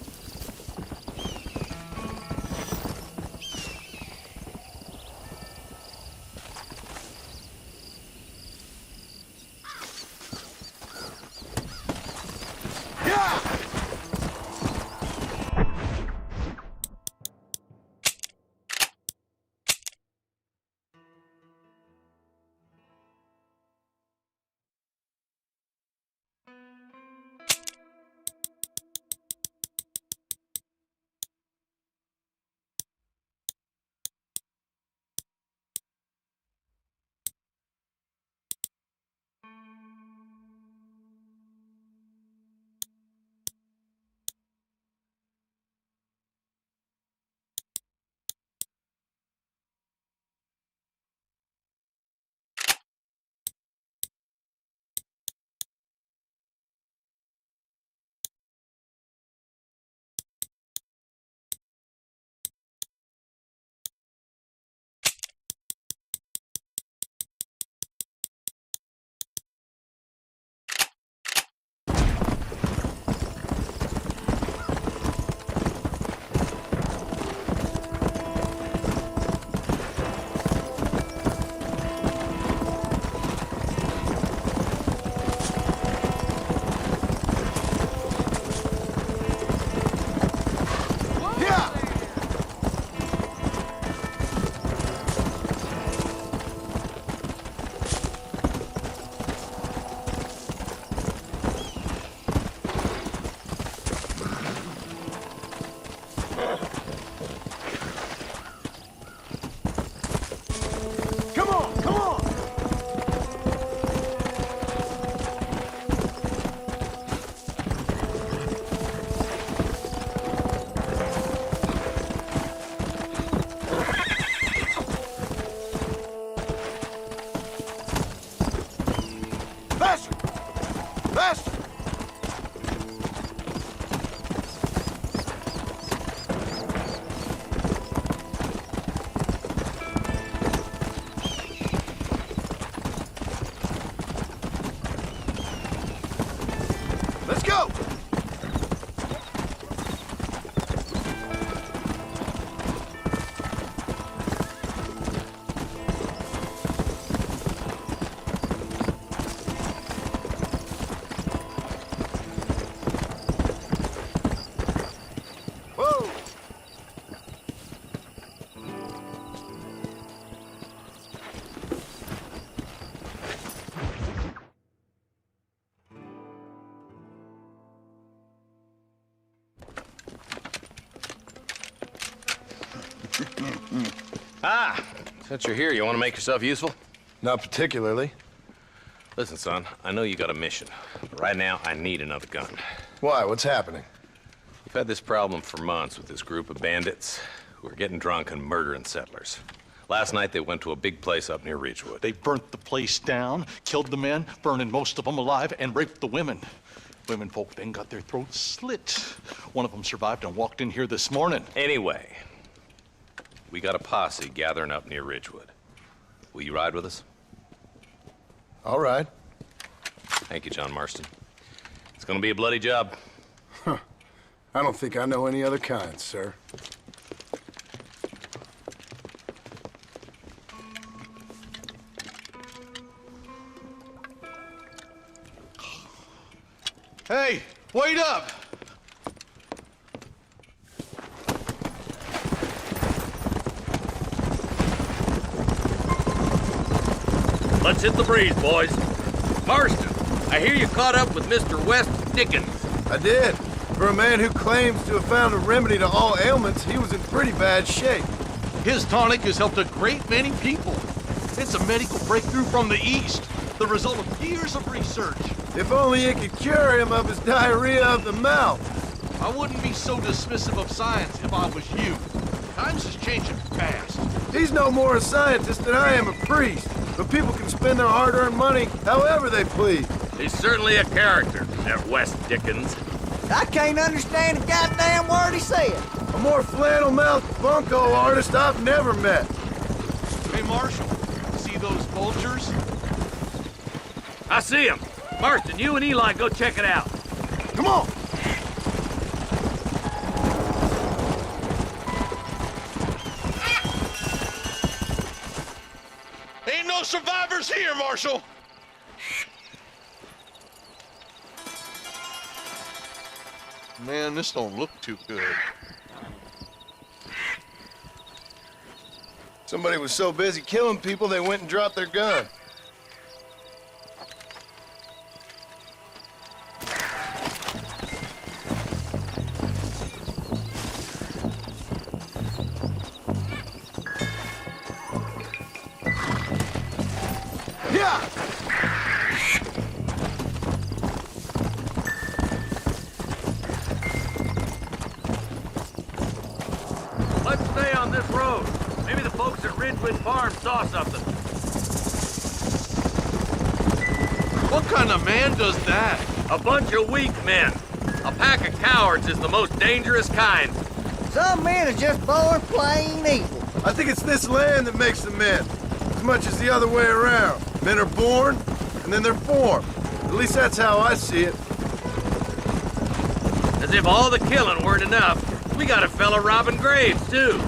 J: Ah, since you're here, you want to make yourself useful?
B: Not particularly.
J: Listen, son, I know you got a mission, but right now I need another gun.
B: Why? What's happening?
J: We've had this problem for months with this group of bandits who are getting drunk and murdering settlers. Last night, they went to a big place up near Ridgewood.
H: They burnt the place down, killed the men, burning most of them alive, and raped the women. Women folk then got their throats slit. One of them survived and walked in here this morning.
J: Anyway, we got a posse gathering up near Ridgewood. Will you ride with us?
B: All right.
J: Thank you, John Marston. It's gonna be a bloody job.
B: Huh. I don't think I know any other kind, sir.
H: Hey, wait up!
V: Let's hit the breeze, boys. Marston, I hear you caught up with Mr. West Dickens.
U: I did. For a man who claims to have found a remedy to all ailments, he was in pretty bad shape.
H: His tonic has helped a great many people. It's a medical breakthrough from the East, the result of years of research.
U: If only it could cure him of his diarrhea of the mouth.
H: I wouldn't be so dismissive of science if I was you. Times is changing fast.
U: He's no more a scientist than I am a priest. But people can spend their hard-earned money however they please.
V: He's certainly a character, that West Dickens.
R: I can't understand a goddamn word he said.
U: A more flannel-mouthed bunco artist I've never met.
H: Hey, Marshal, see those vultures?
V: I see him. Marston, you and Eli go check it out.
U: Come on!
H: Ain't no survivors here, Marshal! Man, this don't look too good.
U: Somebody was so busy killing people, they went and dropped their gun.
V: Let's stay on this road. Maybe the folks at Ridgewood Farm saw something.
H: What kind of man does that?
V: A bunch of weak men. A pack of cowards is the most dangerous kind.
R: Some men are just born plain evil.
U: I think it's this land that makes them men, as much as the other way around. Men are born, and then they're formed. At least that's how I see it.
V: As if all the killing weren't enough, we got a fella robbing graves, too.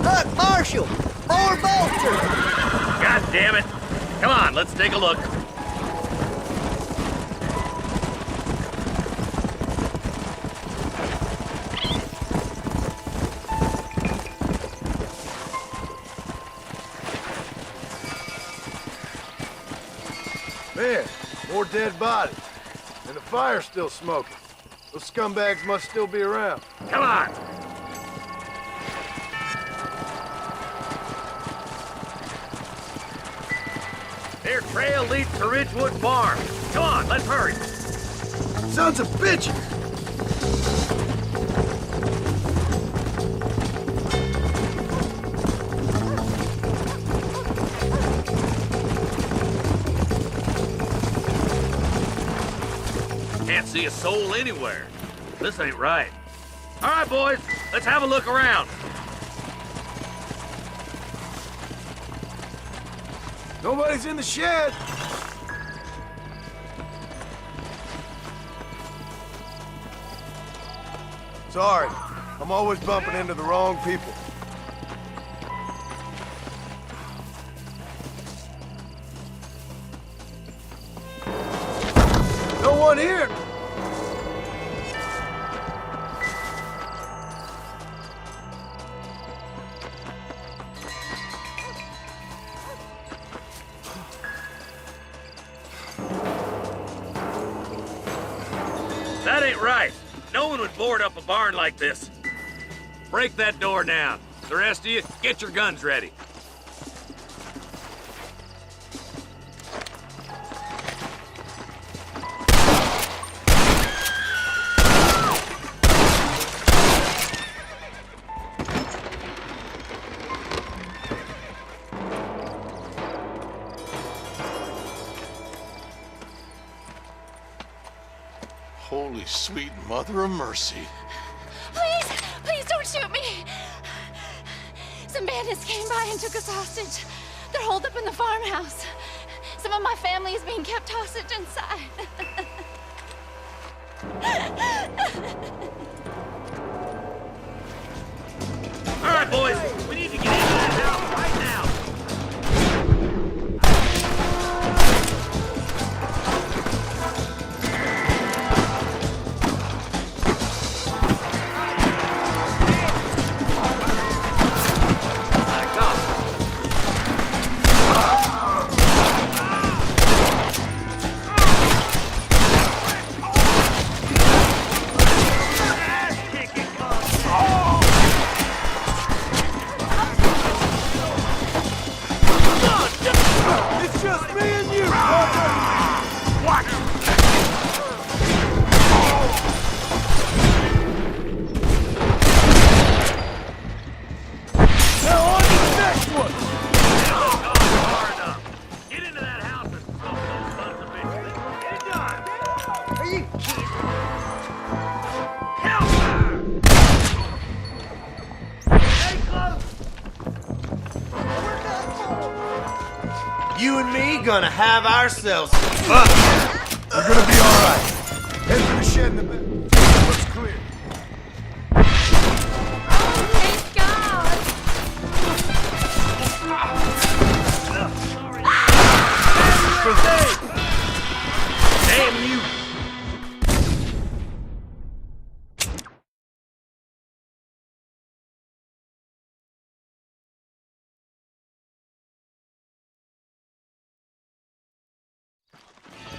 R: Look, Marshal! More vultures!
V: God damn it! Come on, let's take a look.
U: Man, more dead bodies. And the fire's still smoking. Those scumbags must still be around.
V: Come on! Their trail leads to Ridgewood Farm. Come on, let's hurry.
U: Sons of bitches!
V: Can't see a soul anywhere. This ain't right. All right, boys, let's have a look around.
U: Nobody's in the shed. Sorry, I'm always bumping into the wrong people. No one here.
V: That ain't right. No one would board up a barn like this. Break that door down. The rest of you, get your guns ready.
H: sweet mother of mercy.
G: Please, please don't shoot me. Some bandits came by and took us hostage. They're holed up in the farmhouse. Some of my family is being kept hostage inside.
V: All right, boys, we need to get into that house right now.
U: It's just me and you, Parker!
V: Watch!
U: Now on to the next one!
V: Hard enough. Get into that house and smoke those sons of bitches. Get it done.
C: Are you kidding?
U: You and me gonna have ourselves fun. We're gonna be all right. Head for the shed in the back. Looks clear.
G: Thank God.
V: Damn you!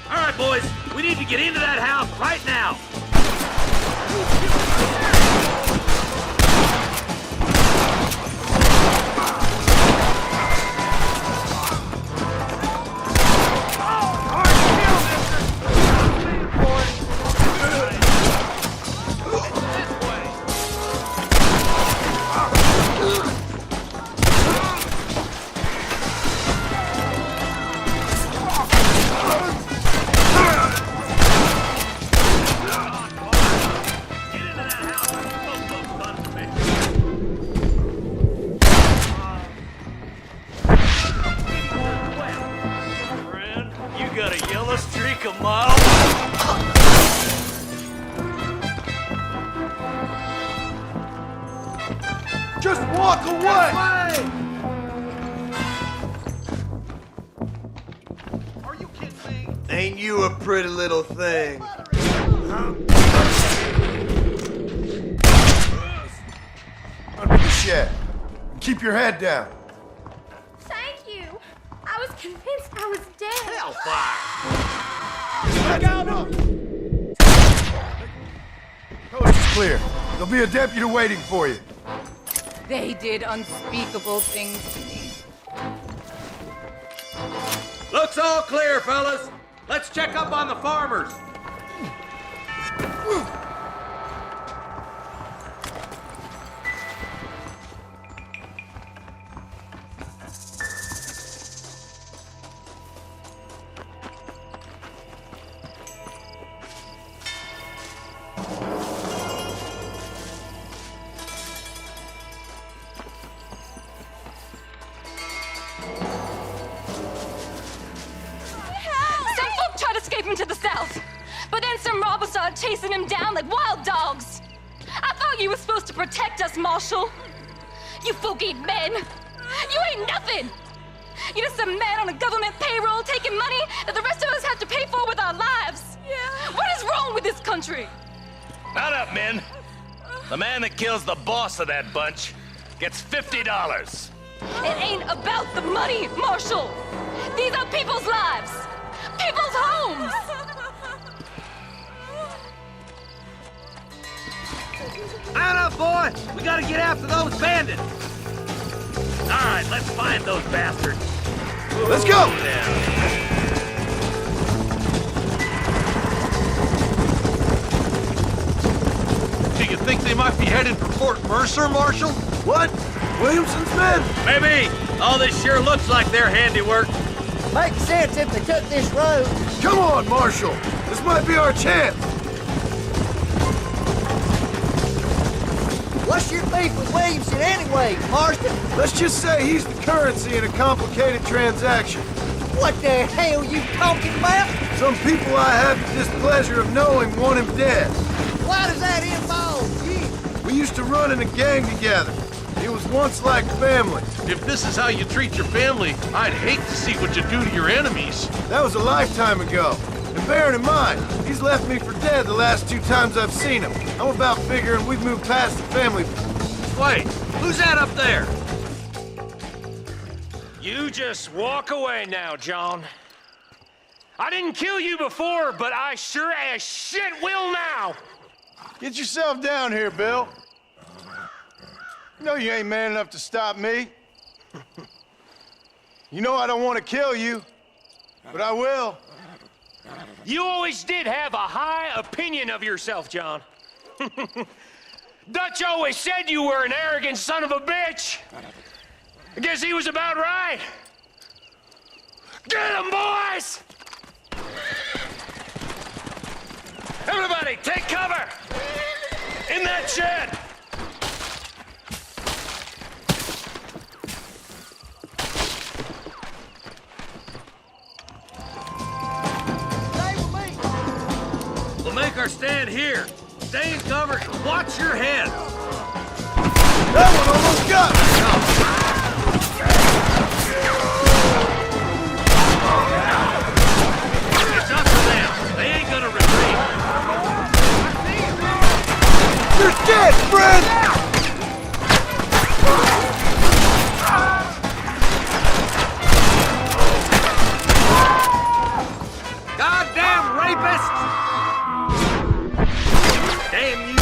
V: All right, boys, we need to get into that house right now.
S: You got a yellow streak a mile.
U: Just walk away!
C: Are you kidding me?
U: Ain't you a pretty little thing? Under the shed. Keep your head down.
G: Thank you. I was convinced I was dead.
U: Look out! Coast is clear. There'll be a deputy waiting for you.
Q: They did unspeakable things to me.
K: Looks all clear, fellas. Let's check up on the farmers.
Q: To the south, but then some robbers started chasing him down like wild dogs. I thought you were supposed to protect us, Marshal. You folk ain't men. You ain't nothing. You're just some man on a government payroll taking money that the rest of us have to pay for with our lives. Yeah. What is wrong with this country?
V: Not up, men. The man that kills the boss of that bunch gets $50.
Q: It ain't about the money, Marshal. These are people's lives. People's homes!
K: Anna, boy! We gotta get after those bandits!
V: All right, let's find those bastards.
U: Let's go!
H: Do you think they might be headed for Fort Mercer, Marshal?
U: What? Williamson's men?
V: Maybe. All this sure looks like their handiwork.
R: Makes sense if they took this road.
U: Come on, Marshal. This might be our chance.
R: What's your beef with Williamson anyway, Marston?
U: Let's just say he's the currency in a complicated transaction.
R: What the hell you talking about?
U: Some people I have the displeasure of knowing want him dead.
R: Why does that involve you?
U: We used to run in a gang together. It was once like family.
M: If this is how you treat your family, I'd hate to see what you do to your enemies.
U: That was a lifetime ago. And bearing in mind, he's left me for dead the last 2 times I've seen him. I'm about figuring we've moved past the family.
V: Wait, who's that up there? You just walk away now, John. I didn't kill you before, but I sure as shit will now.
U: Get yourself down here, Bill. You know you ain't man enough to stop me. You know I don't want to kill you, but I will.
V: You always did have a high opinion of yourself, John. Dutch always said you were an arrogant son of a bitch. I guess he was about right. Get him, boys! Everybody, take cover! In that shed! We'll make our stand here. Stay in cover and watch your head.
U: That one almost got me!
V: It's up to them. They ain't gonna retreat.
U: You're dead, friend!
V: Goddamn rapists! Damn you!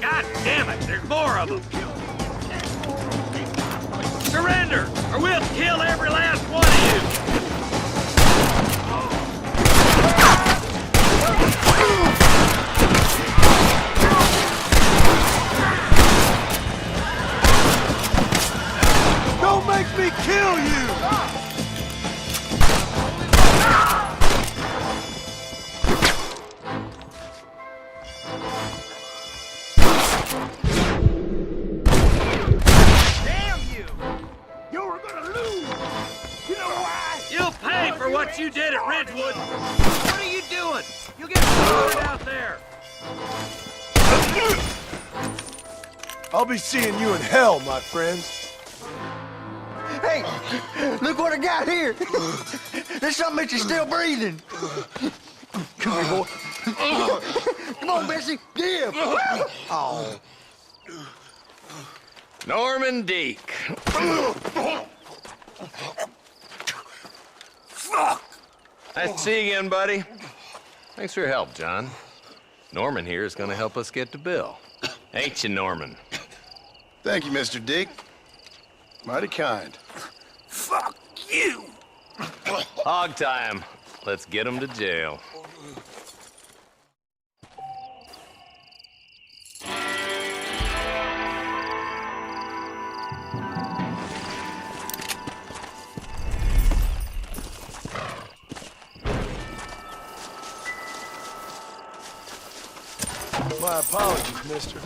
V: God damn it! There's more of them. Surrender, or we'll kill every last one of you.
U: Don't make me kill you!
V: Damn you! You're gonna lose! You know why? You'll pay for what you did at Ridgewood! What are you doing? You'll get slaughtered out there!
U: I'll be seeing you in hell, my friends.
R: Hey, look what I got here. There's something that you're still breathing. Come here, boy. Come on, Bessie. Give. Oh.
J: Norman Deek.
R: Fuck.
J: Nice to see you again, buddy. Thanks for your help, John. Norman here is gonna help us get to Bill. Ain't you, Norman?
B: Thank you, Mr. Deek. Mighty kind.
R: Fuck you.
J: Hog time. Let's get him to jail.
U: My apologies, mister.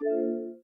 B: you.